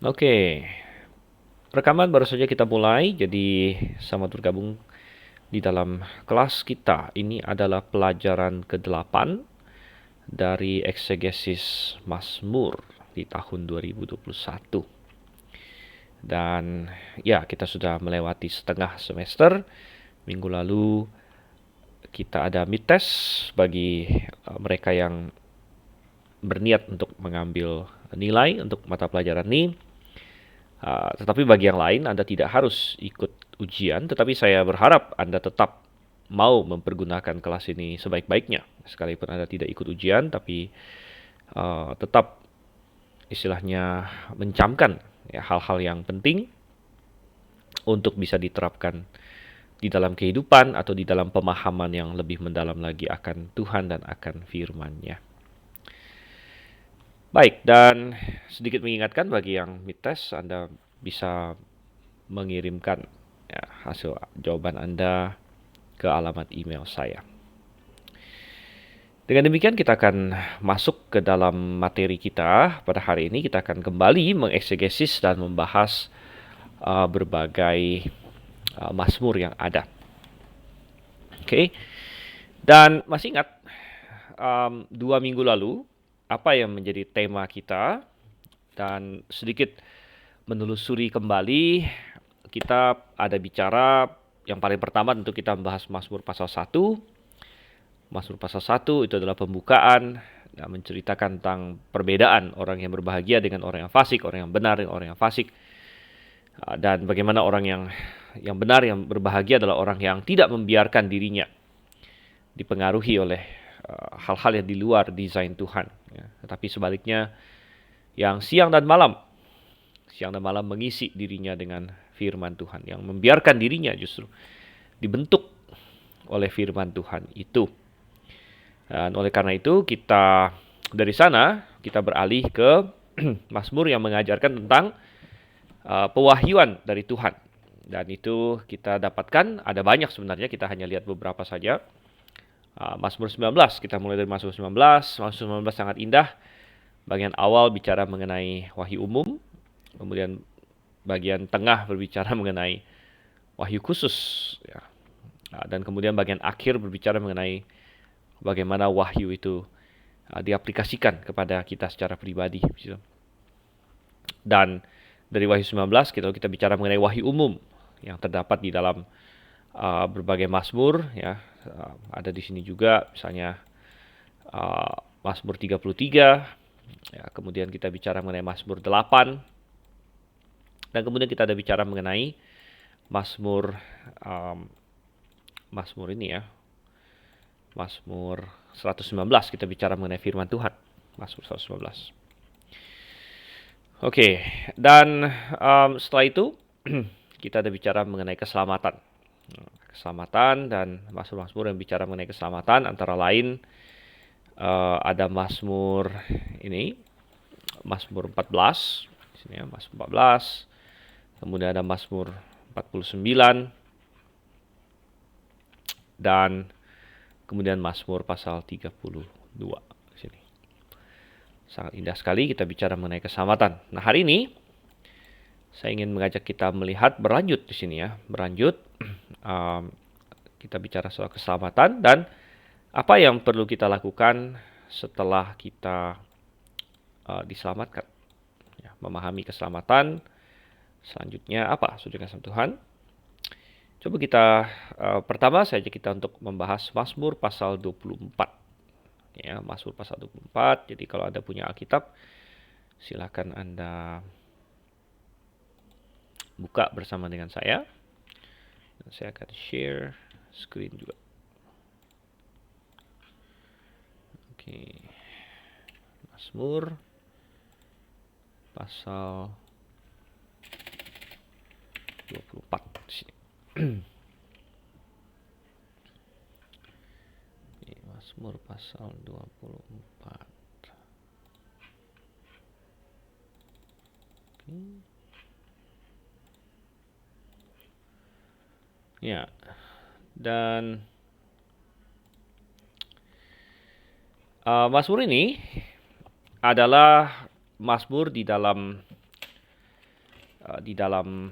Oke, rekaman baru saja kita mulai, jadi selamat bergabung di dalam kelas kita. Ini adalah pelajaran ke-8 dari eksegesis Mazmur di tahun 2021. Dan ya, kita sudah melewati setengah semester. Minggu lalu kita ada mid test bagi mereka yang berniat untuk mengambil nilai untuk mata pelajaran ini. Tetapi bagi yang lain, Anda tidak harus ikut ujian, tetapi saya berharap Anda tetap mau mempergunakan kelas ini sebaik-baiknya. Sekalipun Anda tidak ikut ujian, tapi tetap istilahnya mencamkan ya, hal-hal yang penting untuk bisa diterapkan di dalam kehidupan atau di dalam pemahaman yang lebih mendalam lagi akan Tuhan dan akan firman-Nya. Baik, dan sedikit mengingatkan bagi yang mid test, Anda bisa mengirimkan ya, hasil jawaban Anda ke alamat email saya. Dengan demikian kita akan masuk ke dalam materi kita. Pada hari ini kita akan kembali mengeksegesis dan membahas berbagai mazmur yang ada. Oke. Dan masih ingat 2 minggu lalu apa yang menjadi tema kita, dan sedikit menelusuri kembali, kita ada bicara yang paling pertama tentu kita membahas Mazmur pasal 1. Mazmur pasal 1 itu adalah pembukaan yang menceritakan tentang perbedaan orang yang berbahagia dengan orang yang fasik, orang yang benar dengan orang yang fasik. Dan bagaimana orang yang benar, yang berbahagia adalah orang yang tidak membiarkan dirinya dipengaruhi oleh hal-hal yang di luar desain Tuhan. Ya. Tetapi sebaliknya, yang siang dan malam mengisi dirinya dengan firman Tuhan, yang membiarkan dirinya justru dibentuk oleh firman Tuhan itu. Dan oleh karena itu kita dari sana kita beralih ke Mazmur yang mengajarkan tentang pewahyuan dari Tuhan. Dan itu kita dapatkan ada banyak sebenarnya, kita hanya lihat beberapa saja. Mazmur 19, kita mulai dari Mazmur 19. Mazmur 19 sangat indah. Bagian awal bicara mengenai wahyu umum, kemudian bagian tengah berbicara mengenai wahyu khusus, ya. Dan kemudian bagian akhir berbicara mengenai bagaimana wahyu itu diaplikasikan kepada kita secara pribadi. Dan dari Wahyu 19 kita bicara mengenai wahyu umum yang terdapat di dalam berbagai mazmur, ya. Ada di sini juga misalnya Mazmur 33, ya, kemudian kita bicara mengenai Mazmur 8, dan kemudian kita ada bicara mengenai Mazmur Mazmur ini ya, Mazmur 119, kita bicara mengenai firman Tuhan. Mazmur 119. Oke, dan setelah itu kita ada bicara mengenai keselamatan. Keselamatan dan mazmur-mazmur yang bicara mengenai keselamatan antara lain ada Mazmur ini, Mazmur 14, di sini ya, Mazmur 14. Kemudian ada Mazmur 49 dan kemudian Mazmur pasal 32 di sini. Sangat indah sekali kita bicara mengenai keselamatan. Nah, hari ini saya ingin mengajak kita melihat berlanjut di sini ya, berlanjut kita bicara soal keselamatan dan apa yang perlu kita lakukan setelah kita diselamatkan. Ya, memahami keselamatan. Selanjutnya apa? Sudah kasih Tuhan. Coba kita pertama saja kita untuk membahas Mazmur pasal 24. Ya, Mazmur pasal 24. Jadi kalau Anda punya Alkitab, silakan Anda buka bersama dengan saya. Dan saya akan share screen juga. Oke. Mazmur pasal 24 di sini. Mazmur pasal 24. Oke. Ya. Dan Mazmur ini adalah Mazmur di dalam di dalam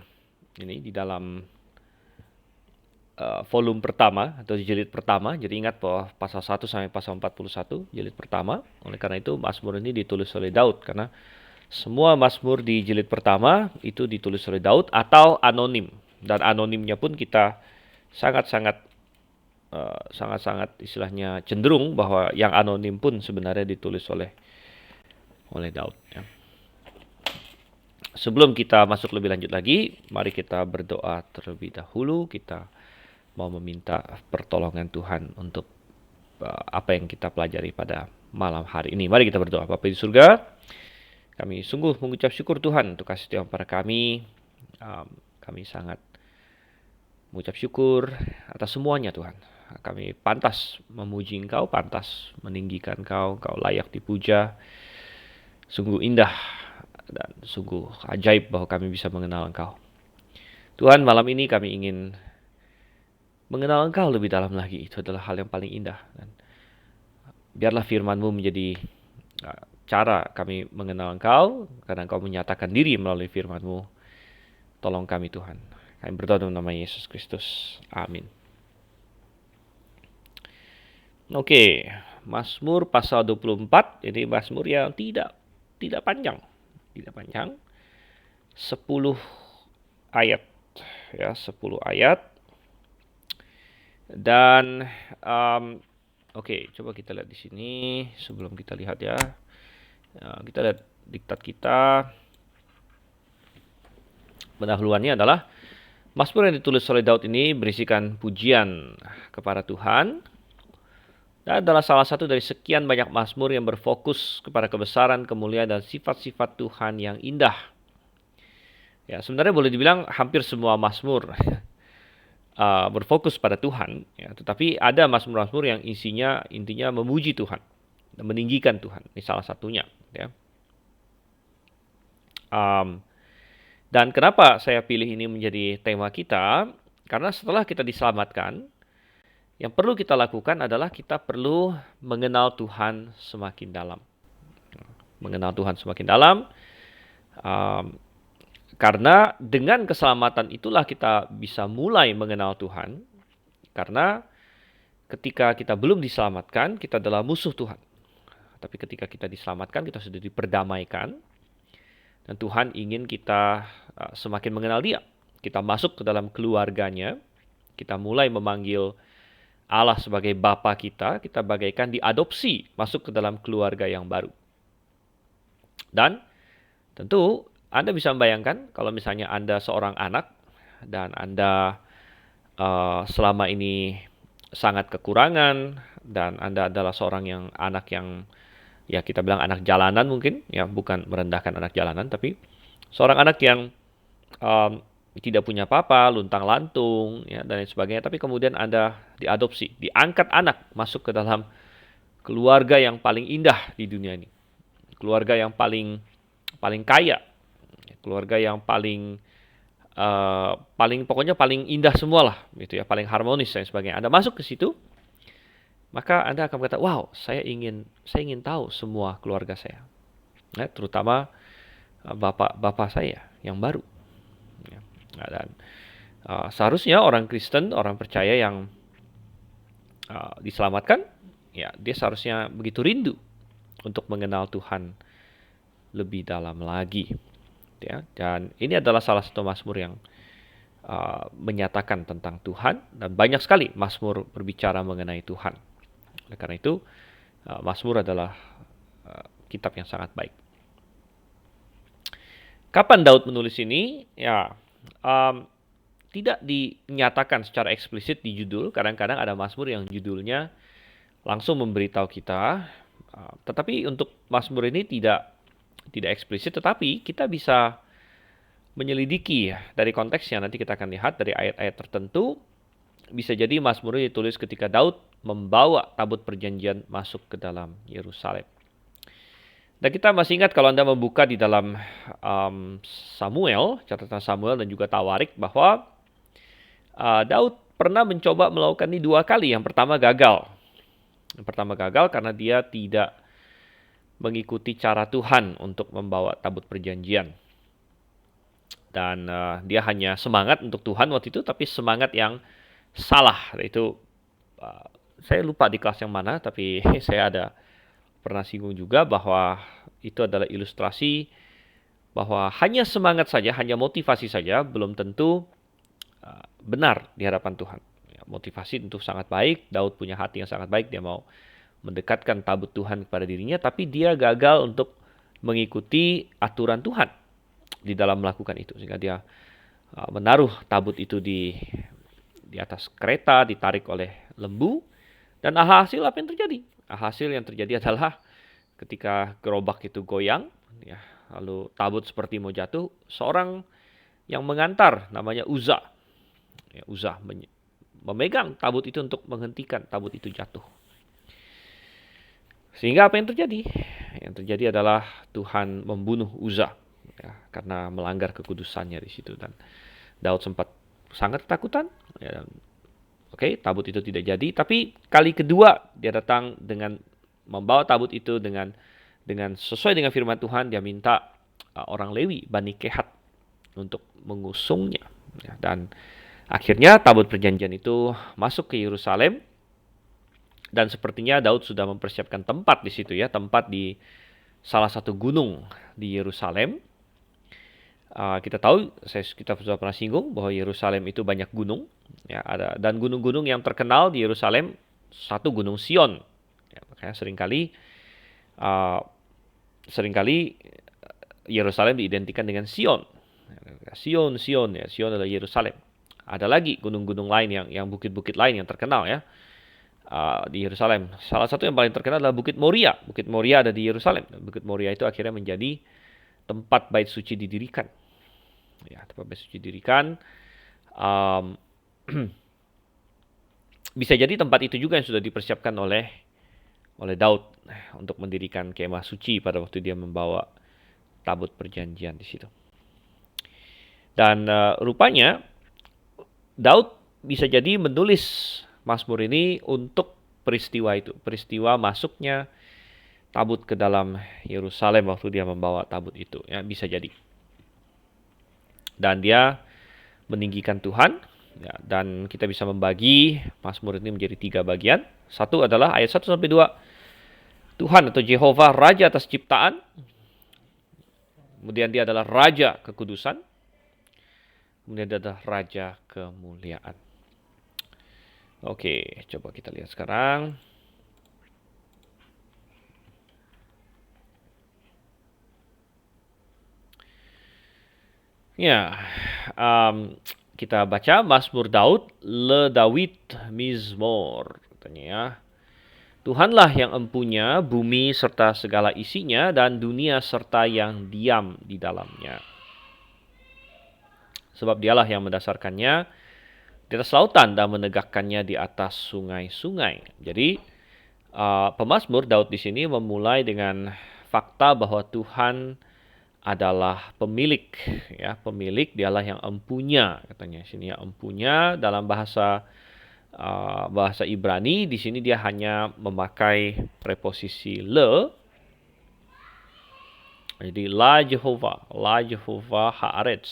volume pertama atau jilid pertama. Jadi ingat bahwa pasal 1 sampai pasal 41 jilid pertama. Oleh karena itu Mazmur ini ditulis oleh Daud, karena semua Mazmur di jilid pertama itu ditulis oleh Daud atau anonim, dan anonimnya pun kita sangat-sangat istilahnya cenderung bahwa yang anonim pun sebenarnya ditulis oleh Daud, ya. Sebelum kita masuk lebih lanjut lagi, mari kita berdoa terlebih dahulu. Kita mau meminta pertolongan Tuhan untuk apa yang kita pelajari pada malam hari ini. Mari kita berdoa. Bapa di surga, kami sungguh mengucap syukur Tuhan untuk kasih Tuhan pada kami. Kami sangat mengucap syukur atas semuanya Tuhan. Kami pantas memuji Engkau, pantas meninggikan Engkau. Engkau layak dipuja. Sungguh indah dan sungguh ajaib bahwa kami bisa mengenal Engkau. Tuhan, malam ini kami ingin mengenal Engkau lebih dalam lagi. Itu adalah hal yang paling indah. Dan biarlah firman-Mu menjadi cara kami mengenal Engkau, karena Engkau menyatakan diri melalui firman-Mu. Tolong kami Tuhan. Kami berdoa dalam nama Yesus Kristus. Amin. Oke, Mazmur pasal 24. Ini Mazmur yang tidak panjang. Tidak panjang. 10 ayat. Ya, 10 ayat. Dan oke, coba kita lihat di sini sebelum kita lihat ya. Kita lihat diktat kita. Pendahuluannya adalah Mazmur yang ditulis oleh Daud ini berisikan pujian kepada Tuhan, dan adalah salah satu dari sekian banyak mazmur yang berfokus kepada kebesaran, kemuliaan, dan sifat-sifat Tuhan yang indah. Ya, sebenarnya boleh dibilang hampir semua mazmur berfokus pada Tuhan, ya, tetapi ada mazmur-mazmur yang intinya memuji Tuhan dan meninggikan Tuhan. Ini salah satunya, ya. Dan kenapa saya pilih ini menjadi tema kita? Karena setelah kita diselamatkan, yang perlu kita lakukan adalah kita perlu mengenal Tuhan semakin dalam. Mengenal Tuhan semakin dalam, karena dengan keselamatan itulah kita bisa mulai mengenal Tuhan. Karena ketika kita belum diselamatkan, kita adalah musuh Tuhan. Tapi ketika kita diselamatkan, kita sudah diperdamaikan. Dan Tuhan ingin kita semakin mengenal Dia. Kita masuk ke dalam keluarganya. Kita mulai memanggil Allah sebagai Bapa kita. Kita bagaikan diadopsi masuk ke dalam keluarga yang baru. Dan tentu Anda bisa membayangkan kalau misalnya Anda seorang anak dan Anda selama ini sangat kekurangan, dan Anda adalah seorang anak yang ya kita bilang anak jalanan mungkin, ya bukan merendahkan anak jalanan, tapi seorang anak yang tidak punya apa-apa, luntang-lantung, ya, dan lain sebagainya. Tapi kemudian Anda diadopsi, diangkat anak masuk ke dalam keluarga yang paling indah di dunia ini, keluarga yang paling kaya, keluarga yang pokoknya paling indah semua lah, gitu ya, paling harmonis dan sebagainya. Anda masuk ke situ, maka Anda akan berkata, wow, saya ingin tahu semua keluarga saya, ya, terutama bapak saya yang baru. Ya. Dan seharusnya orang Kristen, orang percaya yang diselamatkan, ya dia seharusnya begitu rindu untuk mengenal Tuhan lebih dalam lagi. Ya. Dan ini adalah salah satu mazmur yang menyatakan tentang Tuhan, dan banyak sekali mazmur berbicara mengenai Tuhan. Oleh karena itu, mazmur adalah kitab yang sangat baik. Kapan Daud menulis ini? Ya, tidak dinyatakan secara eksplisit di judul. Kadang-kadang ada mazmur yang judulnya langsung memberitahu kita. Tetapi untuk mazmur ini tidak eksplisit, tetapi kita bisa menyelidiki dari konteksnya. Nanti kita akan lihat dari ayat-ayat tertentu. Bisa jadi mazmur ini ditulis ketika Daud membawa tabut perjanjian masuk ke dalam Yerusalem. Dan kita masih ingat kalau Anda membuka di dalam Samuel, catatan Samuel dan juga Tawarik, bahwa Daud pernah mencoba melakukan ini 2 kali. Yang pertama gagal. Yang pertama gagal karena dia tidak mengikuti cara Tuhan untuk membawa tabut perjanjian. Dan dia hanya semangat untuk Tuhan waktu itu, tapi semangat yang salah. Itu saya lupa di kelas yang mana, tapi saya ada pernah singgung juga bahwa itu adalah ilustrasi bahwa hanya semangat saja, hanya motivasi saja, belum tentu benar di hadapan Tuhan. Ya, motivasi tentu sangat baik, Daud punya hati yang sangat baik, dia mau mendekatkan tabut Tuhan kepada dirinya, tapi dia gagal untuk mengikuti aturan Tuhan di dalam melakukan itu, sehingga dia menaruh tabut itu di atas kereta, ditarik oleh lembu, dan alhasil apa yang terjadi? Alhasil yang terjadi adalah ketika gerobak itu goyang, ya, lalu tabut seperti mau jatuh, seorang yang mengantar namanya Uza, ya, Uza memegang tabut itu untuk menghentikan tabut itu jatuh. Sehingga apa yang terjadi? Yang terjadi adalah Tuhan membunuh Uza, ya, karena melanggar kekudusannya di situ, dan Daud sempat sangat ketakutan. Ya, Oke, tabut itu tidak jadi. Tapi kali kedua dia datang dengan membawa tabut itu dengan sesuai dengan firman Tuhan. Dia minta orang Lewi, Bani Kehat, untuk mengusungnya. Ya, dan akhirnya tabut perjanjian itu masuk ke Yerusalem. Dan sepertinya Daud sudah mempersiapkan tempat di situ, ya, tempat di salah satu gunung di Yerusalem. Kita tahu, kita sudah pernah singgung bahwa Yerusalem itu banyak gunung, ya, dan gunung-gunung yang terkenal di Yerusalem, satu Gunung Sion, ya, makanya seringkali Yerusalem diidentikan dengan Sion, Sion, ya, Sion adalah Yerusalem. Ada lagi gunung-gunung lain yang bukit-bukit lain yang terkenal, ya, di Yerusalem. Salah satu yang paling terkenal adalah Bukit Moria. Bukit Moria ada di Yerusalem. Bukit Moria itu akhirnya menjadi tempat bait suci didirikan. Ya, tempat bait suci didirikan. Bisa jadi tempat itu juga yang sudah dipersiapkan oleh Daud untuk mendirikan kemah suci pada waktu dia membawa tabut perjanjian di situ. Dan rupanya Daud bisa jadi menulis Mazmur ini untuk peristiwa itu, peristiwa masuknya tabut ke dalam Yerusalem waktu dia membawa tabut itu, ya, bisa jadi. Dan dia meninggikan Tuhan, ya, dan kita bisa membagi Mazmur ini menjadi 3 bagian. Satu adalah ayat 1-2, Tuhan atau Jehovah Raja atas ciptaan. Kemudian dia adalah Raja kekudusan. Kemudian dia adalah Raja kemuliaan. Oke, coba kita lihat sekarang. Ya, kita baca Mazmur Daud, Le David Mizmor, katanya, ya. Tuhanlah yang empunya bumi serta segala isinya, dan dunia serta yang diam di dalamnya. Sebab dialah yang mendasarkannya di atas lautan dan menegakkannya di atas sungai-sungai. Jadi pemazmur Daud di sini memulai dengan fakta bahwa Tuhan adalah pemilik, ya, pemilik, dialah yang empunya, katanya sini, ya, empunya. Dalam bahasa Ibrani di sini dia hanya memakai preposisi le. Jadi la Jehovah haaretz,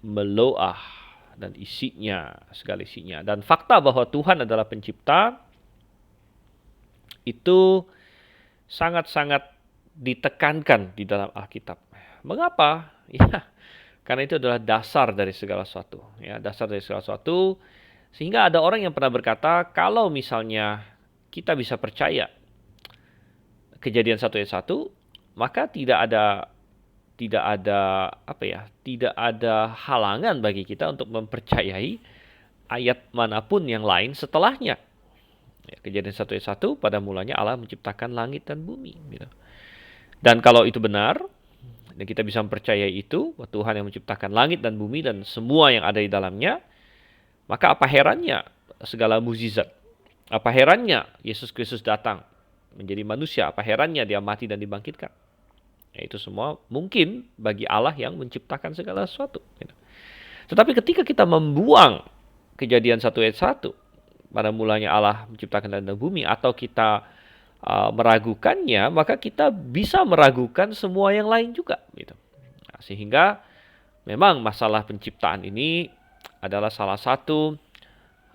meloah, dan isinya, segala isinya. Dan fakta bahwa Tuhan adalah pencipta itu sangat-sangat ditekankan di dalam Alkitab. Mengapa? Ya, karena itu adalah dasar dari segala sesuatu. Ya, dasar dari segala sesuatu. Sehingga ada orang yang pernah berkata, kalau misalnya kita bisa percaya Kejadian 1 ayat 1, maka tidak ada halangan bagi kita untuk mempercayai ayat manapun yang lain setelahnya. Ya, Kejadian 1 ayat 1, pada mulanya Allah menciptakan langit dan bumi, gitu. Dan kalau itu benar, dan kita bisa mempercayai itu, bahwa Tuhan yang menciptakan langit dan bumi dan semua yang ada di dalamnya, maka apa herannya segala mukjizat? Apa herannya Yesus Kristus datang menjadi manusia? Apa herannya dia mati dan dibangkitkan? Ya, itu semua mungkin bagi Allah yang menciptakan segala sesuatu, gitu. Tetapi ketika kita membuang Kejadian 1 ayat 1, pada mulanya Allah menciptakan langit dan bumi, atau kita meragukannya, maka kita bisa meragukan semua yang lain juga, gitu. Nah, sehingga memang masalah penciptaan ini adalah salah satu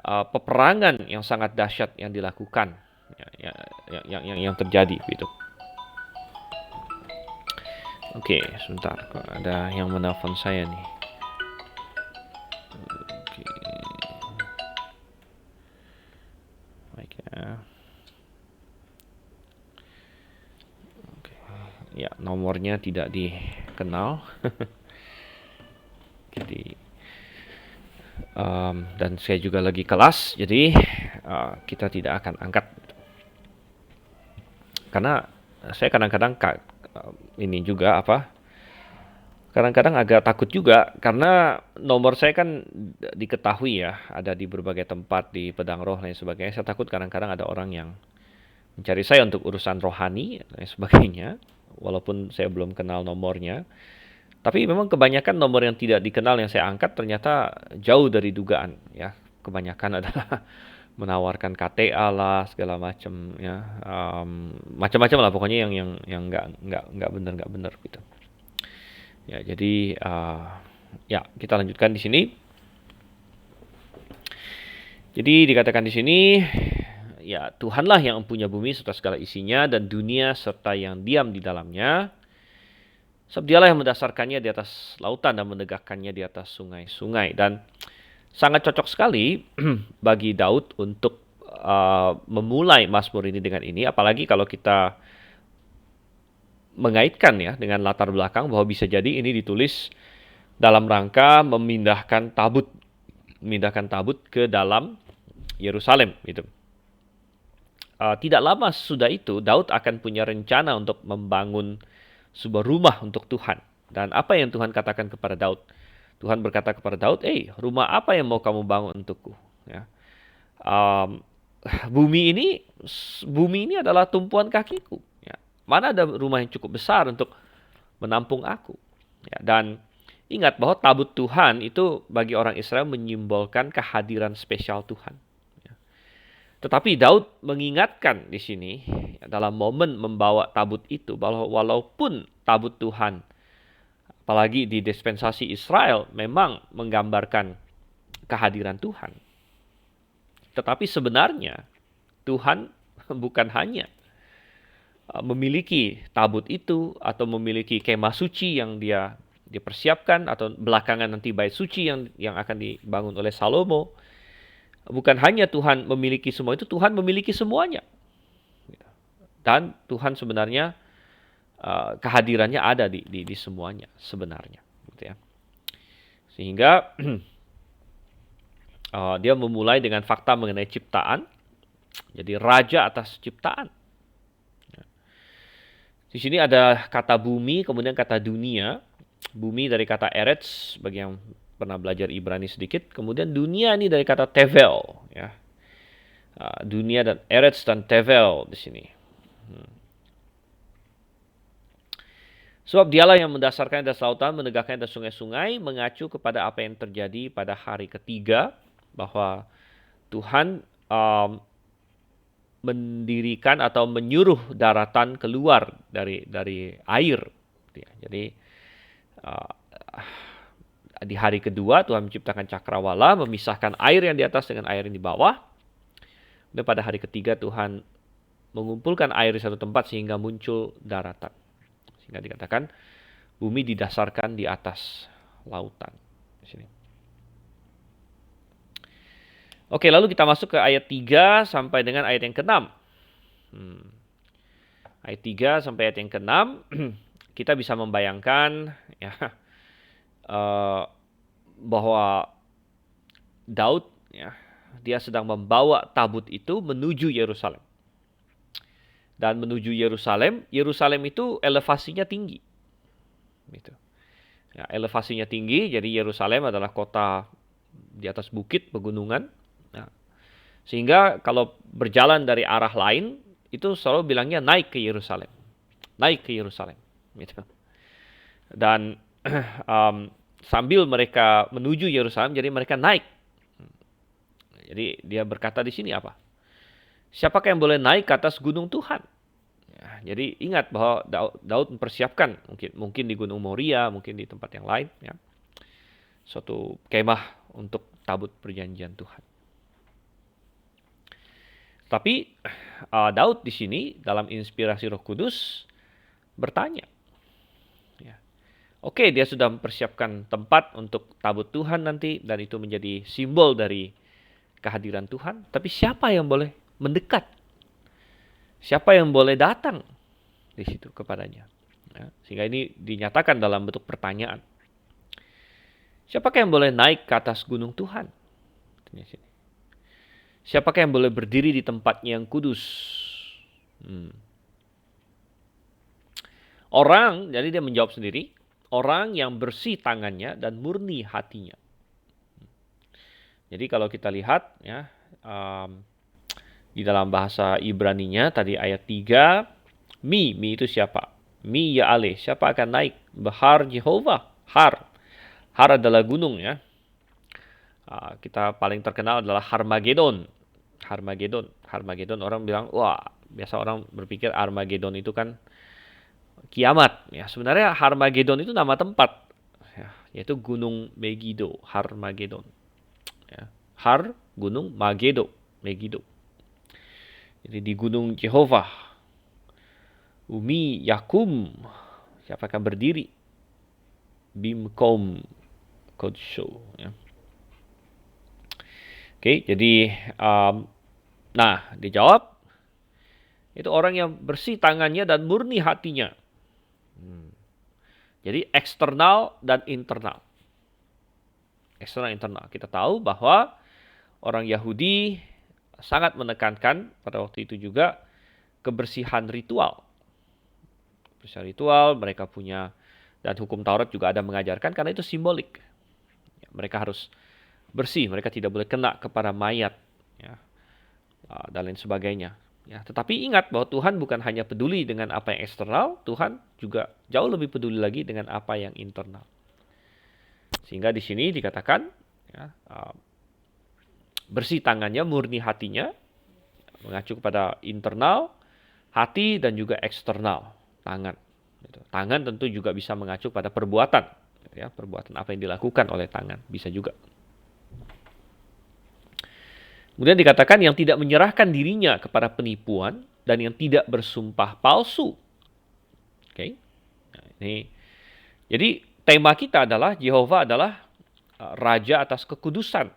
peperangan yang sangat dahsyat yang dilakukan, yang terjadi, gitu. Oke, sebentar, kok ada yang menelpon saya nih. Oke, baik ya. Oke. Ya, nomornya tidak dikenal. Jadi, dan saya juga lagi kelas, jadi kita tidak akan angkat. Karena saya kadang-kadang ini juga kadang-kadang agak takut juga karena nomor saya kan diketahui ya, ada di berbagai tempat di Pedang Roh dan sebagainya. Saya takut kadang-kadang ada orang yang mencari saya untuk urusan rohani dan sebagainya, walaupun saya belum kenal nomornya. Tapi memang kebanyakan nomor yang tidak dikenal yang saya angkat ternyata jauh dari dugaan ya. Kebanyakan adalah menawarkan KTA lah segala macam ya, macam-macam lah pokoknya yang nggak benar gitu. Ya jadi ya kita lanjutkan di sini. Jadi dikatakan di sini ya Tuhanlah yang mempunyai bumi serta segala isinya dan dunia serta yang diam di dalamnya. Sebab dialah yang mendasarkannya di atas lautan dan menegakkannya di atas sungai-sungai. Dan sangat cocok sekali bagi Daud untuk memulai Mazmur ini dengan ini. Apalagi kalau kita mengaitkan ya dengan latar belakang bahwa bisa jadi ini ditulis dalam rangka memindahkan tabut ke dalam Yerusalem. Gitu. Tidak lama sesudah itu, Daud akan punya rencana untuk membangun sebuah rumah untuk Tuhan. Dan apa yang Tuhan katakan kepada Daud? Tuhan berkata kepada Daud, rumah apa yang mau kamu bangun untukku? Ya. Bumi ini adalah tumpuan kakiku. Ya. Mana ada rumah yang cukup besar untuk menampung aku? Ya. Dan ingat bahwa tabut Tuhan itu bagi orang Israel menyimbolkan kehadiran spesial Tuhan. Tetapi Daud mengingatkan di sini dalam momen membawa tabut itu bahwa walaupun tabut Tuhan, apalagi di dispensasi Israel, memang menggambarkan kehadiran Tuhan. Tetapi sebenarnya Tuhan bukan hanya memiliki tabut itu atau memiliki kemah suci yang dia dipersiapkan atau belakangan nanti bait suci yang akan dibangun oleh Salomo. Bukan hanya Tuhan memiliki semua itu, Tuhan memiliki semuanya. Dan Tuhan sebenarnya kehadirannya ada di semuanya sebenarnya. Gitu ya. Sehingga dia memulai dengan fakta mengenai ciptaan. Jadi raja atas ciptaan. Di sini ada kata bumi, kemudian kata dunia. Bumi dari kata eretz, bagi yang pernah belajar Ibrani sedikit. Kemudian dunia ini dari kata tevel, ya. Dunia dan eretz dan tevel di sini. Sebab dialah yang mendasarkan atas lautan, menegakkan atas sungai-sungai, mengacu kepada apa yang terjadi pada hari ketiga, bahwa Tuhan mendirikan atau menyuruh daratan keluar dari air. Jadi di hari kedua Tuhan menciptakan cakrawala, memisahkan air yang di atas dengan air yang di bawah. Dan pada hari ketiga Tuhan mengumpulkan air di satu tempat sehingga muncul daratan. Sehingga dikatakan bumi didasarkan di atas lautan. Di sini. Oke, lalu kita masuk ke ayat 3 sampai dengan ayat yang ke-6. Ayat 3 sampai ayat yang ke-6 kita bisa membayangkan ya bahwa Daud ya, dia sedang membawa tabut itu menuju Yerusalem. Dan menuju Yerusalem itu elevasinya tinggi. Gitu. Ya, elevasinya tinggi, jadi Yerusalem adalah kota di atas bukit, pegunungan. Nah, sehingga kalau berjalan dari arah lain, itu selalu bilangnya naik ke Yerusalem. Naik ke Yerusalem. Gitu. Dan sambil mereka menuju Yerusalem, jadi mereka naik. Jadi dia berkata di sini apa? Siapakah yang boleh naik ke atas gunung Tuhan? Ya, jadi ingat bahwa Daud mempersiapkan mungkin di Gunung Moria, mungkin di tempat yang lain, ya, suatu kemah untuk tabut perjanjian Tuhan. Tapi Daud di sini dalam inspirasi Roh Kudus bertanya, ya, oke, dia sudah mempersiapkan tempat untuk tabut Tuhan nanti dan itu menjadi simbol dari kehadiran Tuhan. Tapi siapa yang boleh mendekat? Siapa yang boleh datang di situ kepadanya? Ya, sehingga ini dinyatakan dalam bentuk pertanyaan. Siapakah yang boleh naik ke atas gunung Tuhan? Siapakah yang boleh berdiri di tempatnya yang kudus? Orang, jadi dia menjawab sendiri, orang yang bersih tangannya dan murni hatinya. Jadi kalau kita lihat, ya, di dalam bahasa Ibraninya tadi ayat 3, mi itu siapa? Mi Ya'ale, siapa akan naik? Bahar Jehovah, Har adalah gunung, ya. Kita paling terkenal adalah Harmagedon orang bilang, wah, biasa orang berpikir Armageddon itu kan kiamat, ya. Sebenarnya Harmagedon itu nama tempat, ya, yaitu Gunung Megiddo, Harmagedon, ya. Har, gunung, Megiddo. Jadi di gunung Jehovah, Umi Yakum, siapa akan berdiri? Bimkom Kodsho, ya. Oke, jadi dijawab itu orang yang bersih tangannya dan murni hatinya. Jadi eksternal dan internal. Eksternal internal. Kita tahu bahwa orang Yahudi sangat menekankan pada waktu itu juga kebersihan ritual. Kebersihan ritual mereka punya, dan hukum Taurat juga ada mengajarkan karena itu simbolik. Mereka harus bersih, mereka tidak boleh kena kepada mayat, ya, dan lain sebagainya. Ya, tetapi ingat bahwa Tuhan bukan hanya peduli dengan apa yang eksternal, Tuhan juga jauh lebih peduli lagi dengan apa yang internal. Sehingga di sini dikatakan, ya, bersih tangannya, murni hatinya, mengacu kepada internal, hati, dan juga eksternal, tangan. Tangan tentu juga bisa mengacu pada perbuatan, ya, perbuatan apa yang dilakukan oleh tangan, bisa juga. Kemudian dikatakan yang tidak menyerahkan dirinya kepada penipuan dan yang tidak bersumpah palsu. Oke. Nah, ini. Jadi tema kita adalah Jehovah adalah raja atas kekudusan.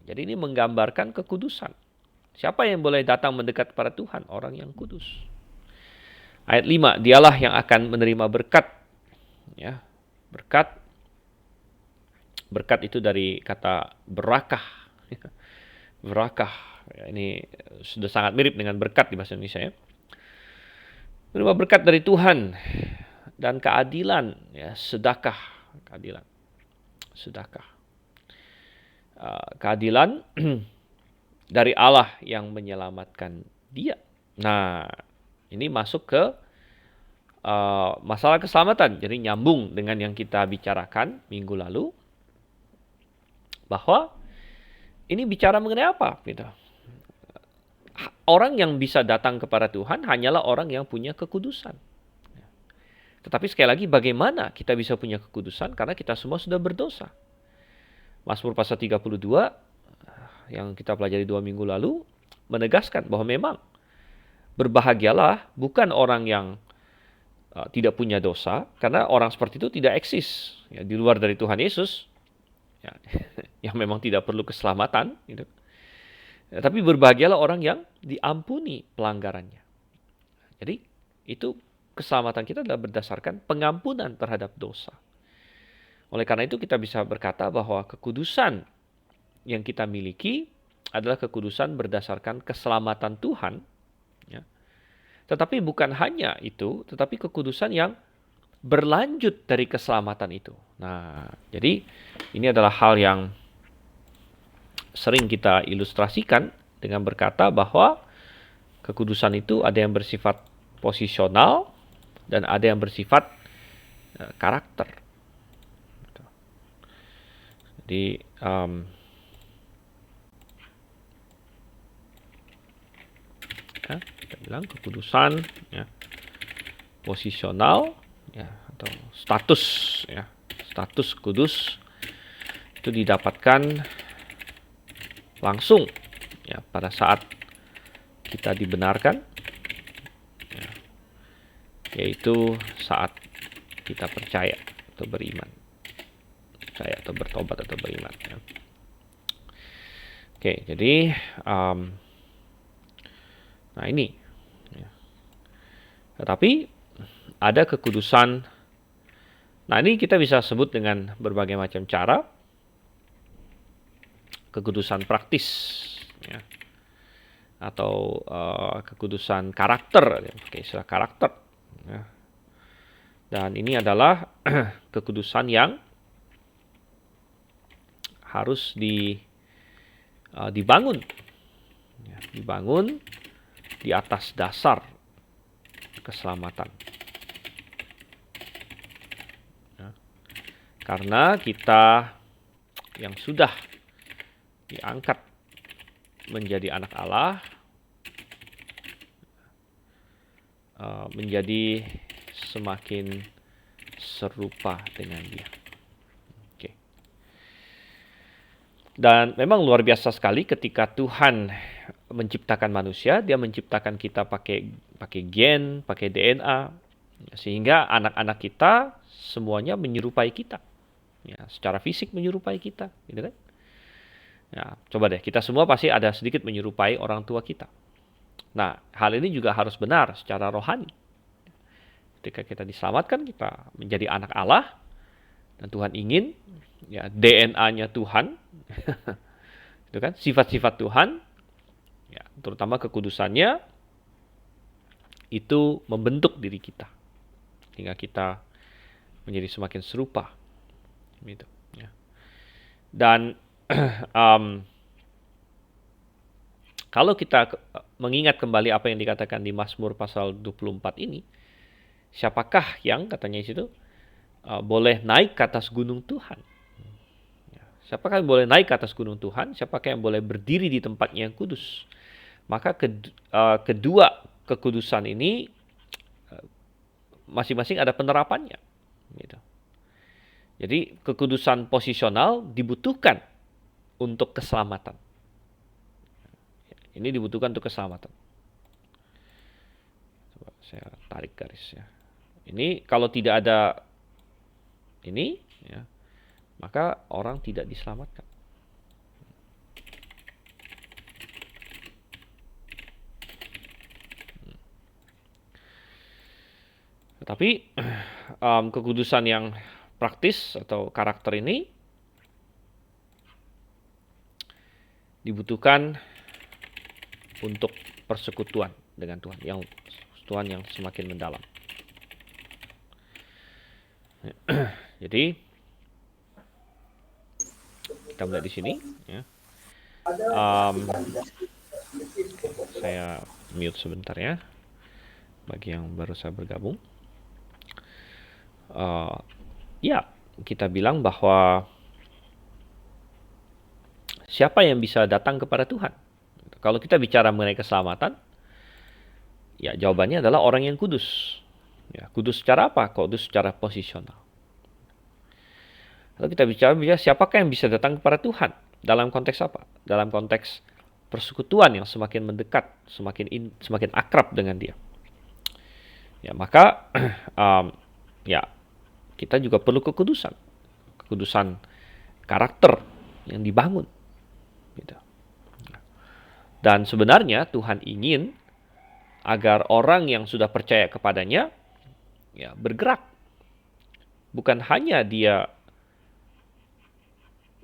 Jadi ini menggambarkan kekudusan. Siapa yang boleh datang mendekat kepada Tuhan? Orang yang kudus. Ayat 5, dialah yang akan menerima berkat. Ya, berkat. Berkat itu dari kata berakah. Berakah. Ya, ini sudah sangat mirip dengan berkat di bahasa Indonesia, ya. Menerima berkat dari Tuhan dan keadilan, ya, sedekah, keadilan. Sedekah. Keadilan dari Allah yang menyelamatkan dia. Nah, ini masuk ke masalah keselamatan. Jadi nyambung dengan yang kita bicarakan minggu lalu, bahwa ini bicara mengenai apa? Gitu. Orang yang bisa datang kepada Tuhan hanyalah orang yang punya kekudusan. Tetapi sekali lagi, bagaimana kita bisa punya kekudusan? Karena kita semua sudah berdosa. Mazmur pasal 32 yang kita pelajari 2 minggu lalu menegaskan bahwa memang berbahagialah bukan orang yang tidak punya dosa, karena orang seperti itu tidak eksis, ya, di luar dari Tuhan Yesus, ya, yang memang tidak perlu keselamatan, gitu. Ya, tapi berbahagialah orang yang diampuni pelanggarannya. Jadi itu keselamatan kita adalah berdasarkan pengampunan terhadap dosa. Oleh karena itu kita bisa berkata bahwa kekudusan yang kita miliki adalah kekudusan berdasarkan keselamatan Tuhan, ya. Tetapi bukan hanya itu, tetapi kekudusan yang berlanjut dari keselamatan itu. Nah, jadi ini adalah hal yang sering kita ilustrasikan dengan berkata bahwa kekudusan itu ada yang bersifat posisional dan ada yang bersifat karakter. Jadi kita bilang kekudusan, ya, posisional, ya, atau status, ya, status kudus itu didapatkan langsung, ya, pada saat kita dibenarkan, ya, yaitu saat kita percaya atau beriman, percaya atau bertobat atau beriman, ya. Oke, jadi nah ini, ya. Tetapi ada kekudusan. Nah, ini kita bisa sebut dengan berbagai macam cara. Kekudusan praktis, ya, atau kekudusan karakter, ya, pakai istilah karakter, ya. Dan ini adalah kekudusan yang harus dibangun, ya, dibangun di atas dasar keselamatan. Ya. Karena kita yang sudah diangkat menjadi anak Allah, menjadi semakin serupa dengan Dia. Oke. Dan memang luar biasa sekali ketika Tuhan menciptakan manusia, Dia menciptakan kita pakai gen, pakai DNA, sehingga anak-anak kita semuanya menyerupai kita, ya, secara fisik menyerupai kita, gitu kan? Ya, coba deh, kita semua pasti ada sedikit menyerupai orang tua kita. Nah, hal ini juga harus benar secara rohani. Ketika kita diselamatkan, kita menjadi anak Allah, dan Tuhan ingin, ya, DNA-nya Tuhan, itu kan, sifat-sifat Tuhan, ya, terutama kekudusannya, itu membentuk diri kita, hingga kita menjadi semakin serupa, gitu, ya. Dan kalau kita mengingat kembali apa yang dikatakan di Mazmur pasal 24 ini, siapakah yang katanya di situ boleh naik ke atas gunung Tuhan? Siapakah yang boleh naik ke atas gunung Tuhan? Siapakah yang boleh berdiri di tempatnya yang kudus? Maka kedua kekudusan ini masing-masing ada penerapannya, gitu. Jadi kekudusan posisional dibutuhkan untuk keselamatan. Ini dibutuhkan untuk keselamatan. Coba saya tarik garisnya. Ini kalau tidak ada ini, ya, maka orang tidak diselamatkan. Tetapi kekudusan yang praktis atau karakter ini dibutuhkan untuk persekutuan dengan Tuhan, yang semakin mendalam. Jadi kita melihat di sini, ya. Saya mute sebentar, ya, bagi yang baru saya bergabung. Ya, kita bilang bahwa siapa yang bisa datang kepada Tuhan? Kalau kita bicara mengenai keselamatan, ya, jawabannya adalah orang yang kudus. Ya, kudus secara apa? Kudus secara posisional. Kalau kita bicara siapakah yang bisa datang kepada Tuhan? Dalam konteks apa? Dalam konteks persekutuan yang semakin mendekat, semakin akrab dengan Dia. Ya, maka ya, kita juga perlu kekudusan karakter yang dibangun, gitu. Dan sebenarnya Tuhan ingin agar orang yang sudah percaya kepadanya, ya, bergerak. Bukan hanya dia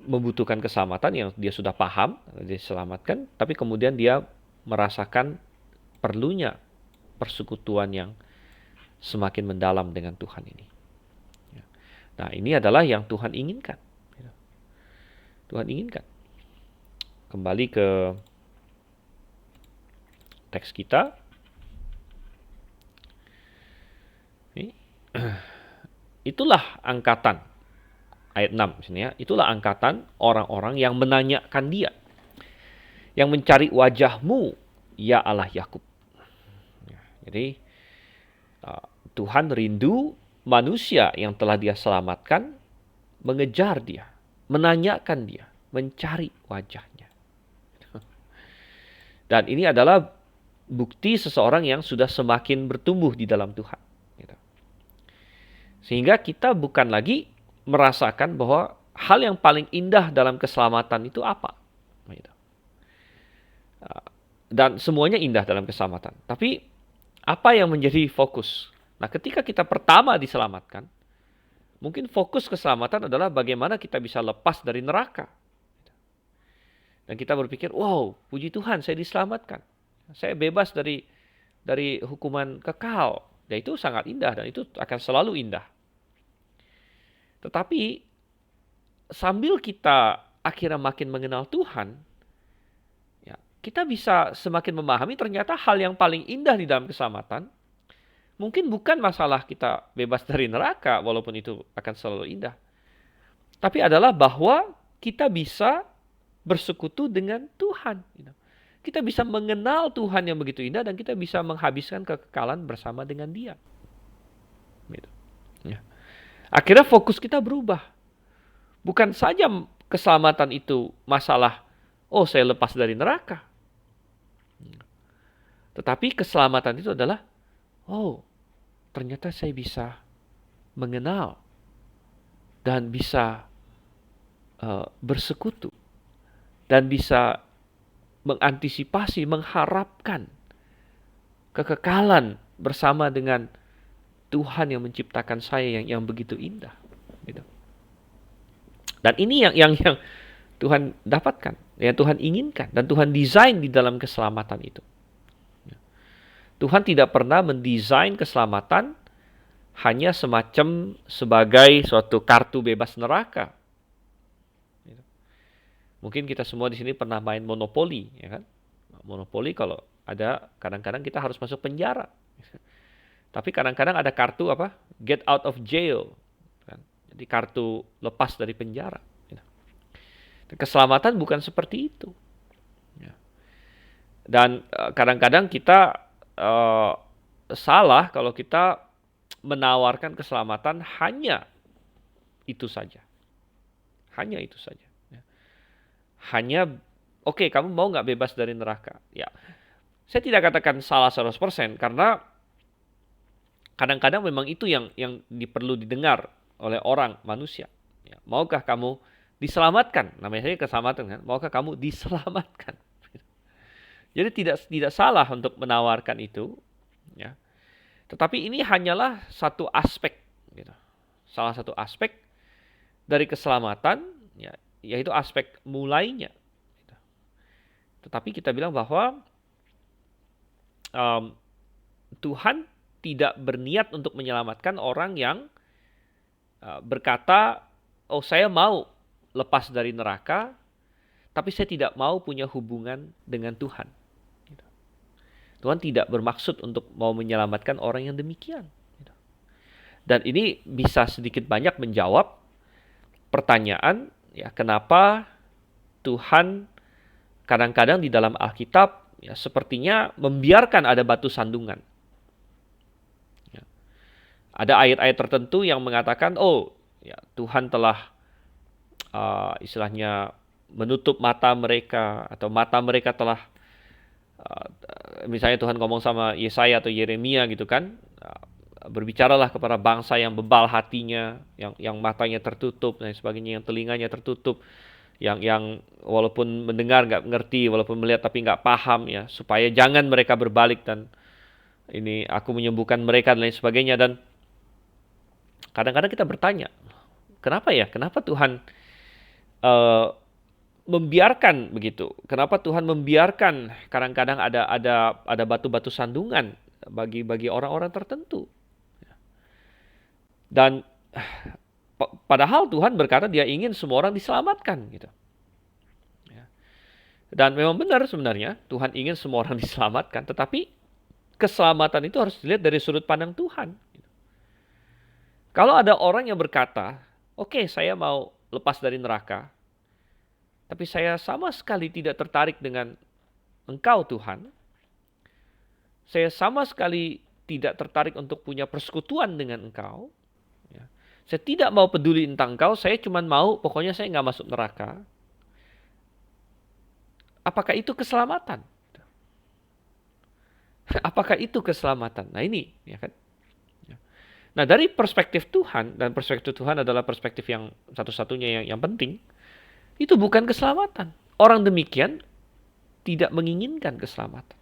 membutuhkan keselamatan yang dia sudah paham, diselamatkan, tapi kemudian dia merasakan perlunya persekutuan yang semakin mendalam dengan Tuhan ini. Nah, ini adalah yang Tuhan inginkan. Tuhan inginkan. Kembali ke teks kita. Itulah angkatan, ayat 6 sini, ya. Itulah angkatan orang-orang yang menanyakan Dia, yang mencari wajah-Mu, ya Allah Yakub. Jadi Tuhan rindu manusia yang telah Dia selamatkan mengejar Dia, menanyakan Dia, mencari wajah-Nya. Dan ini adalah bukti seseorang yang sudah semakin bertumbuh di dalam Tuhan. Gitu. Sehingga kita bukan lagi merasakan bahwa hal yang paling indah dalam keselamatan itu apa. Gitu. Dan semuanya indah dalam keselamatan. Tapi apa yang menjadi fokus? Nah, ketika kita pertama diselamatkan, mungkin fokus keselamatan adalah bagaimana kita bisa lepas dari neraka. Dan kita berpikir, wow, puji Tuhan saya diselamatkan. Saya bebas dari hukuman kekal. Ya itu sangat indah dan itu akan selalu indah. Tetapi sambil kita akhirnya makin mengenal Tuhan, ya, kita bisa semakin memahami ternyata hal yang paling indah di dalam keselamatan mungkin bukan masalah kita bebas dari neraka, walaupun itu akan selalu indah. Tapi adalah bahwa kita bisa bersekutu dengan Tuhan. Kita bisa mengenal Tuhan yang begitu indah dan kita bisa menghabiskan kekekalan bersama dengan Dia. Gitu. Ya. Akhirnya fokus kita berubah. Bukan saja keselamatan itu masalah, oh saya lepas dari neraka. Tetapi keselamatan itu adalah, oh ternyata saya bisa mengenal dan bisa bersekutu dan bisa mengantisipasi, mengharapkan kekekalan bersama dengan Tuhan yang menciptakan saya yang begitu indah. Gitu. Dan ini yang Tuhan dapatkan, yang Tuhan inginkan, dan Tuhan desain di dalam keselamatan itu. Tuhan tidak pernah mendesain keselamatan hanya semacam sebagai suatu kartu bebas neraka. Mungkin kita semua di sini pernah main monopoli, ya kan? Monopoli kalau ada kadang-kadang kita harus masuk penjara. Tapi kadang-kadang ada kartu apa? Get out of jail. Kan? Jadi kartu lepas dari penjara. Keselamatan bukan seperti itu. Dan kadang-kadang kita salah kalau kita menawarkan keselamatan hanya itu saja. Hanya itu saja. Hanya, oke, kamu mau nggak bebas dari neraka? Ya, saya tidak katakan salah 100% karena kadang-kadang memang itu yang perlu didengar oleh orang, manusia. Ya, maukah kamu diselamatkan? Namanya saja keselamatan kan? Maukah kamu diselamatkan? Jadi tidak salah untuk menawarkan itu. Ya. Tetapi ini hanyalah satu aspek. Gitu. Salah satu aspek dari keselamatan, ya, yaitu aspek mulainya. Tetapi kita bilang bahwa Tuhan tidak berniat untuk menyelamatkan orang yang berkata, oh saya mau lepas dari neraka, tapi saya tidak mau punya hubungan dengan Tuhan. Tuhan tidak bermaksud untuk mau menyelamatkan orang yang demikian. Dan ini bisa sedikit banyak menjawab pertanyaan, ya, kenapa Tuhan kadang-kadang di dalam Alkitab ya, sepertinya membiarkan ada batu sandungan. Ya. Ada ayat-ayat tertentu yang mengatakan, oh ya, Tuhan telah istilahnya menutup mata mereka, atau mata mereka telah misalnya Tuhan ngomong sama Yesaya atau Yeremia gitu kan, berbicaralah kepada bangsa yang bebal hatinya, yang matanya tertutup dan sebagainya, yang telinganya tertutup, yang walaupun mendengar nggak ngerti, walaupun melihat tapi nggak paham, ya, supaya jangan mereka berbalik dan ini aku menyembuhkan mereka dan lain sebagainya. Dan kadang-kadang kita bertanya, kenapa ya? Kenapa Tuhan membiarkan begitu? Kenapa Tuhan membiarkan kadang-kadang ada batu-batu sandungan bagi orang-orang tertentu? Dan padahal Tuhan berkata Dia ingin semua orang diselamatkan, gitu. Dan memang benar sebenarnya Tuhan ingin semua orang diselamatkan, tetapi keselamatan itu harus dilihat dari sudut pandang Tuhan. Kalau ada orang yang berkata, oke, saya mau lepas dari neraka, tapi saya sama sekali tidak tertarik dengan Engkau Tuhan, saya sama sekali tidak tertarik untuk punya persekutuan dengan engkau, ya. Saya tidak mau peduli tentang engkau, saya cuma mau pokoknya saya nggak masuk neraka. Apakah itu keselamatan? Apakah itu keselamatan? Nah ini, ya kan? Nah dari perspektif Tuhan, dan perspektif Tuhan adalah perspektif yang satu-satunya yang penting, itu bukan keselamatan. Orang demikian tidak menginginkan keselamatan.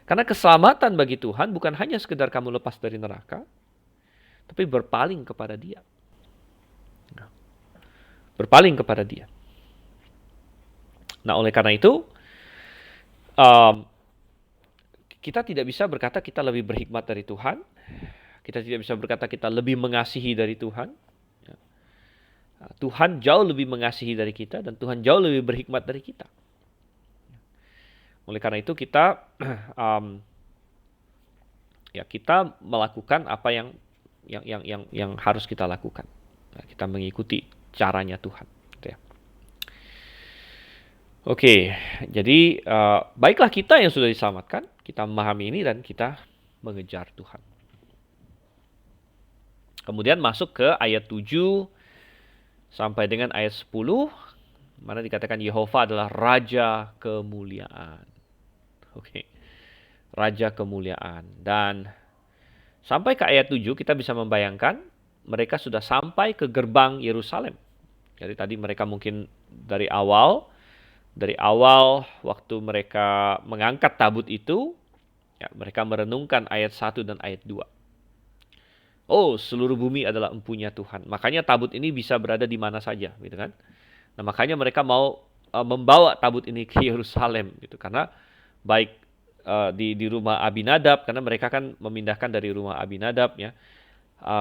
Karena keselamatan bagi Tuhan bukan hanya sekedar kamu lepas dari neraka, tapi berpaling kepada Dia. Berpaling kepada Dia. Nah, oleh karena itu, kita tidak bisa berkata kita lebih berhikmat dari Tuhan. Kita tidak bisa berkata kita lebih mengasihi dari Tuhan. Tuhan jauh lebih mengasihi dari kita, dan Tuhan jauh lebih berhikmat dari kita. Oleh karena itu kita kita melakukan apa yang harus kita lakukan. Nah, kita mengikuti caranya Tuhan. Gitu ya. Oke, jadi baiklah kita yang sudah diselamatkan, kita memahami ini dan kita mengejar Tuhan. Kemudian masuk ke ayat 7 sampai dengan ayat 10, mana dikatakan Yehova adalah Raja kemuliaan. Oke. Raja kemuliaan. Dan sampai ke ayat 7 kita bisa membayangkan mereka sudah sampai ke gerbang Yerusalem. Jadi tadi mereka mungkin dari awal waktu mereka mengangkat tabut itu, ya, mereka merenungkan ayat 1 dan ayat 2. Oh, seluruh bumi adalah empunya Tuhan. Makanya tabut ini bisa berada di mana saja, gitu kan? Nah, makanya mereka mau membawa tabut ini ke Yerusalem, gitu. Karena baik di rumah Abinadab, karena mereka kan memindahkan dari rumah Abinadab, ya,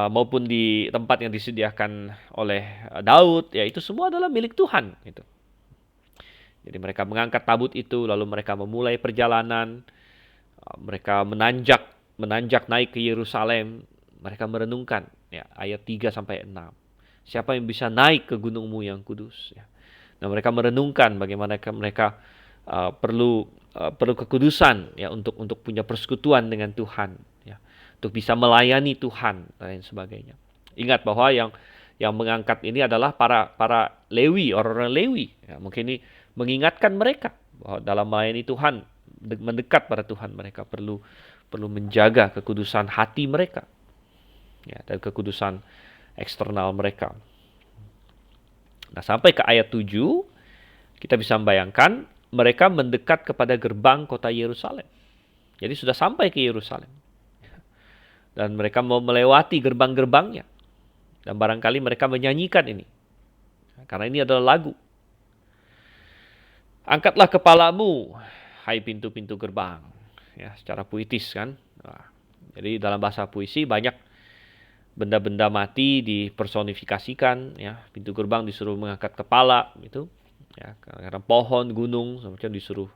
maupun di tempat yang disediakan oleh Daud, ya itu semua adalah milik Tuhan, gitu. Jadi mereka mengangkat tabut itu, lalu mereka memulai perjalanan, mereka menanjak naik ke Yerusalem, mereka merenungkan, ya, ayat 3 sampai 6. Siapa yang bisa naik ke gunungmu yang kudus, ya. Nah, mereka merenungkan bagaimana mereka perlu kekudusan, ya, untuk punya persekutuan dengan Tuhan, ya, untuk bisa melayani Tuhan dan lain sebagainya. Ingat bahwa yang mengangkat ini adalah para Lewi, orang-orang Lewi, ya. Mungkin ini mengingatkan mereka bahwa dalam melayani Tuhan, mendekat pada Tuhan, mereka perlu menjaga kekudusan hati mereka, ya, dan kekudusan eksternal mereka. Nah, sampai ke ayat 7, kita bisa membayangkan mereka mendekat kepada gerbang kota Yerusalem. Jadi sudah sampai ke Yerusalem. Dan mereka mau melewati gerbang-gerbangnya. Dan barangkali mereka menyanyikan ini. Karena ini adalah lagu. Angkatlah kepalamu, hai pintu-pintu gerbang. Ya, secara puitis kan. Nah, jadi dalam bahasa puisi banyak benda-benda mati dipersonifikasikan, ya. Pintu gerbang disuruh mengangkat kepala, gitu. Ya, karena pohon, gunung, semacam disuruh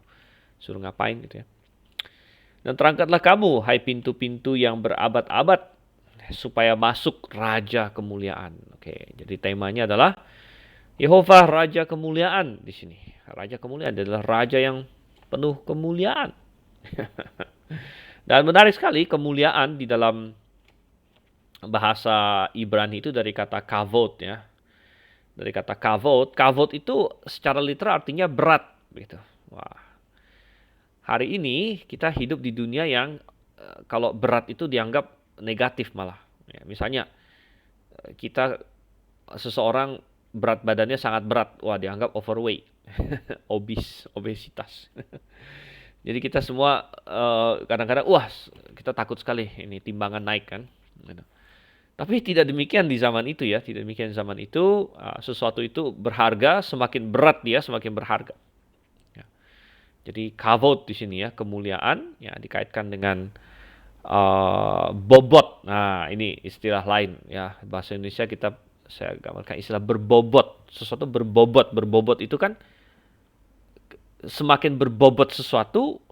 ngapain, gitu ya. Dan terangkatlah kamu, hai pintu-pintu yang berabad-abad, supaya masuk Raja kemuliaan. Oke, jadi temanya adalah Yehova Raja kemuliaan di sini. Raja kemuliaan adalah raja yang penuh kemuliaan. Dan menarik sekali, kemuliaan di dalam bahasa Ibrani itu dari kata kavod, ya. Dari kata kavod itu secara literal artinya berat, gitu. Wah. Hari ini kita hidup di dunia yang kalau berat itu dianggap negatif malah. Ya, misalnya seseorang berat badannya sangat berat, wah dianggap overweight, obesitas. Jadi kita semua kadang-kadang wah kita takut sekali ini timbangan naik kan. Gitu. Tapi tidak demikian di zaman itu, ya. Tidak demikian di zaman itu. Sesuatu itu berharga, semakin berat dia semakin berharga. Ya. Jadi kavod di sini, ya, kemuliaan, ya, dikaitkan dengan bobot. Nah, ini istilah lain, ya. Bahasa Indonesia saya gambarkan istilah berbobot. Sesuatu berbobot. Berbobot itu kan semakin berbobot sesuatu.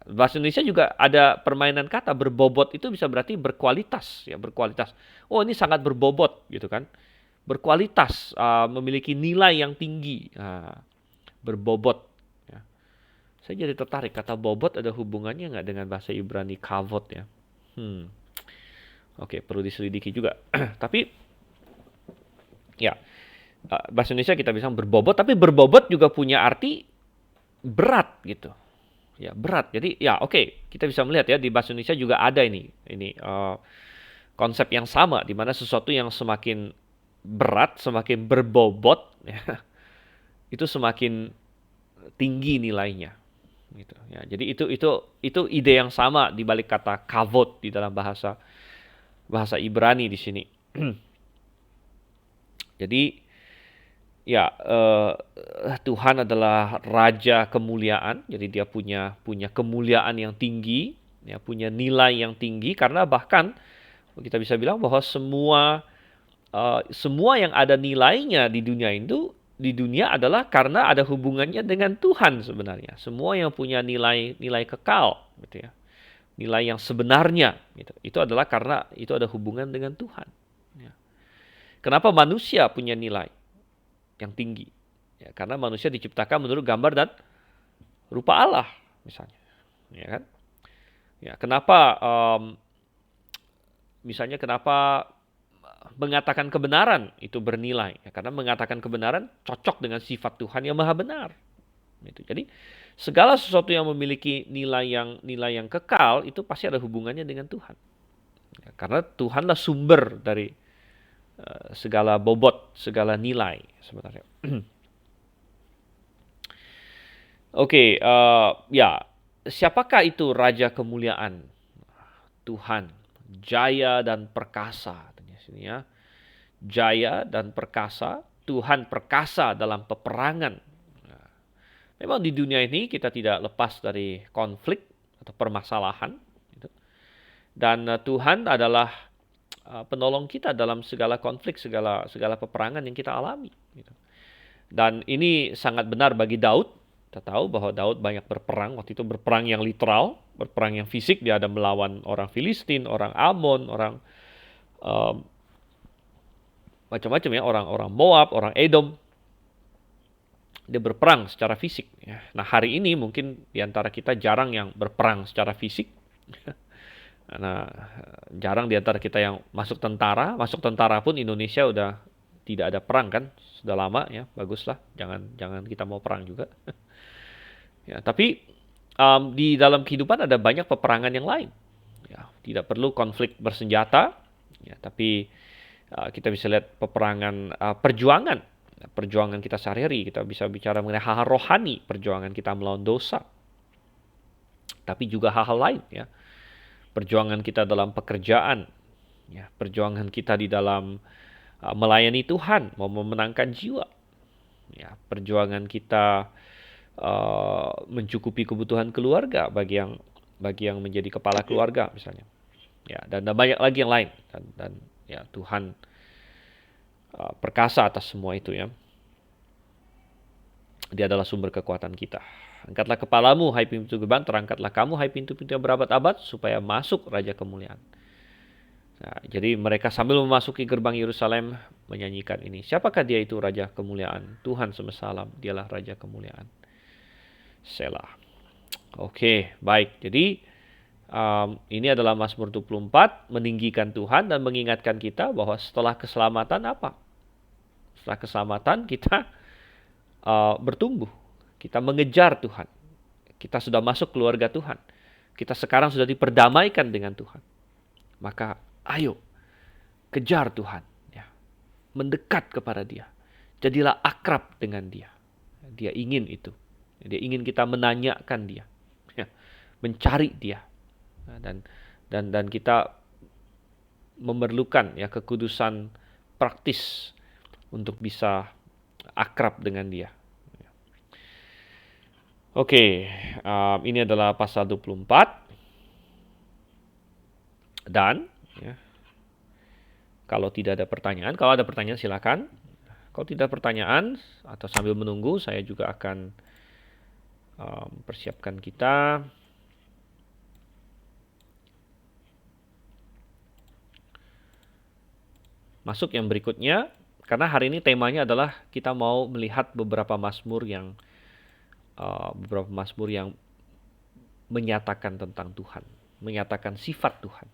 Bahasa Indonesia juga ada permainan kata. Berbobot itu bisa berarti berkualitas, ya, berkualitas. Oh, ini sangat berbobot, gitu kan. Berkualitas, memiliki nilai yang tinggi. Berbobot, ya. Saya jadi tertarik, kata bobot ada hubungannya nggak dengan bahasa Ibrani kavod, ya. Hmm. Oke, perlu diselidiki juga. Tapi ya, bahasa Indonesia kita bisa berbobot, tapi berbobot juga punya arti berat gitu. Ya, berat. Jadi ya oke, kita bisa melihat ya di bahasa Indonesia juga ada ini konsep yang sama di mana sesuatu yang semakin berat, semakin berbobot ya, itu semakin tinggi nilainya gitu ya. Jadi itu ide yang sama di balik kata kavod di dalam bahasa bahasa Ibrani di sini. Jadi ya, Tuhan adalah raja kemuliaan, jadi dia punya punya kemuliaan yang tinggi, ya, punya nilai yang tinggi karena bahkan kita bisa bilang bahwa semua yang ada nilainya di dunia adalah karena ada hubungannya dengan Tuhan sebenarnya. Semua yang punya nilai nilai kekal, gitu ya. Nilai yang sebenarnya, gitu. Itu adalah karena itu ada hubungan dengan Tuhan. Ya. Kenapa manusia punya nilai yang tinggi? Ya, karena manusia diciptakan menurut gambar dan rupa Allah, misalnya. Ya kan? Ya, kenapa misalnya kenapa mengatakan kebenaran itu bernilai? Ya, karena mengatakan kebenaran cocok dengan sifat Tuhan yang maha benar. Gitu. Jadi segala sesuatu yang memiliki nilai yang kekal itu pasti ada hubungannya dengan Tuhan. Ya, karena Tuhanlah sumber dari segala bobot, segala nilai sebenarnya. Oke, ya, siapakah itu Raja Kemuliaan? Tuhan, jaya dan perkasa. Sini ya, jaya dan perkasa. Tuhan perkasa dalam peperangan. Nah, memang di dunia ini kita tidak lepas dari konflik atau permasalahan. Gitu. Dan Tuhan adalah penolong kita dalam segala konflik, segala peperangan yang kita alami. Gitu. Dan ini sangat benar bagi Daud. Kita tahu bahwa Daud banyak berperang. Waktu itu berperang yang literal, berperang yang fisik. Dia ada melawan orang Filistin, orang Amon, orang macam-macam ya, orang-orang Moab, orang Edom. Dia berperang secara fisik. Ya. Nah hari ini mungkin diantara kita jarang yang berperang secara fisik. Nah jarang diantara kita yang masuk tentara pun Indonesia udah tidak ada perang kan, sudah lama ya, baguslah, jangan kita mau perang juga. Ya, tapi di dalam kehidupan ada banyak peperangan yang lain. Ya, tidak perlu konflik bersenjata, ya, tapi kita bisa lihat peperangan perjuangan, perjuangan kita sehari-hari. Kita bisa bicara mengenai hal-hal rohani, perjuangan kita melawan dosa. Tapi juga hal-hal lain, ya, perjuangan kita dalam pekerjaan, ya, perjuangan kita di dalam melayani Tuhan, mau memenangkan jiwa, ya, perjuangan kita mencukupi kebutuhan keluarga bagi yang menjadi kepala keluarga misalnya, ya, dan banyak lagi yang lain, dan ya Tuhan perkasa atas semua itu ya. Dia adalah sumber kekuatan kita. Angkatlah kepalamu, hai pintu gerbang, terangkatlah kamu, hai pintu-pintu yang berabad-abad, supaya masuk Raja Kemuliaan. Nah, jadi mereka sambil memasuki gerbang Yerusalem menyanyikan ini. Siapakah dia itu Raja Kemuliaan? Tuhan semesta alam, dialah Raja Kemuliaan. Selah. Oke, baik. Jadi ini adalah Mazmur 24, meninggikan Tuhan dan mengingatkan kita bahwa setelah keselamatan apa? Setelah keselamatan kita bertumbuh. Kita mengejar Tuhan. Kita sudah masuk keluarga Tuhan. Kita sekarang sudah diperdamaikan dengan Tuhan. Maka ayo kejar Tuhan. Ya. Mendekat kepada Dia. Jadilah akrab dengan Dia. Dia ingin itu. Dia ingin kita menanyakan Dia. Ya. Mencari Dia. Dan kita memerlukan ya kekudusan praktis untuk bisa akrab dengan Dia. Oke, ini adalah pasal 24. Dan ya, kalau tidak ada pertanyaan, kalau ada pertanyaan silakan. Kalau tidak ada pertanyaan atau sambil menunggu, saya juga akan persiapkan kita. Masuk yang berikutnya, karena hari ini temanya adalah kita mau melihat beberapa mazmur yang menyatakan tentang Tuhan, menyatakan sifat Tuhan.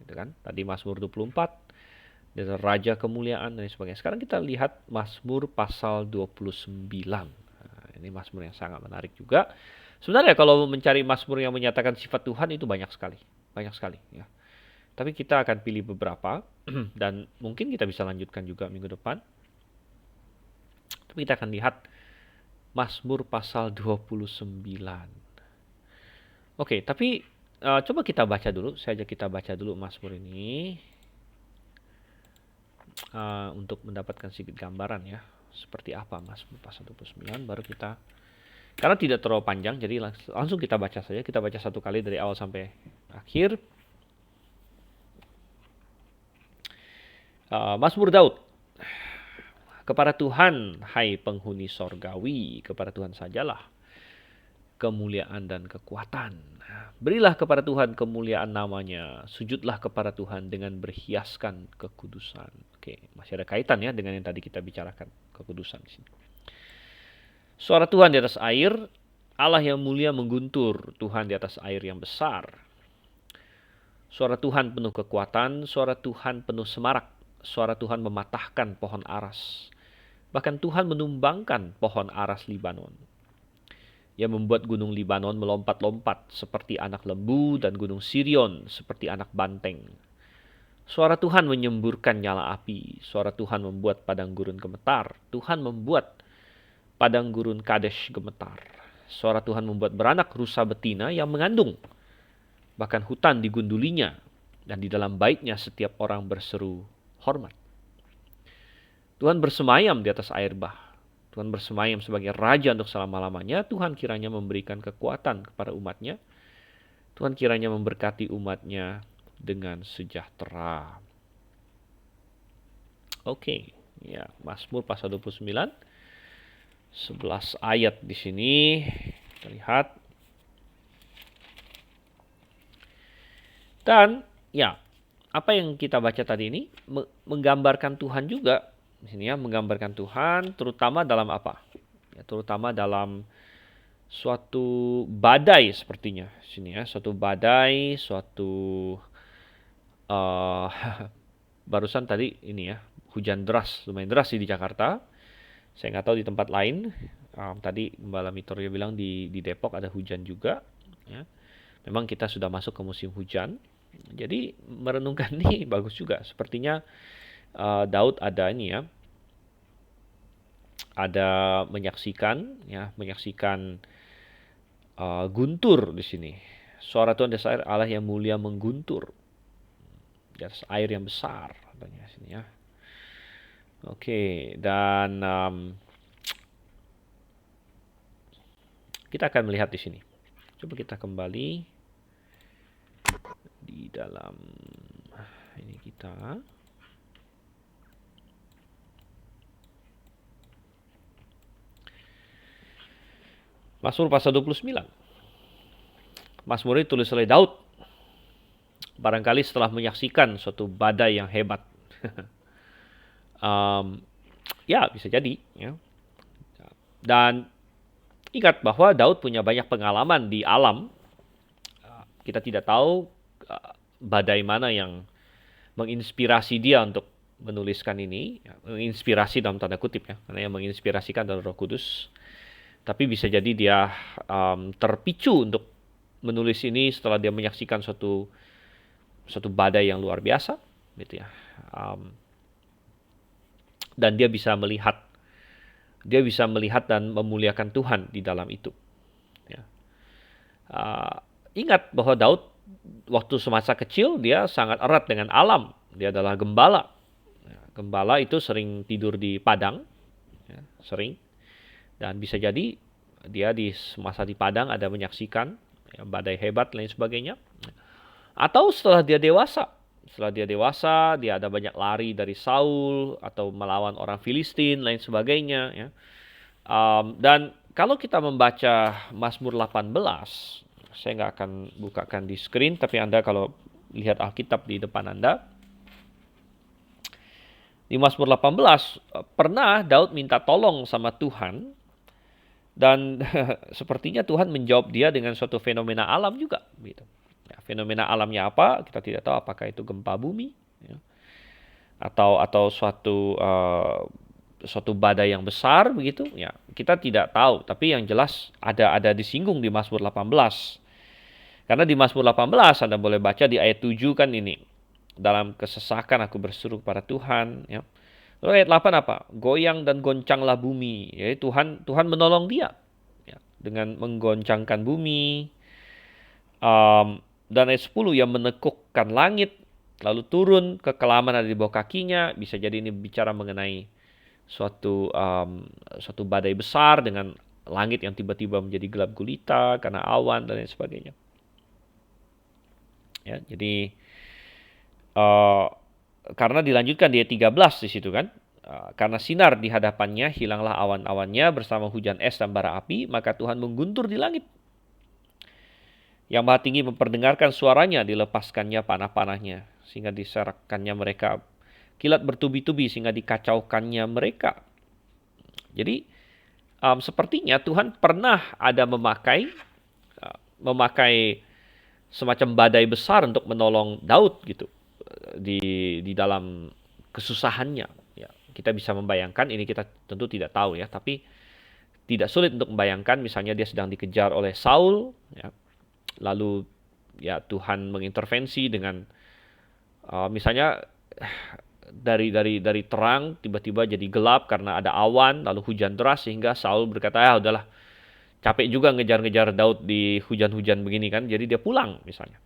gitu kan. Tadi Mazmur 24, dan Raja Kemuliaan dan sebagainya. Sekarang kita lihat Mazmur pasal 29. Nah, ini Mazmur yang sangat menarik juga. Sebenarnya kalau mencari Mazmur yang menyatakan sifat Tuhan itu banyak sekali. Banyak sekali ya. Tapi kita akan pilih beberapa dan mungkin kita bisa lanjutkan juga minggu depan. Tapi kita akan lihat Mazmur pasal 29. Oke, tapi coba kita baca dulu. Saya ajak kita baca dulu Mazmur ini untuk mendapatkan sedikit gambaran ya. Seperti apa Mazmur pasal 29, baru kita, karena tidak terlalu panjang, jadi langsung kita baca saja. Kita baca satu kali dari awal sampai akhir. Mazmur Daud. Kepada Tuhan, hai penghuni sorgawi, kepada Tuhan sajalah kemuliaan dan kekuatan. Berilah kepada Tuhan kemuliaan namanya, sujudlah kepada Tuhan dengan berhiaskan kekudusan. Oke, masih ada kaitan ya dengan yang tadi kita bicarakan, kekudusan di sini. Suara Tuhan di atas air, Allah yang mulia mengguntur, Tuhan di atas air yang besar. Suara Tuhan penuh kekuatan, suara Tuhan penuh semarak, suara Tuhan mematahkan pohon aras. Bahkan Tuhan menumbangkan pohon aras Libanon. Ia membuat gunung Libanon melompat-lompat seperti anak lembu dan gunung Sirion seperti anak banteng. Suara Tuhan menyemburkan nyala api. Suara Tuhan membuat padang gurun gemetar. Tuhan membuat padang gurun Kadesh gemetar. Suara Tuhan membuat beranak rusa betina yang mengandung. Bahkan hutan digundulinya, dan di dalam baitnya setiap orang berseru hormat. Tuhan bersemayam di atas air bah. Tuhan bersemayam sebagai raja untuk selama-lamanya. Tuhan kiranya memberikan kekuatan kepada umatnya. Tuhan kiranya memberkati umatnya dengan sejahtera. Oke, ya, Mazmur pasal 29. 11 ayat di sini. Kita lihat. Dan ya, apa yang kita baca tadi ini menggambarkan Tuhan juga. Di sini ya, menggambarkan Tuhan terutama dalam apa? Ya, terutama dalam suatu badai sepertinya. Sini ya, suatu badai, suatu barusan tadi ini ya, hujan deras, lumayan deras sih di Jakarta. Saya nggak tahu di tempat lain. Tadi Mbak Mitorio bilang di Depok ada hujan juga. Ya. Memang kita sudah masuk ke musim hujan. Jadi merenungkan ini bagus juga. Sepertinya Daud ada ini ya, ada menyaksikan guntur di sini. Suara Tuhan di atas air, Allah yang mulia mengguntur di atas air yang besar, katanya sini ya. Oke, dan kita akan melihat di sini. Coba kita kembali di dalam ini kita. Mazmur pasal 29. Mazmur ini ditulis oleh Daud. Barangkali setelah menyaksikan suatu badai yang hebat. Ya, bisa jadi. Ya. Dan ingat bahwa Daud punya banyak pengalaman di alam. Kita tidak tahu badai mana yang menginspirasi dia untuk menuliskan ini. Menginspirasi dalam tanda kutip ya. Karena yang menginspirasikan adalah Roh Kudus. Tapi bisa jadi dia terpicu untuk menulis ini setelah dia menyaksikan suatu badai yang luar biasa, gitu ya. Dan dia bisa melihat dan memuliakan Tuhan di dalam itu. Ya. Ingat bahwa Daud waktu semasa kecil dia sangat erat dengan alam. Dia adalah gembala. Ya, gembala itu sering tidur di padang, ya, sering. Dan bisa jadi dia di masa di padang ada menyaksikan ya, badai hebat lain sebagainya. Atau setelah dia dewasa, dia ada banyak lari dari Saul atau melawan orang Filistin lain sebagainya. Ya. Dan kalau kita membaca Mazmur 18, saya nggak akan bukakan di screen, tapi Anda kalau lihat Alkitab di depan Anda, di Mazmur 18 pernah Daud minta tolong sama Tuhan. Dan sepertinya Tuhan menjawab dia dengan suatu fenomena alam juga. Gitu. Ya, fenomena alamnya apa? Kita tidak tahu apakah itu gempa bumi, ya, atau suatu badai yang besar begitu. Ya, kita tidak tahu. Tapi yang jelas ada disinggung di Mazmur 18. Karena di Mazmur 18 Anda boleh baca di ayat 7 kan ini. Dalam kesesakan aku berseru kepada Tuhan. Ya. Lalu ayat 8 apa? Goyang dan goncanglah bumi. Ya, Tuhan menolong dia. Ya, dengan menggoncangkan bumi. Dan ayat 10 yang menekukkan langit. Lalu turun ke kekelaman ada di bawah kakinya. Bisa jadi ini bicara mengenai suatu badai besar dengan langit yang tiba-tiba menjadi gelap gulita karena awan dan lain sebagainya. Ya, jadi karena dilanjutkan di ayat 13 di situ kan. Karena sinar di hadapannya, hilanglah awan-awannya bersama hujan es dan bara api, maka Tuhan mengguntur di langit. Yang Maha Tinggi memperdengarkan suaranya, dilepaskannya panah-panahnya, sehingga diserakkannya mereka. Kilat bertubi-tubi sehingga dikacaukannya mereka. Jadi sepertinya Tuhan pernah ada memakai semacam badai besar untuk menolong Daud gitu di dalam kesusahannya. Ya, kita bisa membayangkan, ini kita tentu tidak tahu ya, tapi tidak sulit untuk membayangkan misalnya dia sedang dikejar oleh Saul, ya, lalu ya Tuhan mengintervensi dengan misalnya dari terang tiba-tiba jadi gelap karena ada awan lalu hujan deras sehingga Saul berkata ya udahlah capek juga ngejar-ngejar Daud di hujan-hujan begini kan jadi dia pulang misalnya.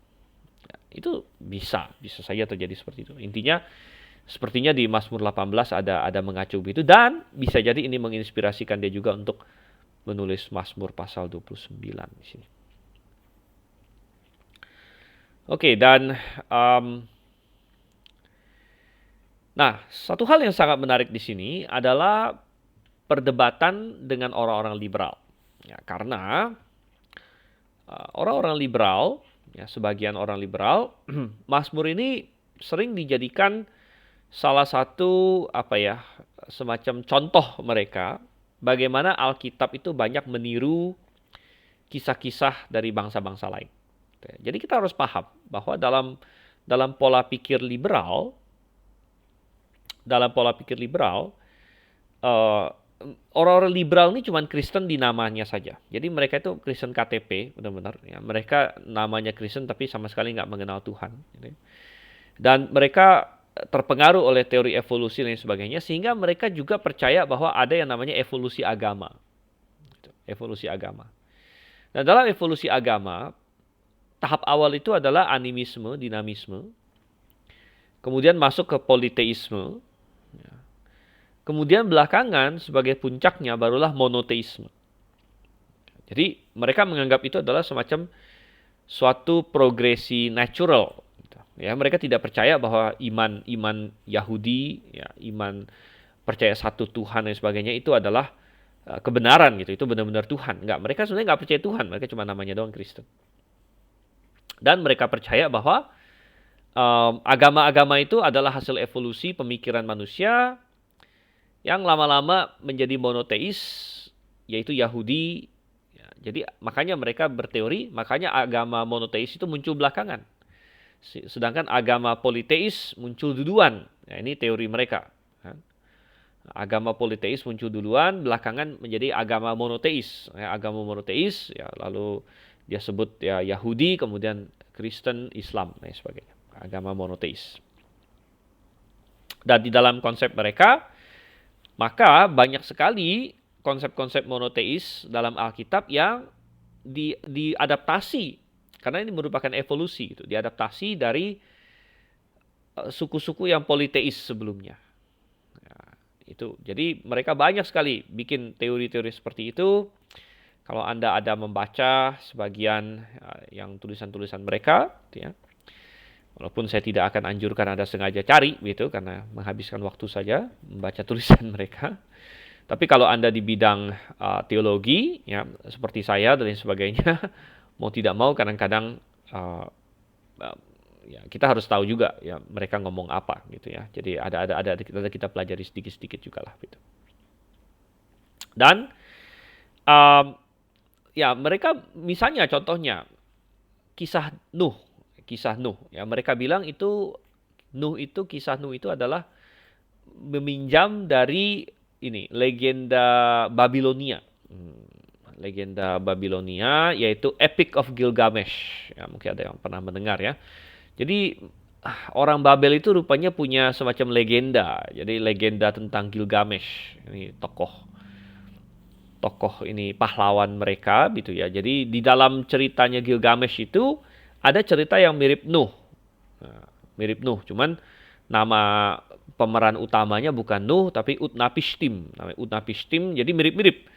Ya, itu bisa saja terjadi seperti itu. Intinya sepertinya di Mazmur 18 ada mengacu begitu dan bisa jadi ini menginspirasikan dia juga untuk menulis Mazmur pasal 29 di sini. Oke, dan nah, satu hal yang sangat menarik di sini adalah perdebatan dengan orang-orang liberal. Ya, karena orang-orang liberal, ya, sebagian orang liberal, Mazmur ini sering dijadikan salah satu semacam contoh mereka bagaimana Alkitab itu banyak meniru kisah-kisah dari bangsa-bangsa lain. Jadi kita harus paham bahwa dalam pola pikir liberal, orang-orang liberal ini cuma Kristen di namanya saja. Jadi mereka itu Kristen KTP, benar-benar. Ya. Mereka namanya Kristen tapi sama sekali nggak mengenal Tuhan. Gitu. Dan mereka terpengaruh oleh teori evolusi dan sebagainya, sehingga mereka juga percaya bahwa ada yang namanya evolusi agama. Gitu. Evolusi agama. Nah, dalam evolusi agama, tahap awal itu adalah animisme, dinamisme. Kemudian masuk ke politeisme. Kemudian belakangan sebagai puncaknya barulah monoteisme. Jadi mereka menganggap itu adalah semacam suatu progresi natural. Ya, mereka tidak percaya bahwa iman Yahudi, ya, iman percaya satu Tuhan dan sebagainya itu adalah kebenaran gitu. Itu benar-benar Tuhan. Enggak, mereka sebenarnya nggak percaya Tuhan. Mereka cuma namanya doang Kristen. Dan mereka percaya bahwa agama-agama itu adalah hasil evolusi pemikiran manusia yang lama-lama menjadi monoteis, yaitu Yahudi. Ya, jadi makanya mereka berteori, makanya agama monoteis itu muncul belakangan. Sedangkan agama politeis muncul duluan. Ya, ini teori mereka. Agama politeis muncul duluan, belakangan menjadi agama monoteis. Ya, agama monoteis, ya, lalu dia sebut ya Yahudi, kemudian Kristen, Islam, dan sebagainya. Agama monoteis. Dan di dalam konsep mereka, maka banyak sekali konsep-konsep monoteis dalam Alkitab yang diadaptasi. Karena ini merupakan evolusi, gitu. Diadaptasi dari suku-suku yang politeis sebelumnya. Ya, itu. Jadi mereka banyak sekali bikin teori-teori seperti itu. Kalau Anda ada membaca sebagian yang tulisan-tulisan mereka, ya, walaupun saya tidak akan anjurkan Anda sengaja cari gitu karena menghabiskan waktu saja membaca tulisan mereka. Tapi kalau Anda di bidang teologi ya seperti saya dan lain sebagainya, mau tidak mau kadang-kadang ya kita harus tahu juga ya mereka ngomong apa gitu ya. Jadi ada kita pelajari sedikit-sedikit juga lah gitu. Dan ya mereka misalnya contohnya kisah Nuh. kisah Nuh. Ya, mereka bilang itu kisah Nuh itu adalah meminjam dari ini legenda Babilonia. Legenda Babilonia yaitu Epic of Gilgamesh. Ya, mungkin ada yang pernah mendengar ya. Jadi orang Babel itu rupanya punya semacam legenda. Jadi legenda tentang Gilgamesh. Ini tokoh ini pahlawan mereka gitu ya. Jadi di dalam ceritanya Gilgamesh itu ada cerita yang mirip Nuh. Nah, mirip Nuh, cuman nama pemeran utamanya bukan Nuh tapi Utnapishtim. Namanya Utnapishtim, jadi mirip-mirip.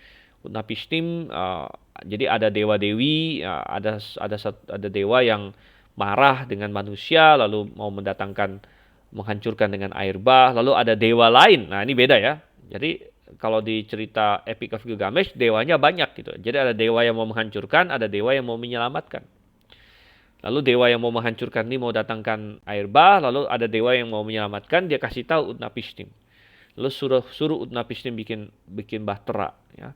Utnapishtim jadi ada dewa-dewi, ada dewa yang marah dengan manusia lalu mau menghancurkan dengan air bah, lalu ada dewa lain. Nah, ini beda ya. Jadi kalau di cerita Epic of Gilgamesh, dewanya banyak gitu. Jadi ada dewa yang mau menghancurkan, ada dewa yang mau menyelamatkan. Lalu dewa yang mau menghancurkan ini mau datangkan air bah, lalu ada dewa yang mau menyelamatkan, dia kasih tahu Utnapishtim. Lalu suruh Utnapishtim bikin bahtera ya,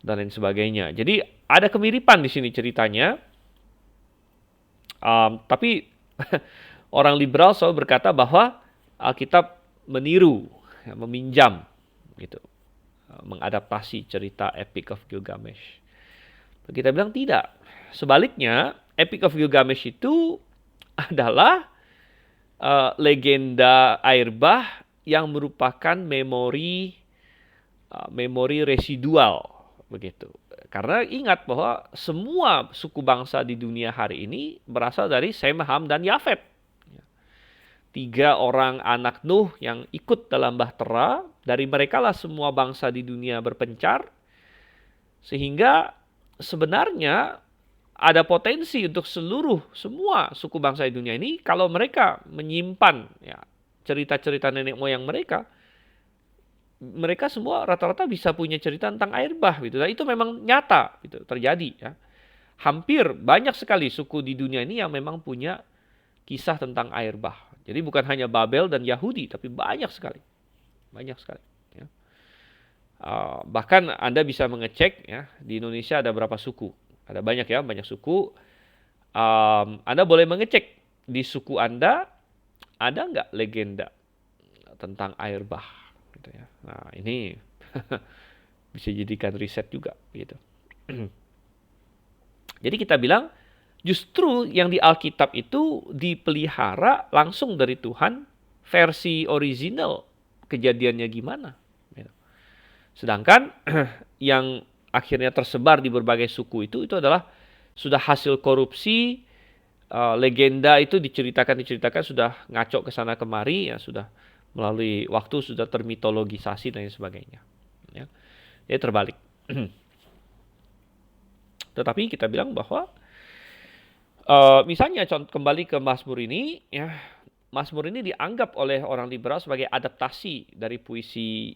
dan lain sebagainya. Jadi ada kemiripan di sini ceritanya. Tapi orang liberal selalu berkata bahwa Alkitab meniru, ya, meminjam gitu, mengadaptasi cerita Epic of Gilgamesh. Kita bilang tidak. Sebaliknya, Epic of Gilgamesh itu adalah legenda air bah yang merupakan memori residual begitu. Karena ingat bahwa semua suku bangsa di dunia hari ini berasal dari Sem, Ham, dan Yafet. 3 orang anak Nuh yang ikut dalam bahtera, dari merekalah semua bangsa di dunia berpencar. Sehingga sebenarnya ada potensi untuk semua suku bangsa di dunia ini kalau mereka menyimpan ya cerita-cerita nenek moyang mereka semua rata-rata bisa punya cerita tentang air bah gitu. Dan itu memang nyata gitu, terjadi ya. Hampir banyak sekali suku di dunia ini yang memang punya kisah tentang air bah. Jadi bukan hanya Babel dan Yahudi, tapi banyak sekali. Banyak sekali ya. Bahkan Anda bisa mengecek ya, di Indonesia ada berapa suku. Ada banyak ya, banyak suku. Anda boleh mengecek di suku Anda ada nggak legenda tentang air bah gitu ya. Nah, ini bisa jadikan riset juga gitu. Jadi kita bilang justru yang di Alkitab itu dipelihara langsung dari Tuhan, versi original kejadiannya gimana. Sedangkan yang akhirnya tersebar di berbagai suku itu adalah sudah hasil korupsi, legenda itu diceritakan sudah ngaco ke sana kemari ya, sudah melalui waktu sudah termitologisasi dan sebagainya. Ya, jadi terbalik. Tetapi kita bilang bahwa misalnya kembali ke Mazmur ini, ya Mazmur ini dianggap oleh orang liberal sebagai adaptasi dari puisi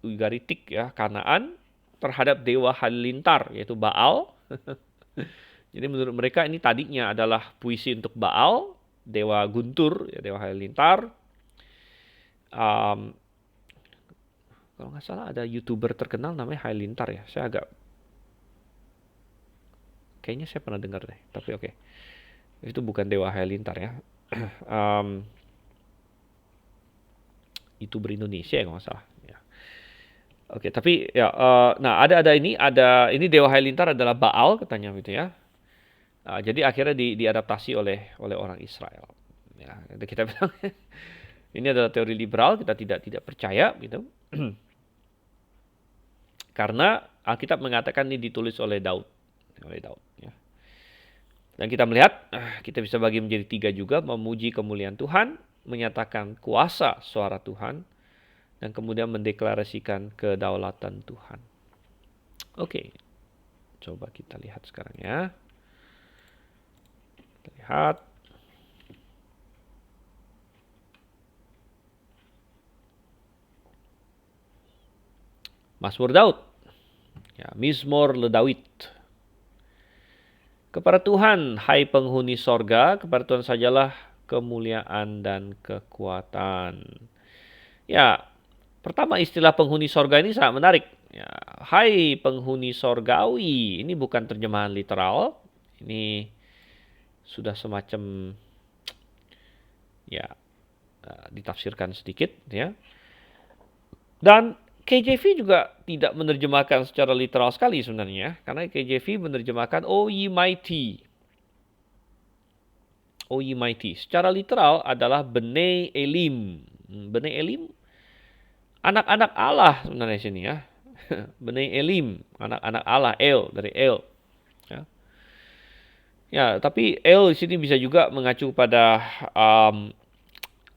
Ugaritik ya Kanaan terhadap dewa halilintar yaitu Baal. Jadi menurut mereka ini tadinya adalah puisi untuk Baal, dewa guntur, ya, dewa halilintar. Kalau nggak salah ada YouTuber terkenal namanya Halilintar ya. Kayaknya saya pernah dengar deh. Tapi oke. Itu bukan dewa Halilintar ya. YouTuber Indonesia ya kalau nggak salah. Ya. Oke, tapi ya, nah ada ini dewa halilintar adalah Baal katanya gitu ya. Jadi akhirnya diadaptasi oleh orang Israel. Ya, kita bilang ini adalah teori liberal, kita tidak percaya gitu. Karena Alkitab mengatakan ini ditulis oleh Daud ya. Dan kita melihat kita bisa bagi menjadi 3 juga, memuji kemuliaan Tuhan, menyatakan kuasa suara Tuhan, dan kemudian mendeklarasikan kedaulatan Tuhan. Oke, coba kita lihat sekarang ya. Kita lihat. Mazmur Daud. Ya, Mizmor le Daud. Kepada Tuhan, hai penghuni sorga, kepada Tuhan sajalah kemuliaan dan kekuatan. Ya, pertama istilah penghuni sorga ini sangat menarik. Ya, hai penghuni sorgawi, ini bukan terjemahan literal. Ini sudah semacam ya ditafsirkan sedikit ya. Dan KJV juga tidak menerjemahkan secara literal sekali sebenarnya, karena KJV menerjemahkan "O ye mighty". "O ye mighty" secara literal adalah Bnei Elim. Bnei Elim anak-anak Allah sebenarnya sini ya. Bnei Elim, anak-anak Allah, El dari El. Ya. Ya, tapi El di sini bisa juga mengacu pada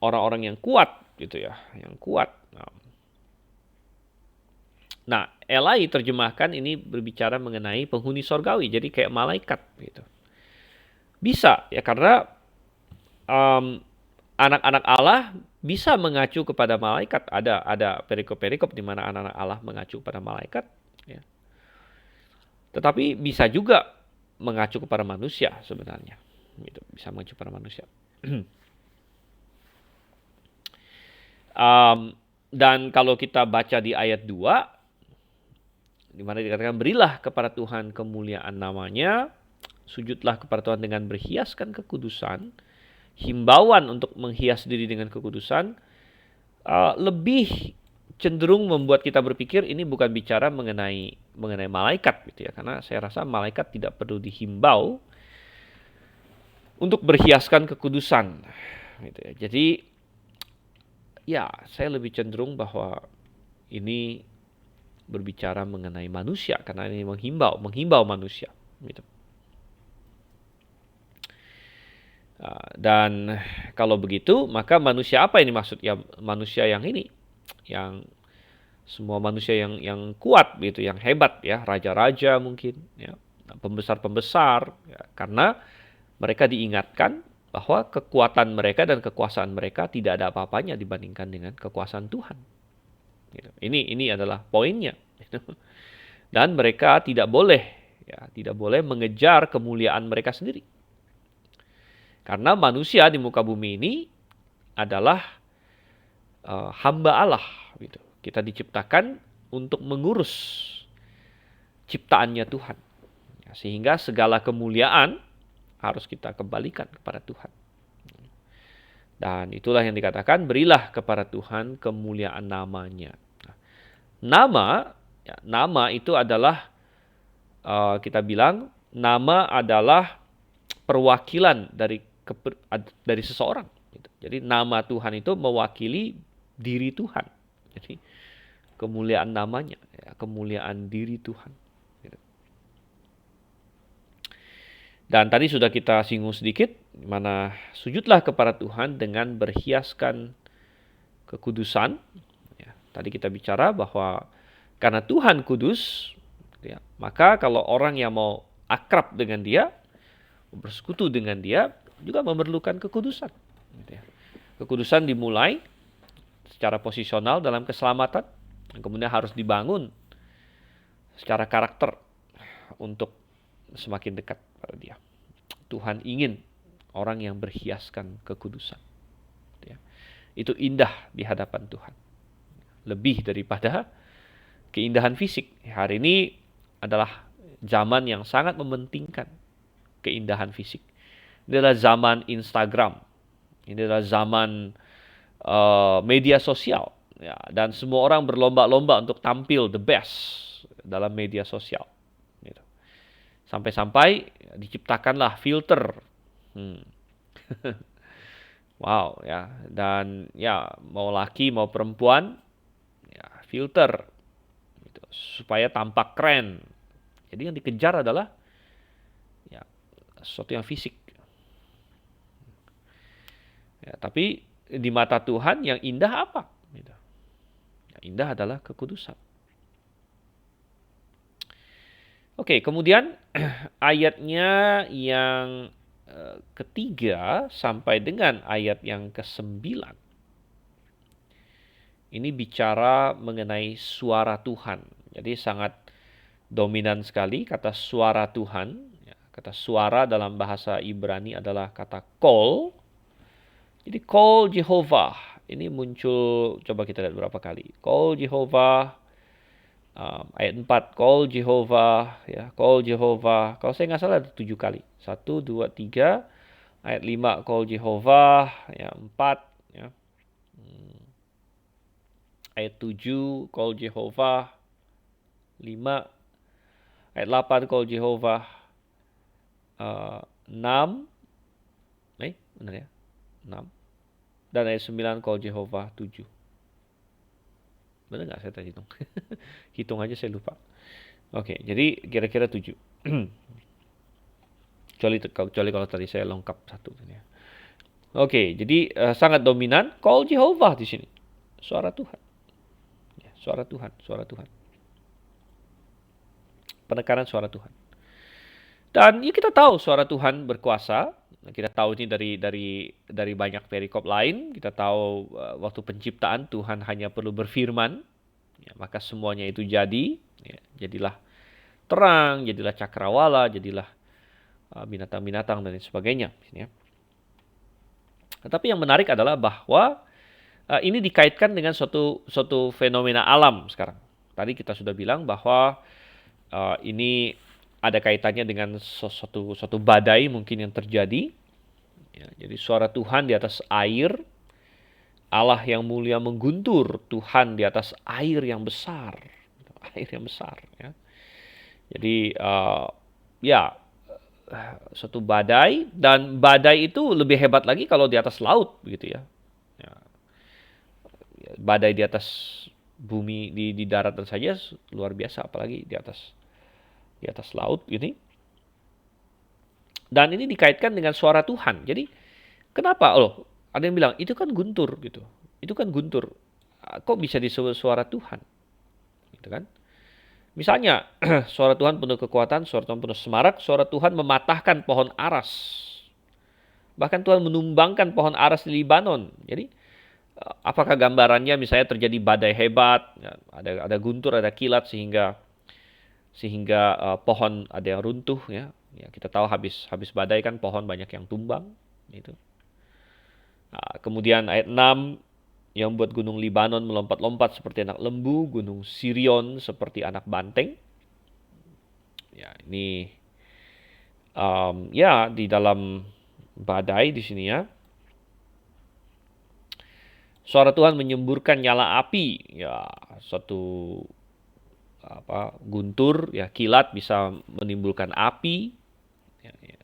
orang-orang yang kuat gitu ya, yang kuat. Nah, Elai terjemahkan ini berbicara mengenai penghuni sorgawi, jadi kayak malaikat gitu. Bisa ya karena anak-anak Allah bisa mengacu kepada malaikat. Ada perikop-perikop di mana anak-anak Allah mengacu pada malaikat. Ya. Tetapi bisa juga mengacu kepada manusia sebenarnya. Gitu, bisa mengacu kepada manusia. Dan kalau kita baca di ayat 2, di mana dikatakan berilah kepada Tuhan kemuliaan namanya, sujudlah kepada Tuhan dengan berhiaskan kekudusan, himbauan untuk menghias diri dengan kekudusan, lebih cenderung membuat kita berpikir ini bukan bicara mengenai malaikat gitu ya, karena saya rasa malaikat tidak perlu dihimbau untuk berhiaskan kekudusan gitu ya. Jadi ya saya lebih cenderung bahwa ini berbicara mengenai manusia karena ini menghimbau manusia gitu. Dan kalau begitu maka manusia apa ini maksud ya, manusia yang ini, yang semua manusia yang kuat gitu, yang hebat ya, raja-raja mungkin ya, pembesar-pembesar ya, karena mereka diingatkan bahwa kekuatan mereka dan kekuasaan mereka tidak ada apa-apanya dibandingkan dengan kekuasaan Tuhan. Gitu. Ini adalah poinnya. Dan mereka tidak boleh mengejar kemuliaan mereka sendiri. Karena manusia di muka bumi ini adalah hamba Allah. Gitu. Kita diciptakan untuk mengurus ciptaannya Tuhan. Sehingga segala kemuliaan harus kita kembalikan kepada Tuhan. Dan itulah yang dikatakan berilah kepada Tuhan kemuliaan namanya. Nama itu adalah kita bilang nama adalah perwakilan dari seseorang. Jadi nama Tuhan itu mewakili diri Tuhan. Jadi kemuliaan namanya, ya, kemuliaan diri Tuhan. Dan tadi sudah kita singgung sedikit, mana sujudlah kepada Tuhan dengan berhiaskan kekudusan. Ya, tadi kita bicara bahwa karena Tuhan kudus, ya, maka kalau orang yang mau akrab dengan Dia, bersekutu dengan Dia, juga memerlukan kekudusan. Gitu ya. Kekudusan dimulai secara posisional dalam keselamatan, dan kemudian harus dibangun secara karakter untuk semakin dekat pada Dia. Tuhan ingin orang yang berhiaskan kekudusan. Itu indah di hadapan Tuhan. Lebih daripada keindahan fisik. Hari ini adalah zaman yang sangat mementingkan keindahan fisik. Ini adalah zaman Instagram. Ini adalah zaman media sosial. Ya, dan semua orang berlomba-lomba untuk tampil the best dalam media sosial. Gitu. Sampai-sampai diciptakanlah filter. Wow ya, dan ya mau laki mau perempuan ya filter gitu, supaya tampak keren. Jadi yang dikejar adalah ya sesuatu yang fisik. Ya, tapi di mata Tuhan yang indah apa? Gitu. Yang indah adalah kekudusan. Oke, kemudian ayatnya yang ketiga sampai dengan ayat yang ke-9. Ini bicara mengenai suara Tuhan. Jadi sangat dominan sekali kata suara Tuhan. Kata suara dalam bahasa Ibrani adalah kata call. Jadi call Jehovah. Ini muncul, coba kita lihat berapa kali. Call Jehovah. Ayat 4, call Jehovah, ya, call Jehovah. Kalau saya nggak salah ada 7 kali. 1, 2, 3, Ayat 5, call Jehovah, ya 4, ya. Ayat 7, call Jehovah, 5. Ayat 8, call Jehovah, 6. Benar ya? 6. Dan ayat 9, call Jehovah, 7. Benar nggak saya tadi hitung? Hitung aja saya lupa. Oke, jadi kira-kira 7. Kecuali kalau tadi saya lengkap satu. Ya. Oke, jadi sangat dominan call Jehovah di sini. Suara Tuhan. Ya, suara Tuhan, suara Tuhan. Penekanan suara Tuhan. Dan ya kita tahu suara Tuhan berkuasa. Kita tahu ini dari banyak perikop lain. Kita tahu waktu penciptaan Tuhan hanya perlu berfirman, ya, maka semuanya itu jadi. Ya, jadilah terang, jadilah cakrawala, jadilah binatang-binatang dan sebagainya. Ya. Tetapi yang menarik adalah bahwa ini dikaitkan dengan suatu fenomena alam sekarang. Tadi kita sudah bilang bahwa ini ada kaitannya dengan suatu badai mungkin yang terjadi. Ya, jadi suara Tuhan di atas air, Allah yang mulia mengguntur Tuhan di atas air yang besar, air yang besar. Ya. Jadi ya suatu badai, dan badai itu lebih hebat lagi kalau di atas laut, begitu ya. Ya, badai di atas bumi di daratan saja luar biasa, apalagi di atas laut ini. Dan ini dikaitkan dengan suara Tuhan. Jadi kenapa? Oh, ada yang bilang itu kan guntur gitu. Itu kan guntur. Kok bisa disebut suara Tuhan? Gitu kan? Misalnya suara Tuhan penuh kekuatan, suara Tuhan penuh semarak, suara Tuhan mematahkan pohon aras. Bahkan Tuhan menumbangkan pohon aras di Libanon. Jadi apakah gambarannya misalnya terjadi badai hebat, ya, ada guntur, ada kilat sehingga pohon ada yang runtuh, ya. Ya, kita tahu habis badai kan pohon banyak yang tumbang, itu. Nah, kemudian ayat 6 yang buat gunung Libanon melompat-lompat seperti anak lembu, gunung Sirion seperti anak banteng. Ya, ini ya di dalam badai di sini ya. Suara Tuhan menyemburkan nyala api, ya suatu guntur, ya kilat bisa menimbulkan api. Ya, ya.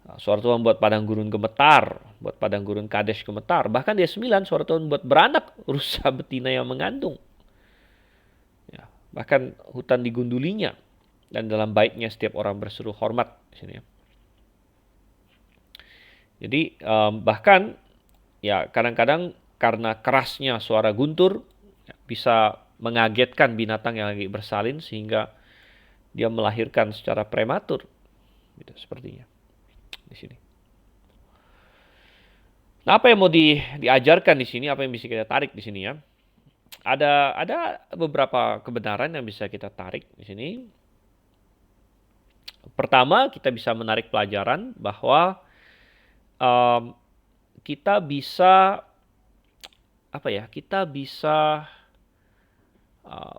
Nah, suara Tuhan buat padang gurun gemetar, buat padang gurun Kadesh gemetar. Bahkan di ayat 9 suara Tuhan buat beranak rusa betina yang mengandung. Ya, bahkan hutan digundulinya, dan dalam baitnya setiap orang berseru hormat di sini ya. Jadi bahkan ya kadang-kadang karena kerasnya suara guntur ya, bisa mengagetkan binatang yang lagi bersalin sehingga dia melahirkan secara prematur, gitu sepertinya di sini. Nah, apa yang mau diajarkan di sini, apa yang bisa kita tarik di sini ya? Ada beberapa kebenaran yang bisa kita tarik di sini. Pertama, kita bisa menarik pelajaran bahwa kita bisa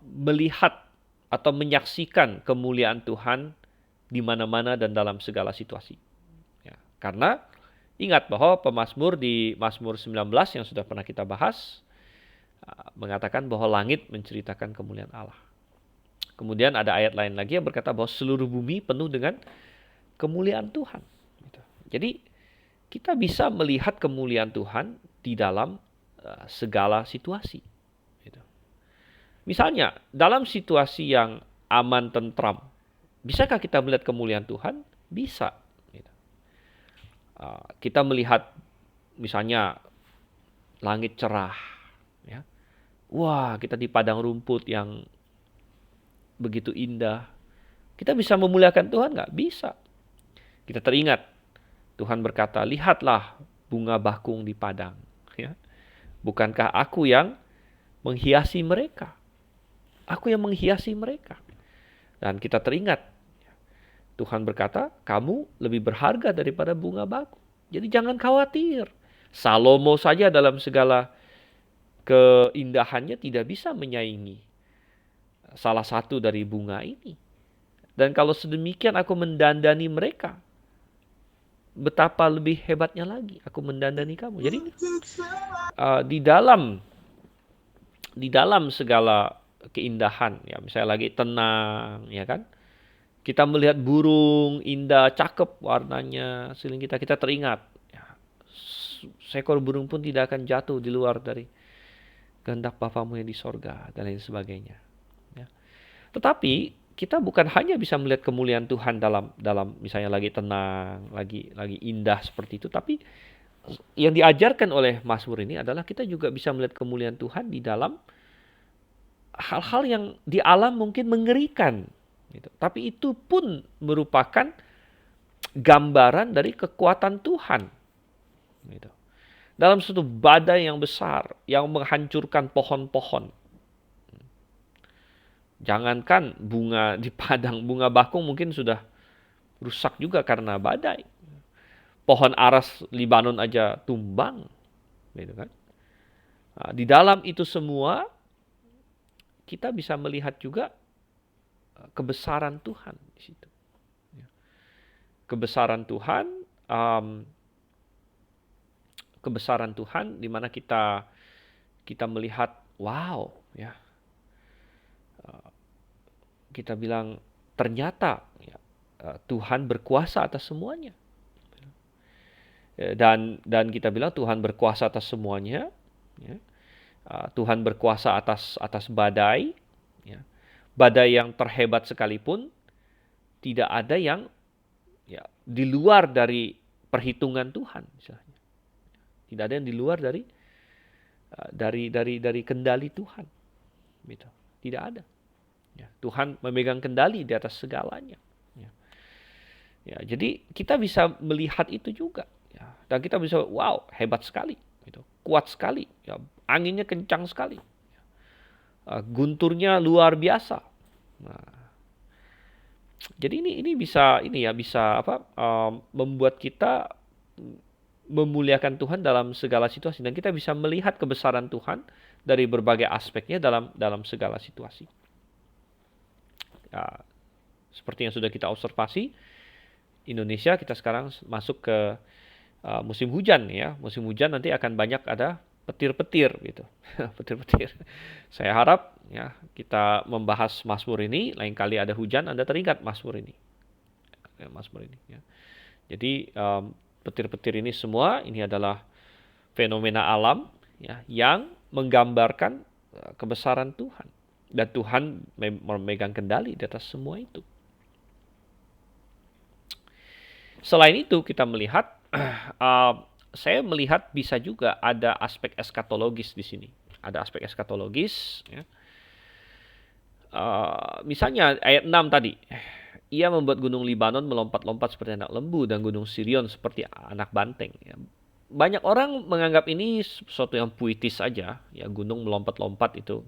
melihat atau menyaksikan kemuliaan Tuhan di mana-mana dan dalam segala situasi. Ya, karena ingat bahwa pemazmur di Mazmur 19 yang sudah pernah kita bahas mengatakan bahwa langit menceritakan kemuliaan Allah. Kemudian ada ayat lain lagi yang berkata bahwa seluruh bumi penuh dengan kemuliaan Tuhan. Jadi kita bisa melihat kemuliaan Tuhan di dalam segala situasi. Misalnya dalam situasi yang aman, tentram, bisakah kita melihat kemuliaan Tuhan? Bisa. Kita melihat misalnya langit cerah, ya. Wah, kita di padang rumput yang begitu indah. Kita bisa memuliakan Tuhan nggak? Bisa. Kita teringat Tuhan berkata, lihatlah bunga bakung di padang. Ya. Bukankah aku yang menghiasi mereka? Aku yang menghiasi mereka. Dan kita teringat Tuhan berkata, kamu lebih berharga daripada bunga bakung. Jadi jangan khawatir. Salomo saja dalam segala keindahannya tidak bisa menyaingi salah satu dari bunga ini. Dan kalau sedemikian aku mendandani mereka, betapa lebih hebatnya lagi aku mendandani kamu. Jadi di dalam segala keindahan, ya misalnya lagi tenang, ya kan? Kita melihat burung indah, cakep warnanya, sehingga kita teringat, ya, seekor burung pun tidak akan jatuh di luar dari kehendak Bapamu yang di sorga, dan lain sebagainya. Ya. Tetapi kita bukan hanya bisa melihat kemuliaan Tuhan dalam misalnya lagi tenang, lagi indah seperti itu, tapi yang diajarkan oleh Mazmur ini adalah kita juga bisa melihat kemuliaan Tuhan di dalam hal-hal yang di alam mungkin mengerikan, gitu. Tapi itu pun merupakan gambaran dari kekuatan Tuhan, gitu. Dalam suatu badai yang besar yang menghancurkan pohon-pohon. Jangankan bunga di padang, bunga bakung mungkin sudah rusak juga karena badai. Pohon aras Libanon aja tumbang, gitu kan. Nah, di dalam itu semua kita bisa melihat juga kebesaran Tuhan di situ. Kebesaran Tuhan, kebesaran Tuhan di mana kita melihat, wow, ya, kita bilang ternyata ya, Tuhan berkuasa atas semuanya. Dan kita bilang Tuhan berkuasa atas semuanya. Ya. Tuhan berkuasa atas badai. Ya. Badai yang terhebat sekalipun tidak ada yang ya di luar dari perhitungan Tuhan, misalnya. Tidak ada yang di luar dari kendali Tuhan. Gitu. Tidak ada. Ya, Tuhan memegang kendali di atas segalanya. Ya. Ya, jadi kita bisa melihat itu juga. Ya. Dan kita bisa, wow, hebat sekali. Gitu. Kuat sekali. Ya. Anginnya kencang sekali. Gunturnya luar biasa. Nah, jadi ini bisa membuat kita memuliakan Tuhan dalam segala situasi, dan kita bisa melihat kebesaran Tuhan dari berbagai aspeknya dalam segala situasi. Ya, seperti yang sudah kita observasi, Indonesia kita sekarang masuk ke musim hujan, ya. Musim hujan nanti akan banyak ada petir-petir gitu. Petir-petir. Saya harap ya kita membahas Mazmur ini, lain kali ada hujan Anda teringat Mazmur ini. Mazmur ini ya. Jadi petir-petir ini semua ini adalah fenomena alam ya yang menggambarkan kebesaran Tuhan, dan Tuhan memegang kendali di atas semua itu. Selain itu kita melihat saya melihat bisa juga ada aspek eskatologis di sini. Ada aspek eskatologis. Ya. Misalnya ayat 6 tadi. Ia membuat gunung Libanon melompat-lompat seperti anak lembu dan gunung Sirion seperti anak banteng. Ya. Banyak orang menganggap ini sesuatu yang puitis saja. Ya, gunung melompat-lompat itu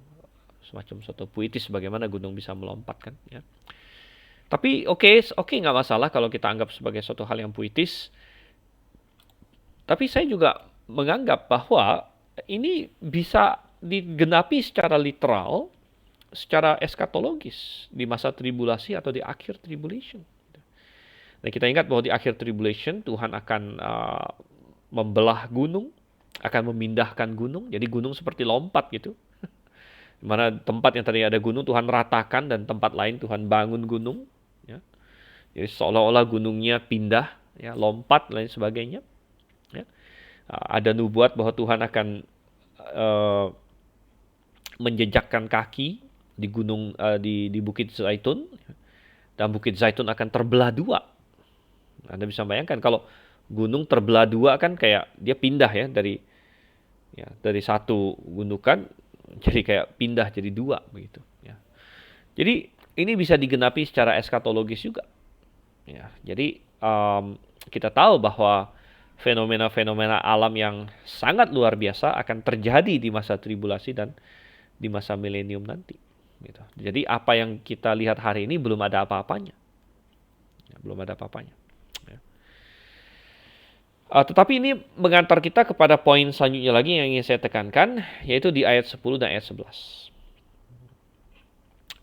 semacam sesuatu puitis, bagaimana gunung bisa melompat kan. Ya. Tapi oke, nggak masalah kalau kita anggap sebagai suatu hal yang puitis. Tapi saya juga menganggap bahwa ini bisa digenapi secara literal, secara eskatologis di masa tribulasi atau di akhir tribulation. Dan kita ingat bahwa di akhir tribulation Tuhan akan membelah gunung, akan memindahkan gunung. Jadi gunung seperti lompat gitu. Di mana tempat yang tadi ada gunung Tuhan ratakan, dan tempat lain Tuhan bangun gunung. Ya. Jadi seolah-olah gunungnya pindah, ya, lompat dan lain sebagainya. Ya. Ada nubuat bahwa Tuhan akan menjejakkan kaki di gunung di Bukit Zaitun, dan Bukit Zaitun akan terbelah dua. Anda bisa bayangkan kalau gunung terbelah dua kan kayak dia pindah ya dari satu gundukan jadi kayak pindah jadi dua begitu. Ya. Jadi ini bisa digenapi secara eskatologis juga. Ya, jadi kita tahu bahwa fenomena-fenomena alam yang sangat luar biasa akan terjadi di masa tribulasi dan di masa milenium nanti. Gitu. Jadi apa yang kita lihat hari ini belum ada apa-apanya. Ya, belum ada apa-apanya. Ya. Tetapi ini mengantar kita kepada poin selanjutnya lagi yang ingin saya tekankan, yaitu di ayat 10 dan ayat 11.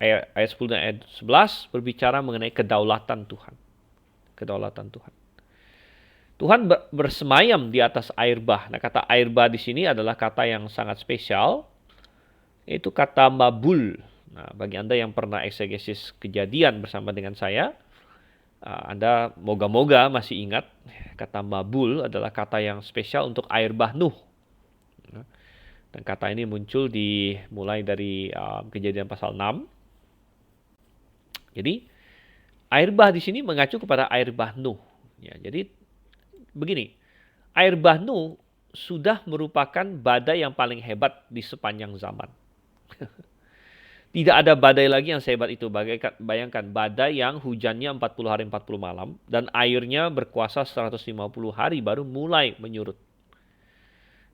Ayat 10 dan ayat 11 berbicara mengenai kedaulatan Tuhan. Kedaulatan Tuhan. Tuhan bersemayam di atas air bah. Nah, kata air bah di sini adalah kata yang sangat spesial, yaitu kata mabul. Nah, bagi Anda yang pernah eksegesis Kejadian bersama dengan saya, Anda moga-moga masih ingat kata mabul adalah kata yang spesial untuk air bah Nuh. Dan kata ini muncul mulai dari Kejadian pasal 6. Jadi air bah di sini mengacu kepada air bah Nuh. Ya, jadi begini, air bah Nuh sudah merupakan badai yang paling hebat di sepanjang zaman. Tidak ada badai lagi yang sehebat itu. Bayangkan badai yang hujannya 40 hari 40 malam dan airnya berkuasa 150 hari baru mulai menyurut.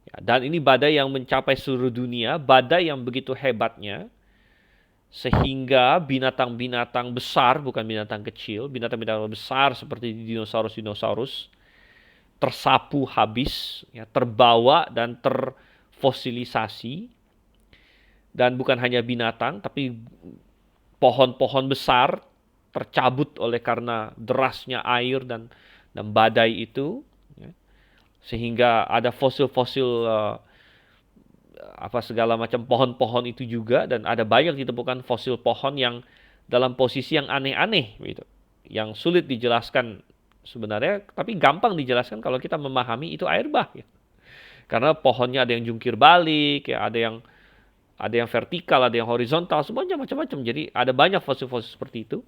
Ya, dan ini badai yang mencapai seluruh dunia, badai yang begitu hebatnya sehingga binatang-binatang besar, bukan binatang kecil, binatang-binatang besar seperti dinosaurus-dinosaurus tersapu habis, ya, terbawa dan terfosilisasi. Dan bukan hanya binatang, tapi pohon-pohon besar tercabut oleh karena derasnya air dan badai itu, ya. Sehingga ada fosil-fosil segala macam pohon-pohon itu juga, dan ada banyak ditemukan fosil pohon yang dalam posisi yang aneh-aneh gitu, yang sulit dijelaskan sebenarnya, tapi gampang dijelaskan kalau kita memahami itu air bah, gitu. Karena pohonnya ada yang jungkir balik, ya, ada yang vertikal, ada yang horizontal, semuanya macam-macam. Jadi ada banyak fosil-fosil seperti itu.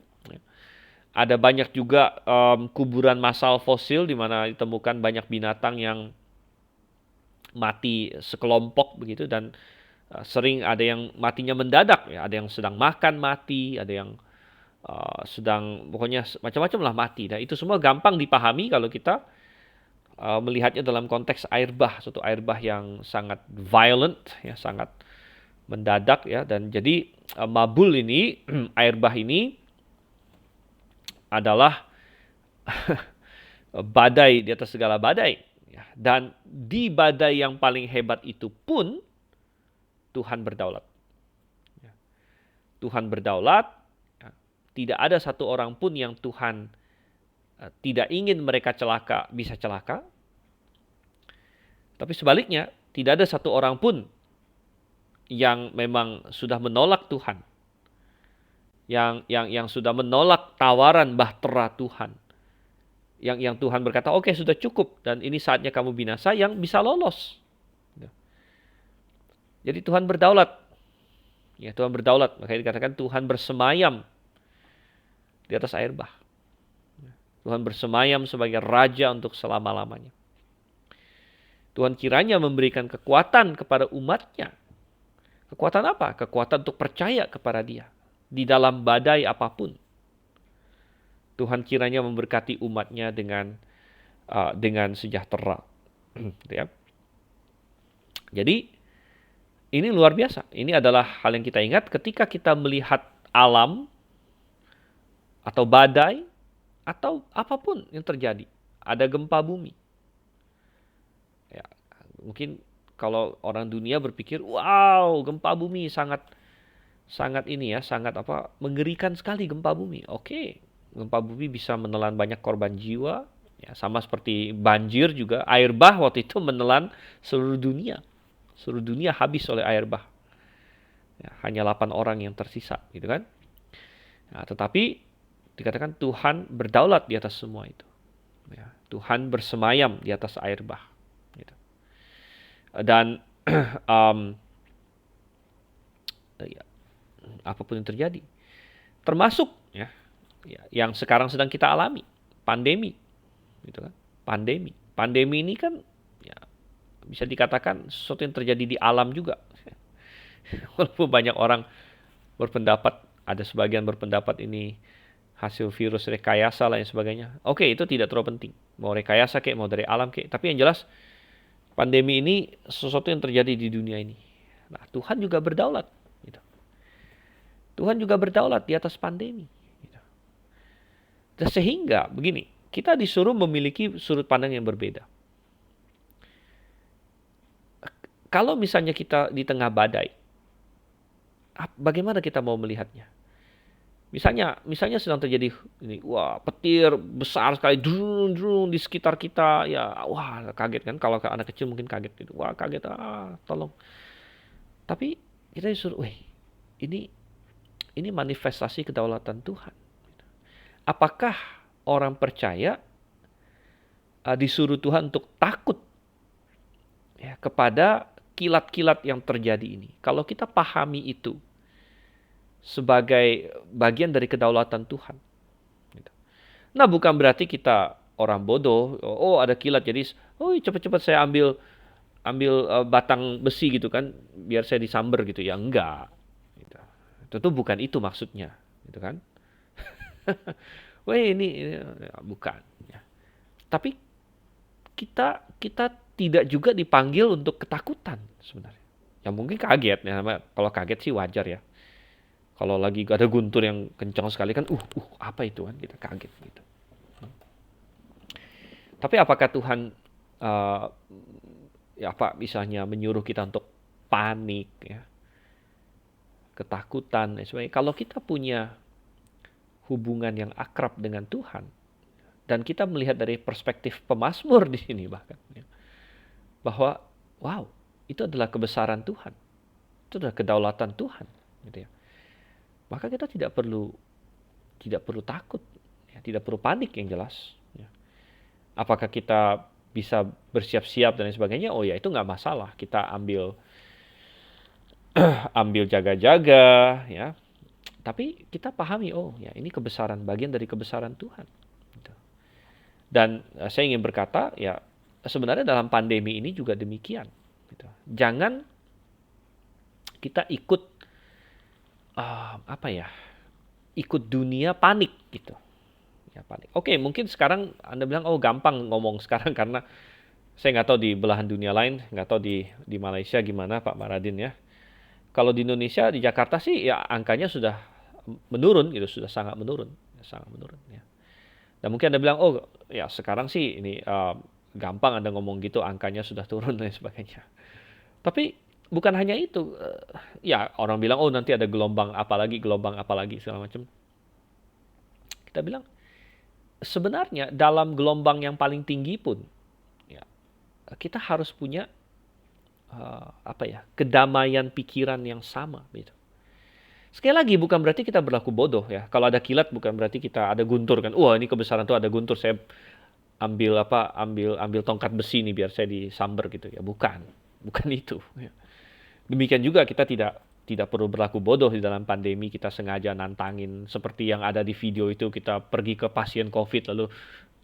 Ada banyak juga kuburan massal fosil di mana ditemukan banyak binatang yang mati sekelompok begitu, dan sering ada yang matinya mendadak, ya. Ada yang sedang makan mati, ada yang sedang, pokoknya macam-macam lah mati. Dan itu semua gampang dipahami kalau kita melihatnya dalam konteks air bah, suatu air bah yang sangat violent, ya, sangat mendadak, ya. Dan jadi mabul ini air bah ini adalah badai di atas segala badai, ya. Dan di badai yang paling hebat itu pun Tuhan berdaulat, ya. Tuhan berdaulat, ya. Tidak ada satu orang pun yang Tuhan tidak ingin mereka celaka bisa celaka. Tapi sebaliknya, tidak ada satu orang pun yang memang sudah menolak Tuhan, yang sudah menolak tawaran bahtera Tuhan, yang Tuhan berkata, oke, sudah cukup dan ini saatnya kamu binasa, yang bisa lolos. Jadi Tuhan berdaulat, ya, Tuhan berdaulat. Makanya dikatakan Tuhan bersemayam di atas air bah. Tuhan bersemayam sebagai raja untuk selama-lamanya. Tuhan kiranya memberikan kekuatan kepada umatnya. Kekuatan apa? Kekuatan untuk percaya kepada Dia di dalam badai apapun. Tuhan kiranya memberkati umatnya dengan sejahtera. Ya. Jadi ini luar biasa. Ini adalah hal yang kita ingat ketika kita melihat alam atau badai atau apapun yang terjadi. Ada gempa bumi. Ya, mungkin kalau orang dunia berpikir, wow, gempa bumi sangat mengerikan sekali gempa bumi. Oke, gempa bumi bisa menelan banyak korban jiwa, ya, sama seperti banjir juga. Air bah waktu itu menelan seluruh dunia. Seluruh dunia habis oleh air bah. Ya, hanya 8 orang yang tersisa, gitu kan? Nah, tetapi dikatakan Tuhan berdaulat di atas semua itu. Ya, Tuhan bersemayam di atas air bah. Gitu. Dan ya, apapun yang terjadi, termasuk, ya, yang sekarang sedang kita alami, pandemi, gitu kan? Pandemi ini kan, ya, bisa dikatakan sesuatu yang terjadi di alam juga. Walaupun banyak orang berpendapat, ada sebagian berpendapat ini hasil virus rekayasa lah dan sebagainya. Oke, itu tidak terlalu penting. Mau rekayasa kek, mau dari alam kek. Tapi yang jelas, pandemi ini sesuatu yang terjadi di dunia ini. Nah, Tuhan juga berdaulat. Gitu. Tuhan juga berdaulat di atas pandemi. Gitu. Dan sehingga, begini, kita disuruh memiliki sudut pandang yang berbeda. Kalau misalnya kita di tengah badai, bagaimana kita mau melihatnya? Misalnya sedang terjadi ini, wah petir besar sekali, drung, drung, di sekitar kita, ya wah kaget kan, kalau ke anak kecil mungkin kaget gitu, wah kaget, tolong. Tapi kita disuruh, weh ini manifestasi kedaulatan Tuhan. Apakah orang percaya disuruh Tuhan untuk takut ya kepada kilat-kilat yang terjadi ini? Kalau kita pahami itu sebagai bagian dari kedaulatan Tuhan. Gitu. Nah, bukan berarti kita orang bodoh. Oh, ada kilat, jadi cepat-cepat saya ambil batang besi gitu kan, biar saya disamber gitu ya. Enggak. Gitu. Tentu bukan itu maksudnya, gitu kan? Wah, ini ya, bukan. Ya. Tapi kita kita tidak juga dipanggil untuk ketakutan sebenarnya. Ya mungkin kaget ya, kalau kaget sih wajar ya. Kalau lagi ada guntur yang kencang sekali kan, apa itu kan, kita kaget gitu. Tapi apakah Tuhan uh, ya apa misalnya menyuruh kita untuk panik ya, ketakutan dan sebagainya. Kalau kita punya hubungan yang akrab dengan Tuhan dan kita melihat dari perspektif pemazmur di sini bahkan ya, bahwa wow, itu adalah kebesaran Tuhan. Itu adalah kedaulatan Tuhan gitu ya. Maka kita tidak perlu takut ya, tidak perlu panik yang jelas ya. Apakah kita bisa bersiap-siap dan lain sebagainya? Oh ya, itu nggak masalah. Kita ambil jaga-jaga ya. Tapi kita pahami, oh ya ini kebesaran, bagian dari kebesaran Tuhan. Gitu. Dan saya ingin berkata, ya sebenarnya dalam pandemi ini juga demikian. Gitu. Jangan kita ikut ikut dunia panik gitu. Ya panik. Oke, mungkin sekarang Anda bilang, oh gampang ngomong sekarang karena saya nggak tahu di belahan dunia lain, nggak tahu di Malaysia gimana Pak Maradin ya. Kalau di Indonesia, di Jakarta sih ya angkanya sudah menurun gitu, sudah sangat menurun, ya. Dan mungkin Anda bilang, oh ya sekarang sih ini gampang Anda ngomong gitu, angkanya sudah turun dan sebagainya. Tapi bukan hanya itu, ya orang bilang, oh nanti ada gelombang apalagi segala macam. Kita bilang sebenarnya dalam gelombang yang paling tinggi pun, ya kita harus punya kedamaian pikiran yang sama gitu. Sekali lagi bukan berarti kita berlaku bodoh ya. Kalau ada kilat bukan berarti kita ada guntur kan. Wah, ini kebesaran tuh ada guntur, saya ambil tongkat besi nih biar saya disamber gitu ya. Bukan. Bukan itu ya. Demikian juga kita tidak perlu berlaku bodoh di dalam pandemi, kita sengaja nantangin seperti yang ada di video itu, kita pergi ke pasien Covid lalu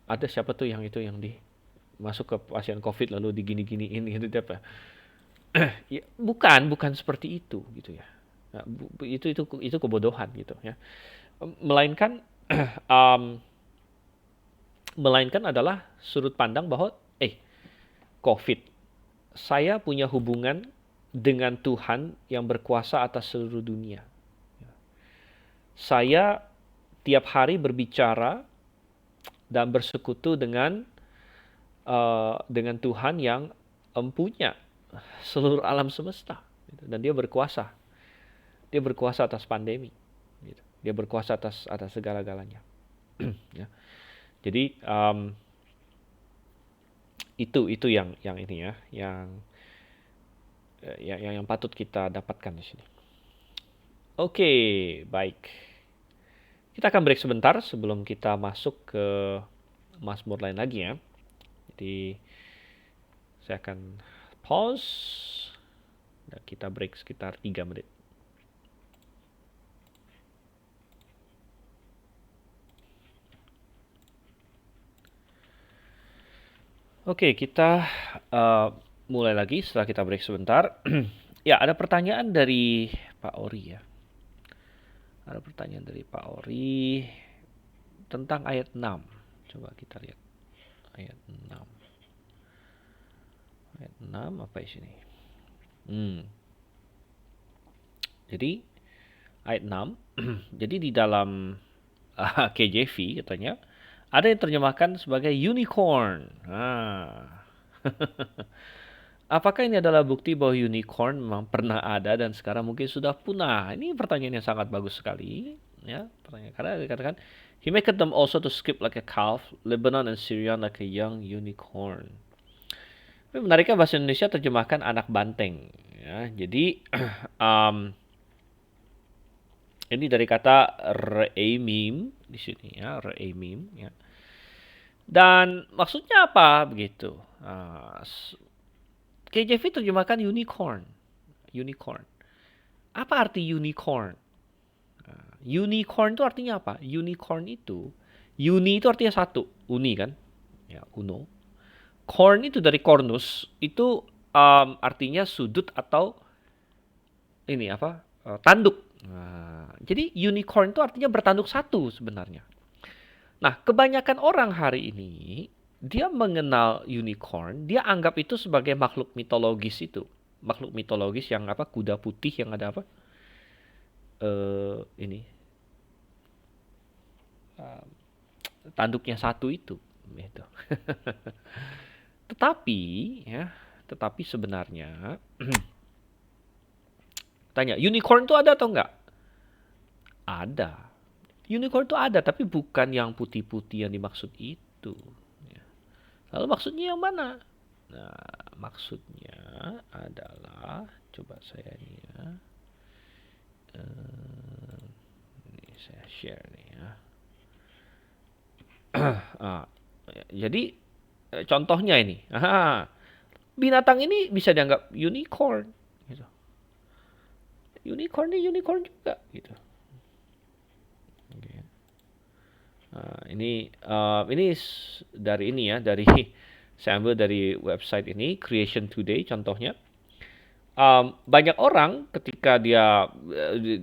ada siapa tuh yang masuk ke pasien Covid lalu digini-giniin gitu apa. Ya, bukan seperti itu gitu ya. Nah, itu kebodohan gitu ya. Melainkan melainkan adalah sudut pandang bahwa Covid, saya punya hubungan dengan Tuhan yang berkuasa atas seluruh dunia. Saya tiap hari berbicara dan bersekutu dengan Tuhan yang empunya seluruh alam semesta, dan Dia berkuasa. Dia berkuasa atas pandemi. Dia berkuasa atas segala-galanya. Ya. Jadi itu yang ini ya, yang patut kita dapatkan di sini. Oke, baik. Kita akan break sebentar sebelum kita masuk ke Mazmur lain lagi ya. Jadi saya akan pause dan kita break sekitar 3 menit. Oke, kita mulai lagi setelah kita break sebentar. Ya, ada pertanyaan dari Pak Ori ya. Ada pertanyaan dari Pak Ori tentang ayat 6. Coba kita lihat. Ayat 6. Ayat 6 apa isinya? Jadi ayat 6. Jadi di dalam KJV katanya ada yang terjemahkan sebagai unicorn. Apakah ini adalah bukti bahwa unicorn memang pernah ada dan sekarang mungkin sudah punah? Ini pertanyaan yang sangat bagus sekali. Ya, pertanyaan. Karena dikatakan, He maketh them also to skip like a calf, Lebanon and Syrian like a young unicorn. Tapi menariknya bahasa Indonesia terjemahkan anak banteng. Ya, jadi um, ini dari kata re'emim di sini ya, re'emim ya. Dan maksudnya apa begitu? KJV terjemahkan unicorn. Unicorn. Apa arti unicorn? Unicorn itu artinya apa? Unicorn itu, uni itu artinya satu, uni kan? Ya, uno. Corn itu dari cornus, itu artinya sudut atau ini apa? Tanduk. Nah, jadi unicorn itu artinya bertanduk satu sebenarnya. Nah, kebanyakan orang hari ini dia mengenal unicorn, dia anggap itu sebagai makhluk mitologis itu. Makhluk mitologis yang apa? Kuda putih yang ada apa? Ini tanduknya satu itu gitu. Tetapi ya, tetapi sebenarnya tanya, unicorn itu ada atau enggak? Ada. Unicorn itu ada, tapi bukan yang putih-putih yang dimaksud itu. Ya. Lalu maksudnya yang mana? Nah, maksudnya adalah, coba saya ini ya. Ini saya share nih ya. Jadi contohnya ini, binatang ini bisa dianggap unicorn, gitu. Unicorn ini unicorn juga, gitu. Okay. Ini dari ini ya, dari saya ambil dari website ini Creation Today contohnya. Banyak orang ketika dia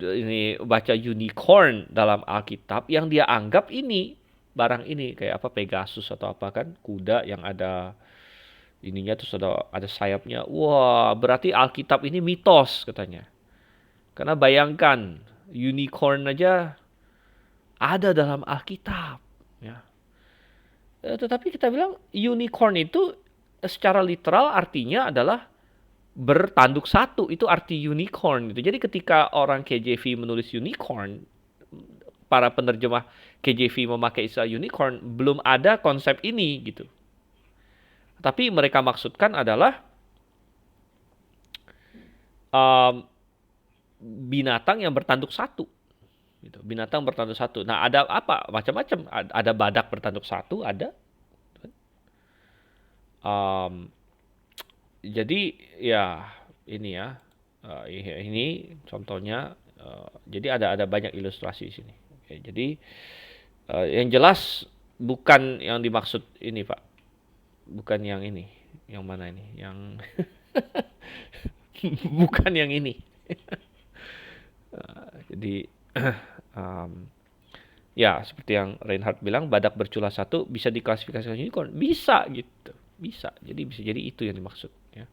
ini baca unicorn dalam Alkitab yang dia anggap ini barang ini kayak apa Pegasus atau apa kan kuda yang ada ininya terus ada sayapnya. Wah, berarti Alkitab ini mitos katanya. Karena bayangkan unicorn aja ada dalam Alkitab ya. Tetapi kita bilang unicorn itu secara literal artinya adalah bertanduk satu, itu arti unicorn gitu. Jadi ketika orang KJV menulis unicorn, para penerjemah KJV memakai istilah unicorn, belum ada konsep ini gitu. Tapi mereka maksudkan adalah um, binatang yang bertanduk satu. Gitu. Binatang bertanduk satu. Nah, ada apa? Macam-macam. Ada badak bertanduk satu, ada. Um, jadi ya ini ya, ini contohnya. Jadi ada banyak ilustrasi di sini. Oke, jadi yang jelas bukan yang dimaksud ini Pak, bukan yang ini, yang mana ini, yang bukan yang ini. Jadi ya seperti yang Reinhard bilang, badak bercula satu bisa diklasifikasikan unicorn, bisa gitu, bisa. Jadi bisa jadi itu yang dimaksud. Ya.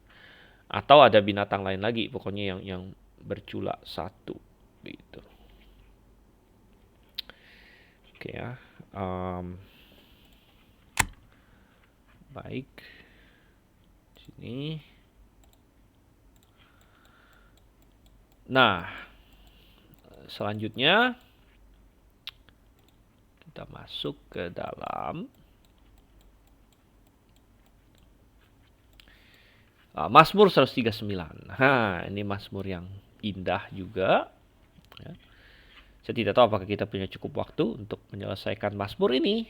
Atau ada binatang lain lagi, pokoknya yang bercula satu, gitu. Oke ya. Baik. Sini. Nah, selanjutnya kita masuk ke dalam Mazmur 139. Ini Mazmur yang indah juga. Ya. Saya tidak tahu apakah kita punya cukup waktu untuk menyelesaikan Mazmur ini.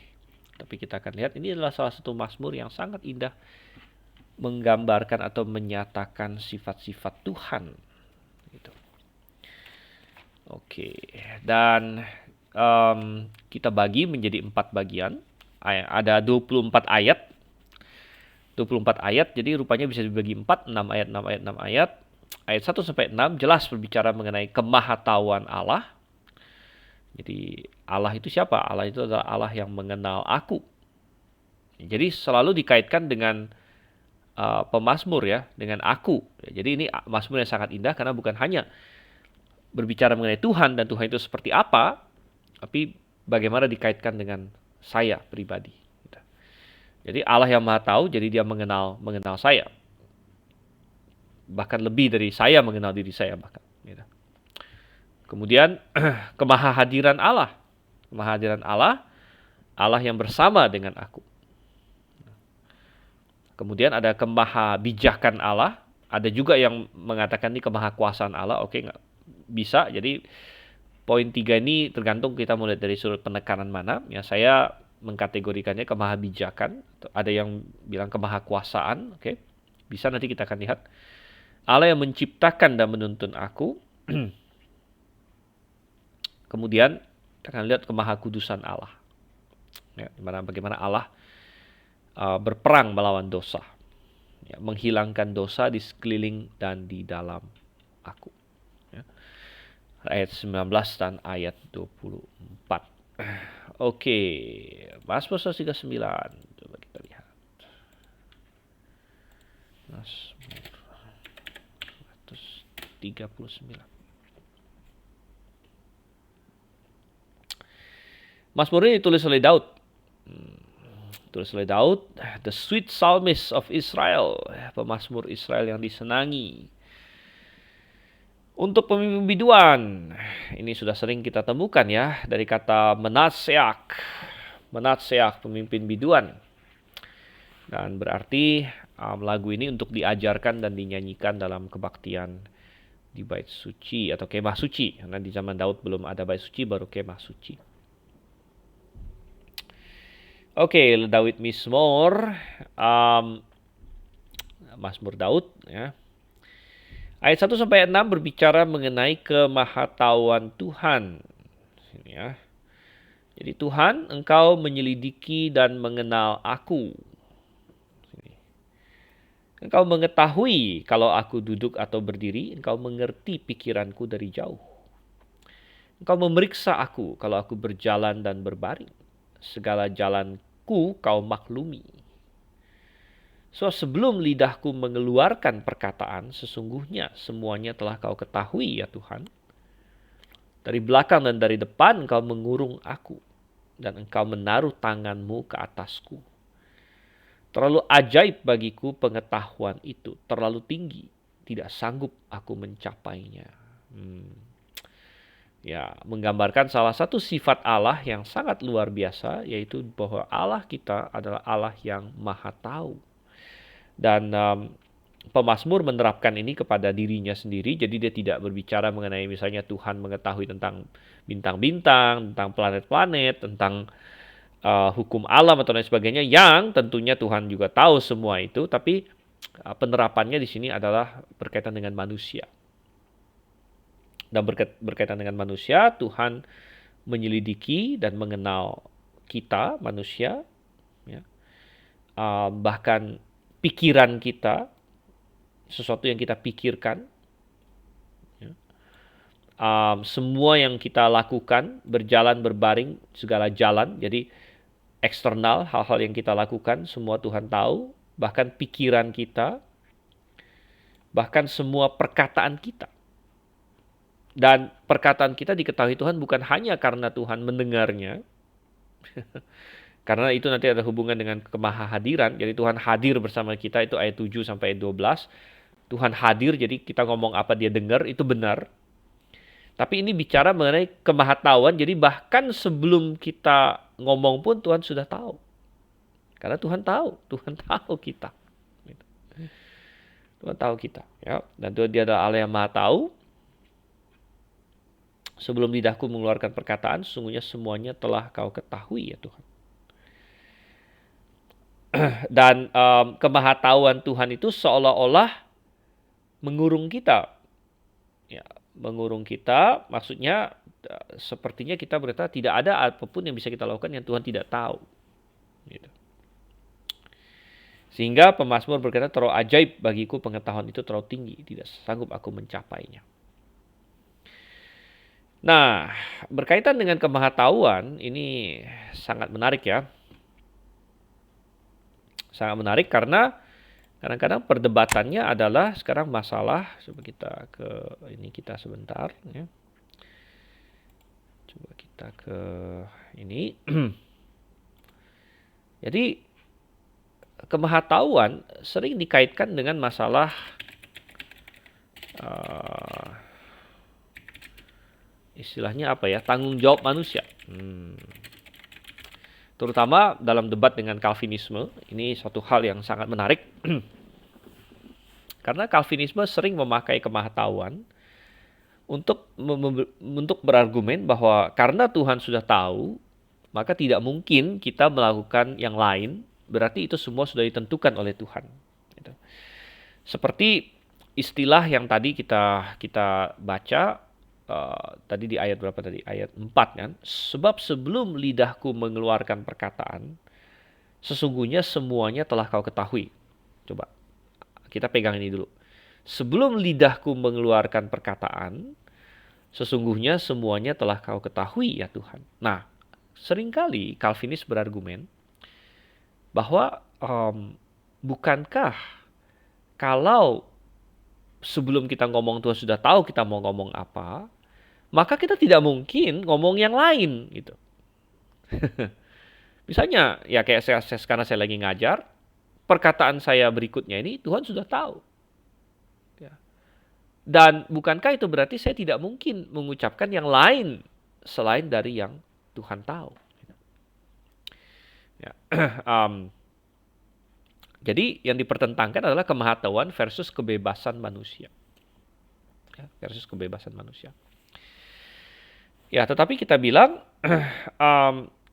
Tapi kita akan lihat ini adalah salah satu Mazmur yang sangat indah menggambarkan atau menyatakan sifat-sifat Tuhan. Gitu. Oke, dan kita bagi menjadi 4 bagian. Ada 24 ayat. 24 ayat, jadi rupanya bisa dibagi 4, 6 ayat, 6 ayat, 6 ayat. Ayat 1 sampai 6 jelas berbicara mengenai kemahatauan Allah. Jadi Allah itu siapa? Allah itu adalah Allah yang mengenal aku. Jadi selalu dikaitkan dengan pemazmur ya, dengan aku. Jadi ini mazmur yang sangat indah karena bukan hanya berbicara mengenai Tuhan dan Tuhan itu seperti apa, tapi bagaimana dikaitkan dengan saya pribadi. Jadi Allah yang Maha Tahu, jadi dia mengenal saya. Bahkan lebih dari saya mengenal diri saya bahkan. Kemudian kemahahadiran Allah. Kemahahadiran Allah, Allah yang bersama dengan aku. Kemudian ada kemahabijakan Allah. Ada juga yang mengatakan ini kemahakuasaan Allah. Oke, nggak bisa. Jadi poin 3 ini tergantung kita mulai dari sudut penekanan mana. Ya, saya mengkategorikannya kemahabijakan. Ada yang bilang kemahakuasaan. Oke, bisa nanti kita akan lihat. Allah yang menciptakan dan menuntun aku. Kemudian kita akan lihat kemahakudusan Allah. Ya, bagaimana Allah berperang melawan dosa. Ya, menghilangkan dosa di sekeliling dan di dalam aku. Ya. Ayat 19 dan ayat 24. Oke, Mazmur 139. Coba kita lihat. Mazmur 139. Mazmur ini ditulis oleh Daud. The sweet psalmist of Israel, pemazmur Israel yang disenangi. Untuk pemimpin biduan, ini sudah sering kita temukan ya, dari kata menatseak, pemimpin biduan. Dan berarti lagu ini untuk diajarkan dan dinyanyikan dalam kebaktian di bait suci atau kemah suci. Karena di zaman Daud belum ada bait suci, baru kemah suci. Oke, Daud Mizmor, Mazmur Daud ya. Ayat 1 sampai 6 berbicara mengenai kemahatauan Tuhan. Sini ya. Jadi Tuhan, Engkau menyelidiki dan mengenal aku. Sini. Engkau mengetahui kalau aku duduk atau berdiri, Engkau mengerti pikiranku dari jauh. Engkau memeriksa aku kalau aku berjalan dan berbaring. Segala jalanku kau maklumi. So sebelum lidahku mengeluarkan perkataan, sesungguhnya semuanya telah kau ketahui ya Tuhan. Dari belakang dan dari depan engkau mengurung aku, dan engkau menaruh tanganmu ke atasku. Terlalu ajaib bagiku pengetahuan itu, terlalu tinggi, tidak sanggup aku mencapainya. Ya, menggambarkan salah satu sifat Allah yang sangat luar biasa, yaitu bahwa Allah kita adalah Allah yang maha tahu. Dan pemazmur menerapkan ini kepada dirinya sendiri, jadi dia tidak berbicara mengenai misalnya Tuhan mengetahui tentang bintang-bintang, tentang planet-planet, tentang hukum alam atau lain sebagainya, yang tentunya Tuhan juga tahu semua itu, tapi penerapannya di sini adalah berkaitan dengan manusia. Dan berkaitan dengan manusia, Tuhan menyelidiki dan mengenal kita, manusia. Ya. Bahkan pikiran kita, sesuatu yang kita pikirkan. Ya. Semua yang kita lakukan, berjalan, berbaring, segala jalan. Jadi eksternal, hal-hal yang kita lakukan, semua Tuhan tahu. Bahkan pikiran kita, bahkan semua perkataan kita. Dan perkataan kita diketahui Tuhan bukan hanya karena Tuhan mendengarnya. Karena itu nanti ada hubungan dengan kemahahadiran. Jadi Tuhan hadir bersama kita, itu ayat 7 sampai 12. Tuhan hadir, jadi kita ngomong apa dia dengar, itu benar. Tapi ini bicara mengenai kemahatauan, jadi bahkan sebelum kita ngomong pun Tuhan sudah tahu. Karena Tuhan tahu kita. Tuhan tahu kita. Ya. Dan Dia adalah Allah yang maha tahu. Sebelum lidahku mengeluarkan perkataan, sesungguhnya semuanya telah kau ketahui ya Tuhan. Dan kemahatauan Tuhan itu seolah-olah mengurung kita. Ya, mengurung kita, maksudnya sepertinya kita berkata tidak ada apapun yang bisa kita lakukan yang Tuhan tidak tahu. Gitu. Sehingga pemazmur berkata, terlalu ajaib bagiku pengetahuan itu terlalu tinggi, tidak sanggup aku mencapainya. Nah, berkaitan dengan kemahatauan, ini sangat menarik ya. Sangat menarik karena kadang-kadang perdebatannya adalah sekarang masalah, coba kita ke ini kita sebentar ya. Coba kita ke ini. Jadi kemahatauan sering dikaitkan dengan masalah istilahnya apa ya, tanggung jawab manusia. Terutama dalam debat dengan Calvinisme, ini suatu hal yang sangat menarik. Karena Calvinisme sering memakai kemahatauan untuk berargumen bahwa karena Tuhan sudah tahu, maka tidak mungkin kita melakukan yang lain, berarti itu semua sudah ditentukan oleh Tuhan. Gitu. Seperti istilah yang tadi kita baca tadi di ayat berapa tadi? Ayat 4 kan? Sebab sebelum lidahku mengeluarkan perkataan, sesungguhnya semuanya telah kau ketahui. Coba kita pegang ini dulu. Sebelum lidahku mengeluarkan perkataan, sesungguhnya semuanya telah kau ketahui ya Tuhan. Nah, seringkali Calvinis berargumen bahwa bukankah kalau sebelum kita ngomong Tuhan sudah tahu kita mau ngomong apa, maka kita tidak mungkin ngomong yang lain gitu. Misalnya, ya kayak sekarang saya lagi ngajar, perkataan saya berikutnya ini Tuhan sudah tahu. Ya. Dan bukankah itu berarti saya tidak mungkin mengucapkan yang lain selain dari yang Tuhan tahu. Ya. Jadi yang dipertentangkan adalah kemahatauan versus kebebasan manusia. Ya, versus kebebasan manusia. Ya, tetapi kita bilang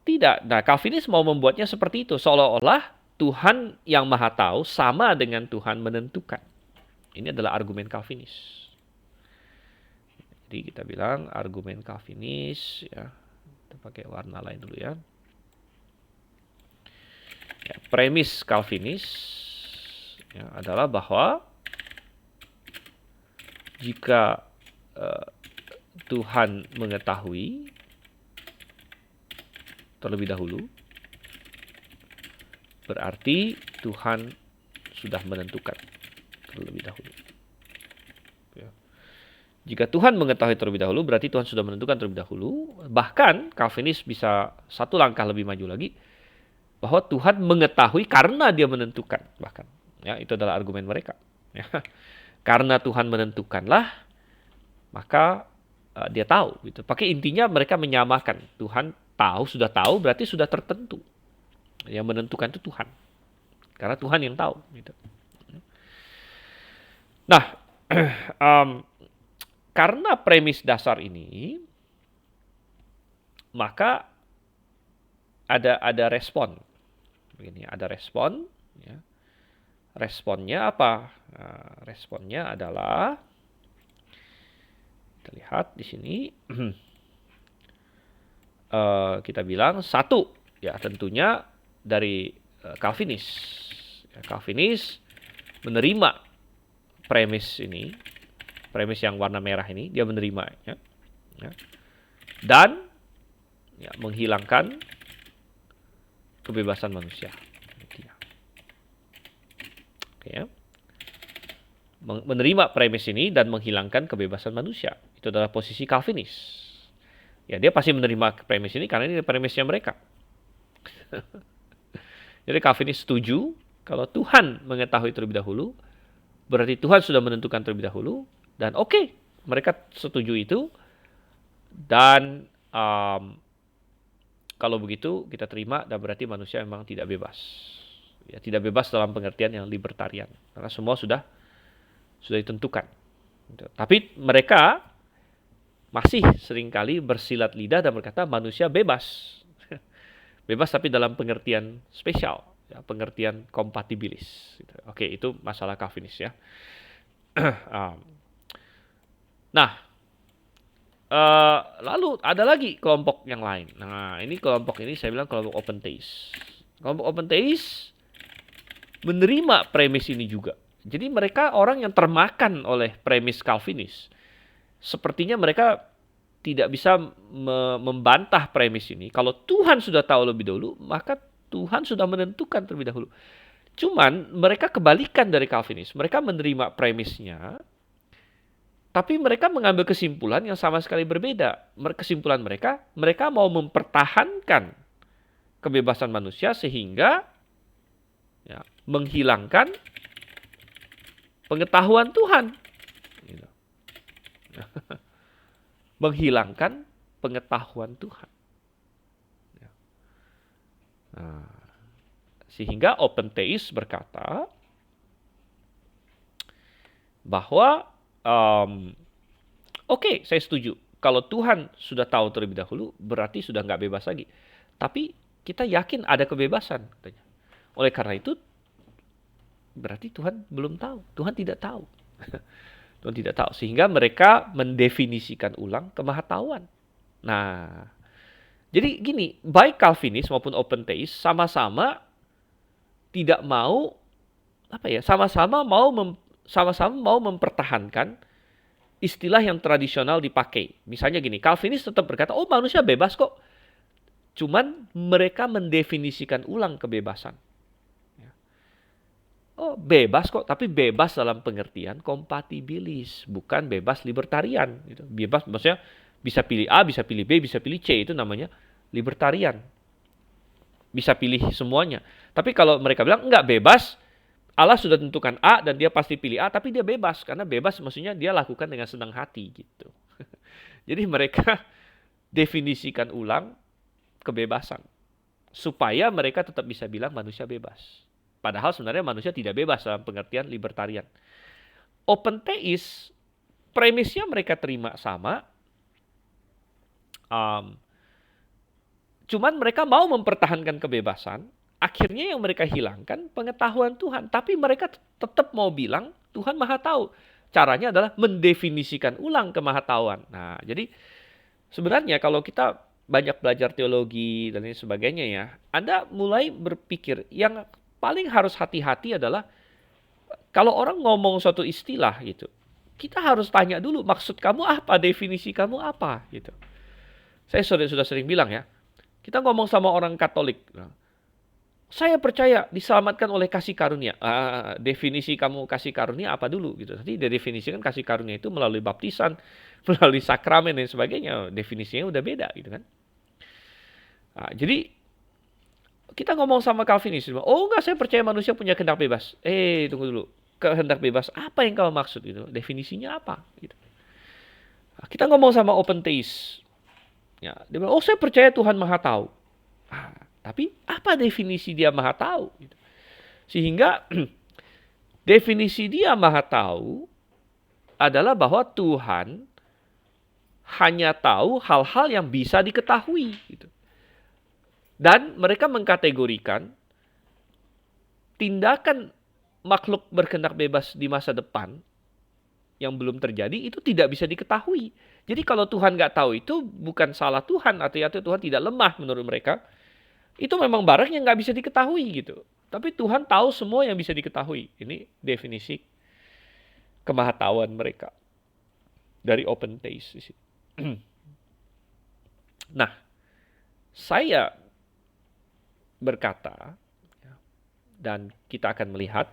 tidak. Nah, Calvinis mau membuatnya seperti itu, seolah-olah Tuhan yang Maha Tahu sama dengan Tuhan menentukan. Ini adalah argumen Calvinis. Jadi kita bilang argumen Calvinis, ya, kita pakai warna lain dulu ya. Ya, premis Calvinis ya, adalah bahwa jika Tuhan mengetahui terlebih dahulu, berarti Tuhan sudah menentukan terlebih dahulu. Ya. Jika Tuhan mengetahui terlebih dahulu, berarti Tuhan sudah menentukan terlebih dahulu. Bahkan Calvinis bisa satu langkah lebih maju lagi, bahwa Tuhan mengetahui karena Dia menentukan. Bahkan, ya, itu adalah argumen mereka. Ya. Karena Tuhan menentukanlah, maka Dia tahu. Gitu. Pakai intinya mereka menyamakan. Tuhan tahu, sudah tahu, berarti sudah tertentu. Yang menentukan itu Tuhan. Karena Tuhan yang tahu. Gitu. Nah, karena premis dasar ini, maka ada respon. Begini, ada respon. Ya. Responnya apa? Nah, responnya adalah, kita lihat di sini, kita bilang satu, ya tentunya dari Calvinis. Ya, Calvinis menerima premis ini, premis yang warna merah ini, dia menerima, ya, dan ya, menghilangkan kebebasan manusia. Oke, ya. Menerima premis ini dan menghilangkan kebebasan manusia. Itu adalah posisi Calvinis. Ya, dia pasti menerima premis ini karena ini premisnya mereka. Jadi Calvinis setuju kalau Tuhan mengetahui terlebih dahulu, berarti Tuhan sudah menentukan terlebih dahulu, dan oke, mereka setuju itu. Dan kalau begitu kita terima, dan berarti manusia memang tidak bebas. Ya, tidak bebas dalam pengertian yang libertarian, karena semua sudah ditentukan. Tapi mereka masih seringkali bersilat lidah dan berkata manusia bebas. Bebas tapi dalam pengertian spesial, ya, pengertian kompatibilis. Oke, itu masalah Calvinis ya. Nah, lalu ada lagi kelompok yang lain. Nah, ini kelompok ini saya bilang kelompok open theist. Kelompok open theist menerima premis ini juga. Jadi mereka orang yang termakan oleh premis Calvinis. Sepertinya mereka tidak bisa membantah premis ini. Kalau Tuhan sudah tahu lebih dahulu, maka Tuhan sudah menentukan terlebih dahulu. Cuman mereka kebalikan dari Calvinis. Mereka menerima premisnya, tapi mereka mengambil kesimpulan yang sama sekali berbeda. Kesimpulan mereka mau mempertahankan kebebasan manusia sehingga ya, menghilangkan pengetahuan Tuhan. menghilangkan pengetahuan Tuhan. Nah, sehingga open theist berkata bahwa oke, saya setuju. Kalau Tuhan sudah tahu terlebih dahulu, berarti sudah nggak bebas lagi. Tapi kita yakin ada kebebasan, katanya. Oleh karena itu, berarti Tuhan belum tahu. Tuhan tidak tahu. Tuhan tidak tahu. Sehingga mereka mendefinisikan ulang kemahatauan. Nah, jadi gini, baik Calvinis maupun open theist sama-sama tidak mau sama-sama mau mempertahankan istilah yang tradisional dipakai. Misalnya gini, Calvinis tetap berkata, oh manusia bebas kok. Cuman mereka mendefinisikan ulang kebebasan. Oh bebas kok, tapi bebas dalam pengertian kompatibilis, bukan bebas libertarian. Gitu. Bebas maksudnya bisa pilih A, bisa pilih B, bisa pilih C, itu namanya libertarian. Bisa pilih semuanya. Tapi kalau mereka bilang enggak bebas, Allah sudah tentukan A dan dia pasti pilih A, tapi dia bebas. Karena bebas maksudnya dia lakukan dengan senang hati gitu. Jadi mereka definisikan ulang kebebasan. Supaya mereka tetap bisa bilang manusia bebas. Padahal sebenarnya manusia tidak bebas dalam pengertian libertarian. Open theist, premisnya mereka terima sama. Cuman mereka mau mempertahankan kebebasan. Akhirnya yang mereka hilangkan pengetahuan Tuhan. Tapi mereka tetap mau bilang Tuhan Maha Tahu. Caranya adalah mendefinisikan ulang kemahatauan. Nah, jadi sebenarnya kalau kita banyak belajar teologi dan lain sebagainya ya, Anda mulai berpikir yang paling harus hati-hati adalah kalau orang ngomong suatu istilah gitu, kita harus tanya dulu maksud kamu apa, definisi kamu apa gitu. Saya sudah sering bilang ya, kita ngomong sama orang Katolik, saya percaya diselamatkan oleh kasih karunia. Definisi kamu kasih karunia apa dulu gitu. Nanti definisikan kasih karunia itu melalui baptisan, melalui sakramen dan sebagainya. Definisinya udah beda gitu kan. Jadi kita ngomong sama Calvinis, oh enggak, saya percaya manusia punya kehendak bebas. Tunggu dulu. Kehendak bebas apa yang kamu maksud itu? Definisinya apa? Gitu. Kita ngomong sama open theist. Ya, dia bilang, oh saya percaya Tuhan Maha Tahu. Tapi apa definisi dia Maha Tahu? Sehingga definisi dia Maha Tahu adalah bahwa Tuhan hanya tahu hal-hal yang bisa diketahui. Dan mereka mengkategorikan tindakan makhluk berkehendak bebas di masa depan yang belum terjadi itu tidak bisa diketahui. Jadi kalau Tuhan nggak tahu itu bukan salah Tuhan, artinya Tuhan tidak lemah menurut mereka. Itu memang barang yang nggak bisa diketahui gitu. Tapi Tuhan tahu semua yang bisa diketahui. Ini definisi kemahatauan mereka dari open theist. Nah, saya berkata, dan kita akan melihat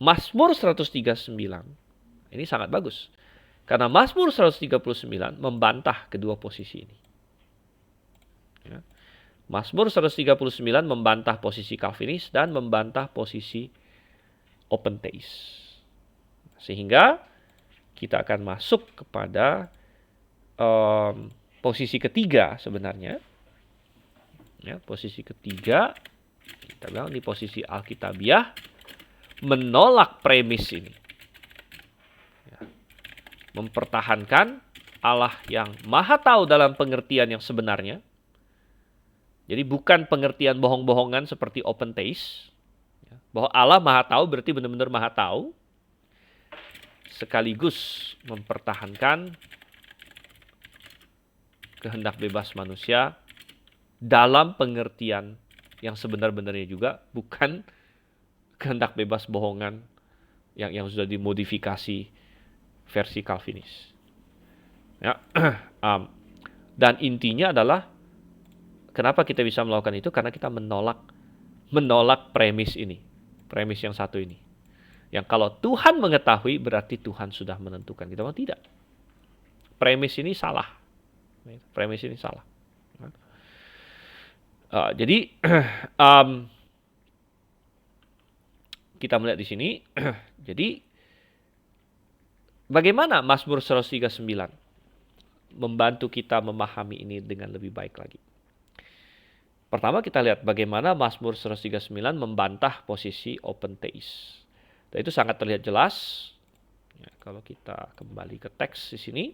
Mazmur 139 ini sangat bagus. Karena Mazmur 139 membantah kedua posisi ini. Mazmur 139 membantah posisi Calvinis dan membantah posisi open theist. Sehingga kita akan masuk kepada posisi ketiga sebenarnya. Ya, posisi ketiga, kita bilang ini posisi Alkitabiah, menolak premis ini. Ya, mempertahankan Allah yang Maha Tahu dalam pengertian yang sebenarnya. Jadi bukan pengertian bohong-bohongan seperti open theist. Bahwa Allah Maha Tahu berarti benar-benar Maha Tahu. Sekaligus mempertahankan kehendak bebas manusia dalam pengertian yang sebenar-benarnya juga, bukan kehendak bebas bohongan yang sudah dimodifikasi versi Calvinis. Ya. Dan intinya adalah kenapa kita bisa melakukan itu? Karena kita menolak premis ini. Premis yang satu ini. Yang kalau Tuhan mengetahui, berarti Tuhan sudah menentukan. Kita bilang tidak. Premis ini salah. Premis ini salah. Jadi, kita melihat di sini. Jadi, bagaimana Mazmur 139? membantu kita memahami ini dengan lebih baik lagi. Pertama kita lihat bagaimana Mazmur 139 membantah posisi open theist. Dan itu sangat terlihat jelas. Ya, kalau kita kembali ke teks di sini,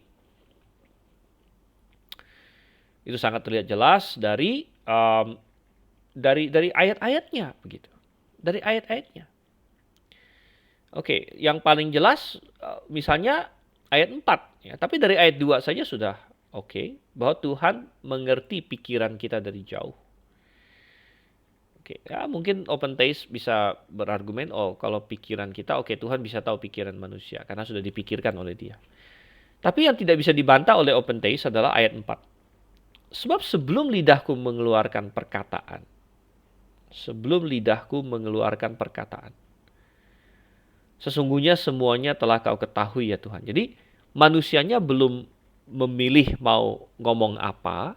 itu sangat terlihat jelas dari ayat-ayatnya begitu. Dari ayat-ayatnya. Oke, yang paling jelas misalnya ayat 4 ya, tapi dari ayat 2 saja sudah oke, bahwa Tuhan mengerti pikiran kita dari jauh. Oke, ya mungkin open theist bisa berargumen, oh kalau pikiran kita, oke Tuhan bisa tahu pikiran manusia karena sudah dipikirkan oleh Dia. Tapi yang tidak bisa dibantah oleh open theist adalah ayat 4. Sebab sebelum lidahku mengeluarkan perkataan, sesungguhnya semuanya telah Kau ketahui ya Tuhan. Jadi manusianya belum memilih mau ngomong apa,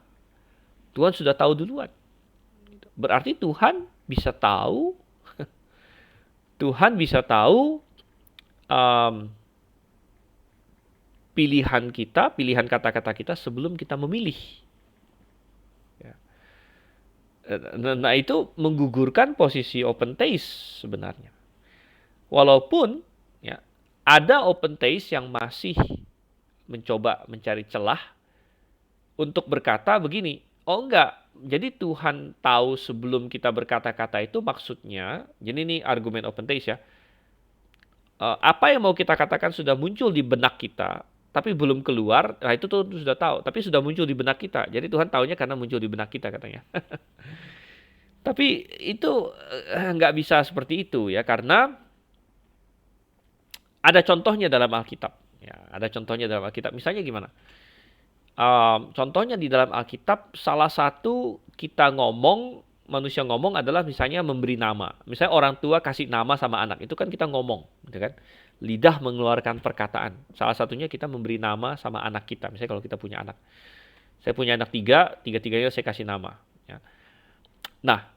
Tuhan sudah tahu duluan. Berarti Tuhan bisa tahu, pilihan kita, pilihan kata-kata kita sebelum kita memilih. Ya. Nah itu menggugurkan posisi open theist sebenarnya. Walaupun ya, ada open theist yang masih mencoba mencari celah untuk berkata begini, oh enggak, jadi Tuhan tahu sebelum kita berkata-kata itu maksudnya, jadi ini argumen open theist ya, apa yang mau kita katakan sudah muncul di benak kita, tapi belum keluar, nah itu Tuhan sudah tahu, tapi sudah muncul di benak kita. Jadi Tuhan tahunya karena muncul di benak kita katanya. Tapi itu nggak bisa seperti itu ya, karena ada contohnya dalam Alkitab. Ya, ada contohnya dalam Alkitab. Misalnya gimana? Contohnya di dalam Alkitab, salah satu manusia ngomong adalah misalnya memberi nama. Misalnya orang tua kasih nama sama anak, itu kan kita ngomong, gitu kan? Lidah mengeluarkan perkataan. Salah satunya kita memberi nama sama anak kita. Misalnya kalau kita punya anak. Saya punya anak tiga-tiganya saya kasih nama. Ya. Nah,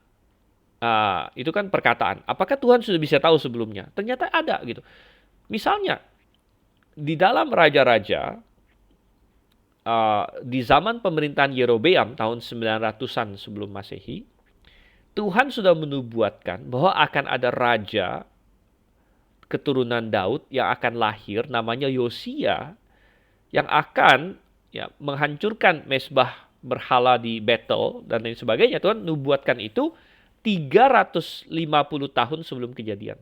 itu kan perkataan. Apakah Tuhan sudah bisa tahu sebelumnya? Ternyata ada gitu. Misalnya, di dalam Raja-Raja, di zaman pemerintahan Yerobeam tahun 900-an sebelum Masehi, Tuhan sudah menubuatkan bahwa akan ada raja keturunan Daud yang akan lahir, namanya Yosia, yang akan menghancurkan mezbah berhala di Betel dan lain sebagainya. Tuhan menubuatkan itu 350 tahun sebelum kejadian.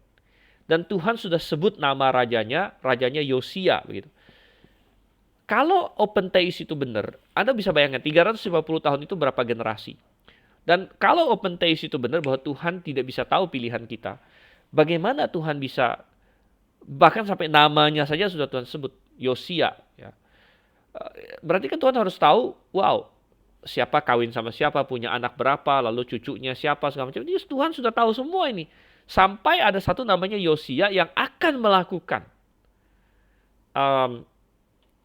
Dan Tuhan sudah sebut nama rajanya Yosia begitu. Kalau open theist itu benar, Anda bisa bayangkan 350 tahun itu berapa generasi. Dan kalau open theist itu benar bahwa Tuhan tidak bisa tahu pilihan kita, bagaimana Tuhan bisa, bahkan sampai namanya saja sudah Tuhan sebut, Yosia. Ya. Berarti kan Tuhan harus tahu, wow, siapa kawin sama siapa, punya anak berapa, lalu cucunya siapa, segala macam. Jadi Tuhan sudah tahu semua ini. Sampai ada satu namanya Yosia yang akan melakukan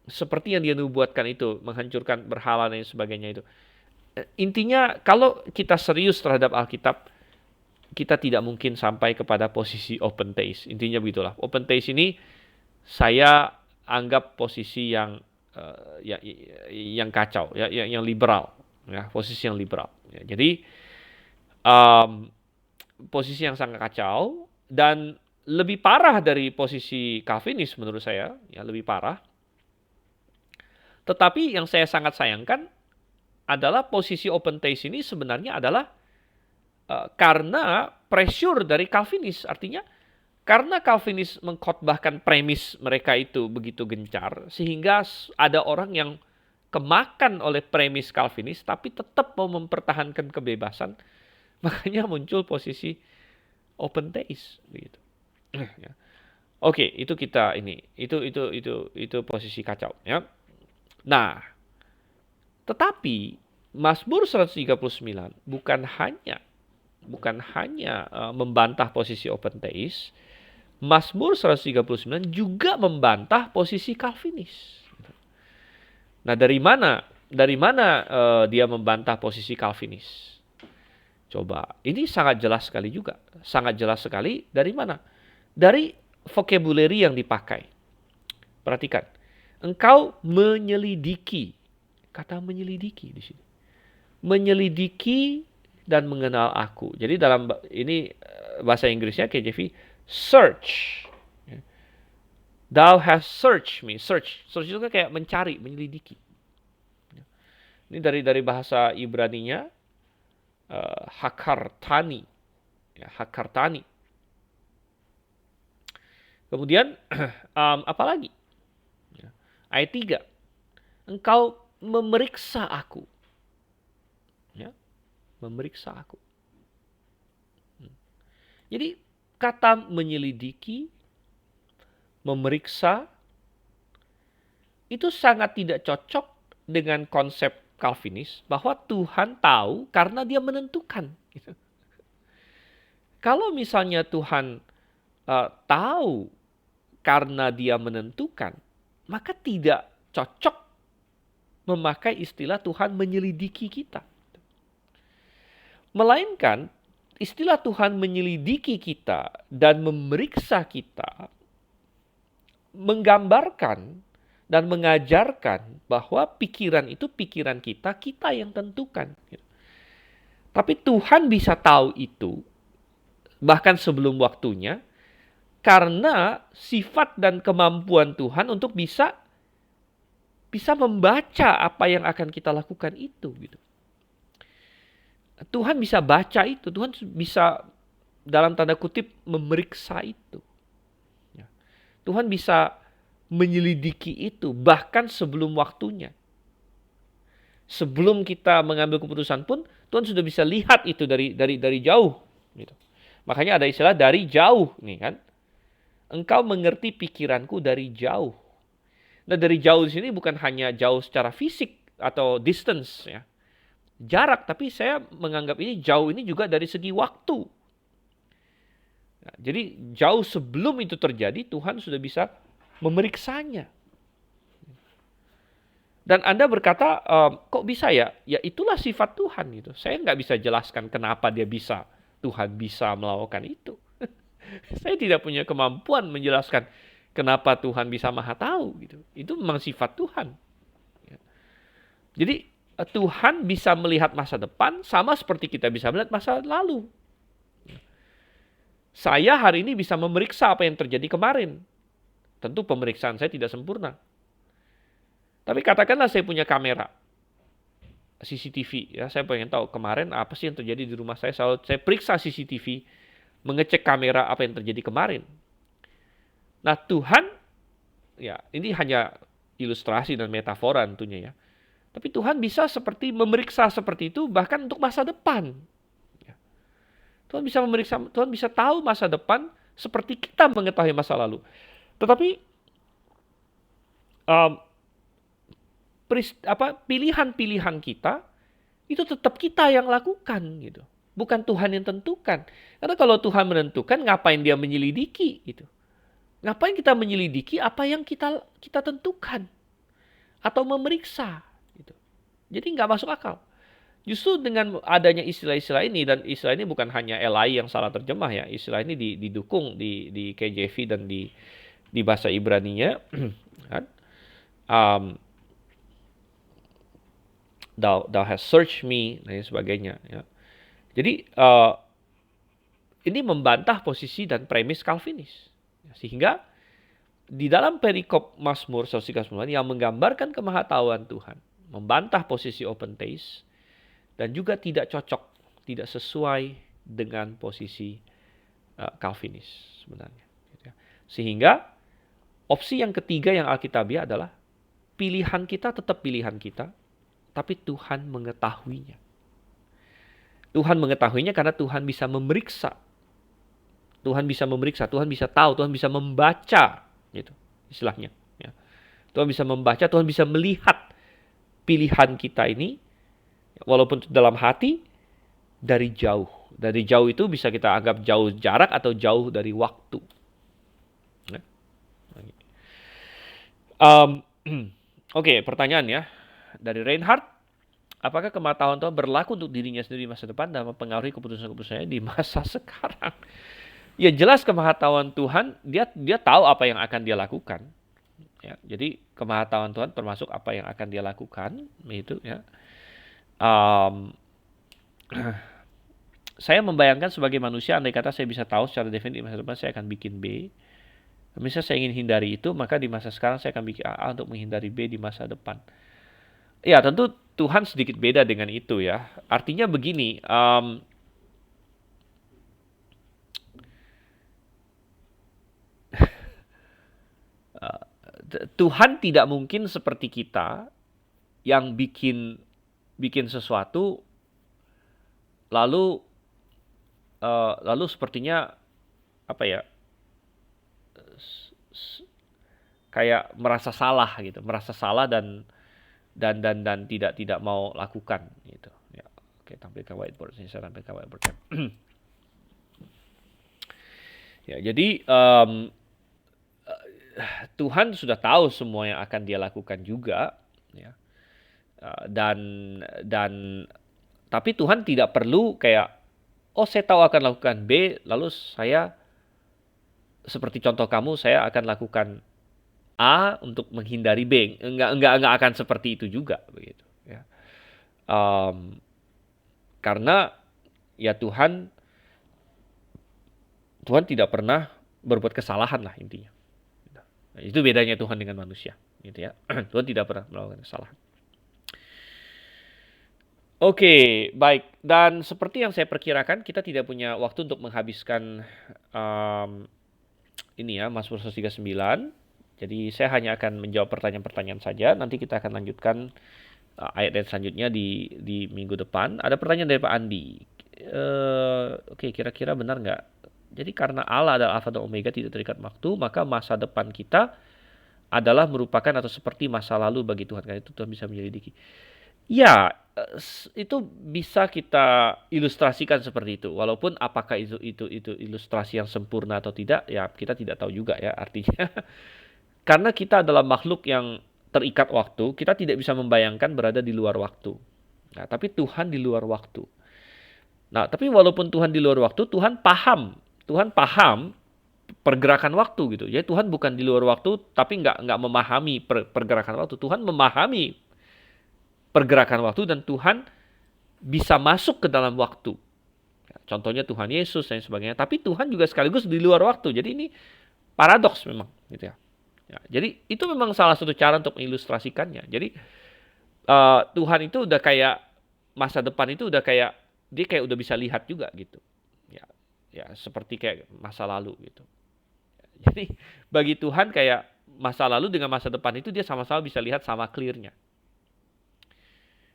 seperti yang dia nubuatkan itu, menghancurkan berhala dan sebagainya itu. Intinya kalau kita serius terhadap Alkitab, kita tidak mungkin sampai kepada posisi open theist. Intinya begitulah. Open theist ini saya anggap posisi yang kacau, ya, yang liberal, ya, posisi yang liberal. Ya, jadi posisi yang sangat kacau dan lebih parah dari posisi Calvinis menurut saya, ya lebih parah. Tetapi yang saya sangat sayangkan adalah posisi open theist ini sebenarnya adalah karena pressure dari Calvinis. Artinya karena Calvinis mengkhotbahkan premis mereka itu begitu gencar, sehingga ada orang yang kemakan oleh premis Calvinis tapi tetap mau mempertahankan kebebasan, makanya muncul posisi open theist begitu. Oke, itu kita ini itu posisi kacau ya. Nah, tetapi Mazmur 139 bukan hanya membantah posisi open theist, Mazmur 139 juga membantah posisi Calvinis. Nah, dari mana dia membantah posisi Calvinis? Coba, ini sangat jelas sekali juga. Sangat jelas sekali dari mana? Dari vocabulary yang dipakai. Perhatikan. Engkau menyelidiki kata menyelidiki di sini. Menyelidiki dan mengenal aku. Jadi dalam ini bahasa Inggrisnya KJV, search. Thou hast searched me. Search itu kan kayak mencari, menyelidiki. Ini dari bahasa Ibraninya, hakartani. Ya, hakartani. Kemudian, apa lagi? Ayat 3. Engkau memeriksa aku. Ya, memeriksa aku. Jadi, kata menyelidiki, memeriksa, itu sangat tidak cocok dengan konsep Calvinis bahwa Tuhan tahu karena dia menentukan. Gitu. Kalau misalnya Tuhan tahu karena dia menentukan, maka tidak cocok memakai istilah Tuhan menyelidiki kita. Melainkan istilah Tuhan menyelidiki kita dan memeriksa kita menggambarkan dan mengajarkan bahwa pikiran itu pikiran kita yang tentukan. Tapi Tuhan bisa tahu itu bahkan sebelum waktunya, karena sifat dan kemampuan Tuhan untuk bisa membaca apa yang akan kita lakukan itu. Gitu. Tuhan bisa baca itu, Tuhan bisa dalam tanda kutip memeriksa itu. Tuhan bisa menyelidiki itu bahkan sebelum waktunya. Sebelum kita mengambil keputusan pun, Tuhan sudah bisa lihat itu dari jauh. Gitu. Makanya ada istilah dari jauh, nih kan? Engkau mengerti pikiranku dari jauh. Nah, dari jauh di sini bukan hanya jauh secara fisik atau distance, ya, jarak, tapi saya menganggap ini jauh ini juga dari segi waktu. Nah, jadi jauh sebelum itu terjadi, Tuhan sudah bisa memeriksanya. Dan Anda berkata, kok bisa ya? Ya itulah sifat Tuhan gitu. Saya nggak bisa jelaskan kenapa Tuhan bisa melakukan itu. Saya tidak punya kemampuan menjelaskan kenapa Tuhan bisa maha tahu gitu. Itu memang sifat Tuhan. Jadi Tuhan bisa melihat masa depan sama seperti kita bisa melihat masa lalu. Saya hari ini bisa memeriksa apa yang terjadi kemarin. Tentu pemeriksaan saya tidak sempurna. Tapi katakanlah saya punya kamera CCTV, ya, saya pengen tahu kemarin apa sih yang terjadi di rumah saya. Saya periksa CCTV, mengecek kamera apa yang terjadi kemarin. Nah, Tuhan, ya ini hanya ilustrasi dan metafora tentunya ya. Tapi Tuhan bisa seperti memeriksa seperti itu bahkan untuk masa depan. Ya. Tuhan bisa memeriksa, Tuhan bisa tahu masa depan seperti kita mengetahui masa lalu. Tetapi pilihan-pilihan kita itu tetap kita yang lakukan gitu. Bukan Tuhan yang tentukan. Karena kalau Tuhan menentukan, ngapain dia menyelidiki gitu. Ngapain kita menyelidiki apa yang kita tentukan atau memeriksa gitu. Jadi nggak masuk akal. Justru dengan adanya istilah-istilah ini, dan istilah ini bukan hanya LI yang salah terjemah ya, istilah ini didukung di KJV dan di bahasa Ibraninya kan. Thou has searched me dan sebagainya ya. Jadi ini membantah posisi dan premis Calvinis. Sehingga di dalam perikop Mazmur 139 yang menggambarkan kemahatauan Tuhan, membantah posisi open theist dan juga tidak cocok, tidak sesuai dengan posisi Calvinis sebenarnya. Sehingga opsi yang ketiga yang Alkitabiah adalah pilihan kita tetap pilihan kita, tapi Tuhan mengetahuinya. Tuhan mengetahuinya karena Tuhan bisa memeriksa. Tuhan bisa memeriksa, Tuhan bisa tahu, Tuhan bisa membaca, gitu istilahnya. Ya. Tuhan bisa membaca, Tuhan bisa melihat pilihan kita ini, walaupun dalam hati, dari jauh. Dari jauh itu bisa kita anggap jauh jarak atau jauh dari waktu. Ya. Oke, pertanyaan ya. Dari Reinhard, apakah kemahatauan Tuhan berlaku untuk dirinya sendiri di masa depan dan mempengaruhi keputusan-keputusannya di masa sekarang? Ya jelas kemahatauan Tuhan, dia tahu apa yang akan dia lakukan. Ya, jadi kemahatauan Tuhan termasuk apa yang akan Dia lakukan, itu ya. Um, saya membayangkan sebagai manusia, andai kata saya bisa tahu secara definitif di masa depan saya akan bikin B. Misalnya saya ingin hindari itu, maka di masa sekarang saya akan bikin A untuk menghindari B di masa depan. Ya, tentu Tuhan sedikit beda dengan itu ya. Artinya begini, Tuhan tidak mungkin seperti kita yang bikin bikin sesuatu lalu lalu sepertinya apa ya, kayak merasa salah gitu, merasa salah dan tidak tidak mau lakukan gitu. Ya, oke, tampilkan whiteboard. Ini saya tampilkan whiteboard. Ya, jadi Tuhan sudah tahu semua yang akan Dia lakukan juga, ya. Dan dan tapi Tuhan tidak perlu kayak, oh saya tahu akan lakukan B, lalu saya seperti contoh kamu, saya akan lakukan A untuk menghindari B. Enggak akan seperti itu juga begitu. Ya. Karena ya Tuhan tidak pernah berbuat kesalahan lah intinya. Nah, itu bedanya Tuhan dengan manusia, gitu ya. Tuhan tidak pernah melakukan kesalahan. Oke, baik. Dan seperti yang saya perkirakan, kita tidak punya waktu untuk menghabiskan ini ya, Mazmur 139. Jadi saya hanya akan menjawab pertanyaan-pertanyaan saja. Nanti kita akan lanjutkan ayat-ayat selanjutnya di minggu depan. Ada pertanyaan dari Pak Andi. Oke, kira-kira benar nggak? Jadi karena Allah adalah Alfa dan Omega tidak terikat waktu, maka masa depan kita adalah merupakan atau seperti masa lalu bagi Tuhan. Karena itu Tuhan bisa menyelidiki. Ya, itu bisa kita ilustrasikan seperti itu. Walaupun apakah itu ilustrasi yang sempurna atau tidak, ya kita tidak tahu juga ya artinya. Karena kita adalah makhluk yang terikat waktu, kita tidak bisa membayangkan berada di luar waktu. Nah, tapi Tuhan di luar waktu. Nah, tapi walaupun Tuhan di luar waktu, Tuhan paham pergerakan waktu gitu. Jadi Tuhan bukan di luar waktu, tapi nggak memahami pergerakan waktu. Tuhan memahami pergerakan waktu dan Tuhan bisa masuk ke dalam waktu. Contohnya Tuhan Yesus dan sebagainya. Tapi Tuhan juga sekaligus di luar waktu. Jadi ini paradoks memang, gitu ya. Ya, jadi itu memang salah satu cara untuk mengilustrasikannya. Jadi Tuhan itu udah kayak masa depan itu udah kayak dia kayak udah bisa lihat juga gitu. Ya, ya seperti kayak masa lalu gitu. Jadi bagi Tuhan kayak masa lalu dengan masa depan itu dia sama-sama bisa lihat sama clear-nya.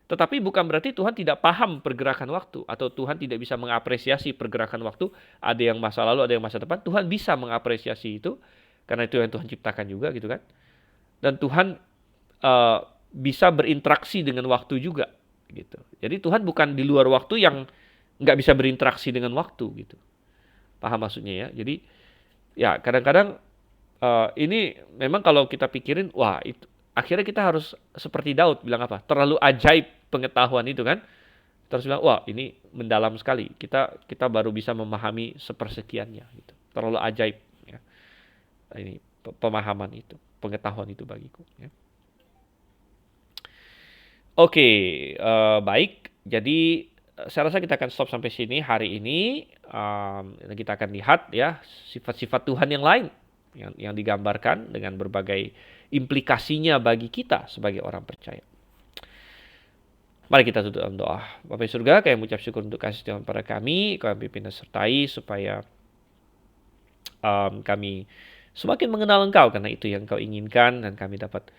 Tetapi bukan berarti Tuhan tidak paham pergerakan waktu atau Tuhan tidak bisa mengapresiasi pergerakan waktu. Ada yang masa lalu, ada yang masa depan. Tuhan bisa mengapresiasi itu karena itu yang Tuhan ciptakan juga gitu kan. Dan Tuhan bisa berinteraksi dengan waktu juga gitu. Jadi Tuhan bukan di luar waktu yang nggak bisa berinteraksi dengan waktu gitu. Paham maksudnya ya? Jadi ya kadang-kadang ini memang kalau kita pikirin, wah itu akhirnya kita harus seperti Daud bilang apa? Terlalu ajaib pengetahuan itu kan. Terus bilang, wah ini mendalam sekali. Kita baru bisa memahami sepersekiannya gitu. Terlalu ajaib ya. Ini pemahaman itu, pengetahuan itu bagiku ya. Oke, baik. Jadi saya rasa kita akan stop sampai sini hari ini. Kita akan lihat ya sifat-sifat Tuhan yang lain yang digambarkan dengan berbagai implikasinya bagi kita sebagai orang percaya. Mari kita tutup dalam doa. Bapa surga, kami mengucap syukur untuk kasih Tuhan pada kami pimpin dan sertai supaya kami semakin mengenal Engkau karena itu yang Engkau inginkan dan kami dapat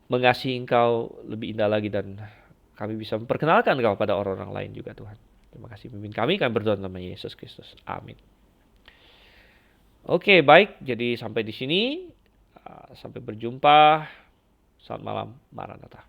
mengasihi Engkau lebih indah lagi dan kami bisa memperkenalkan Engkau pada orang-orang lain juga Tuhan. Terima kasih pimpin kami berdoa dalam nama Yesus Kristus. Amin. Oke, baik. Jadi sampai di sini. Sampai berjumpa. Selamat malam. Maranatha.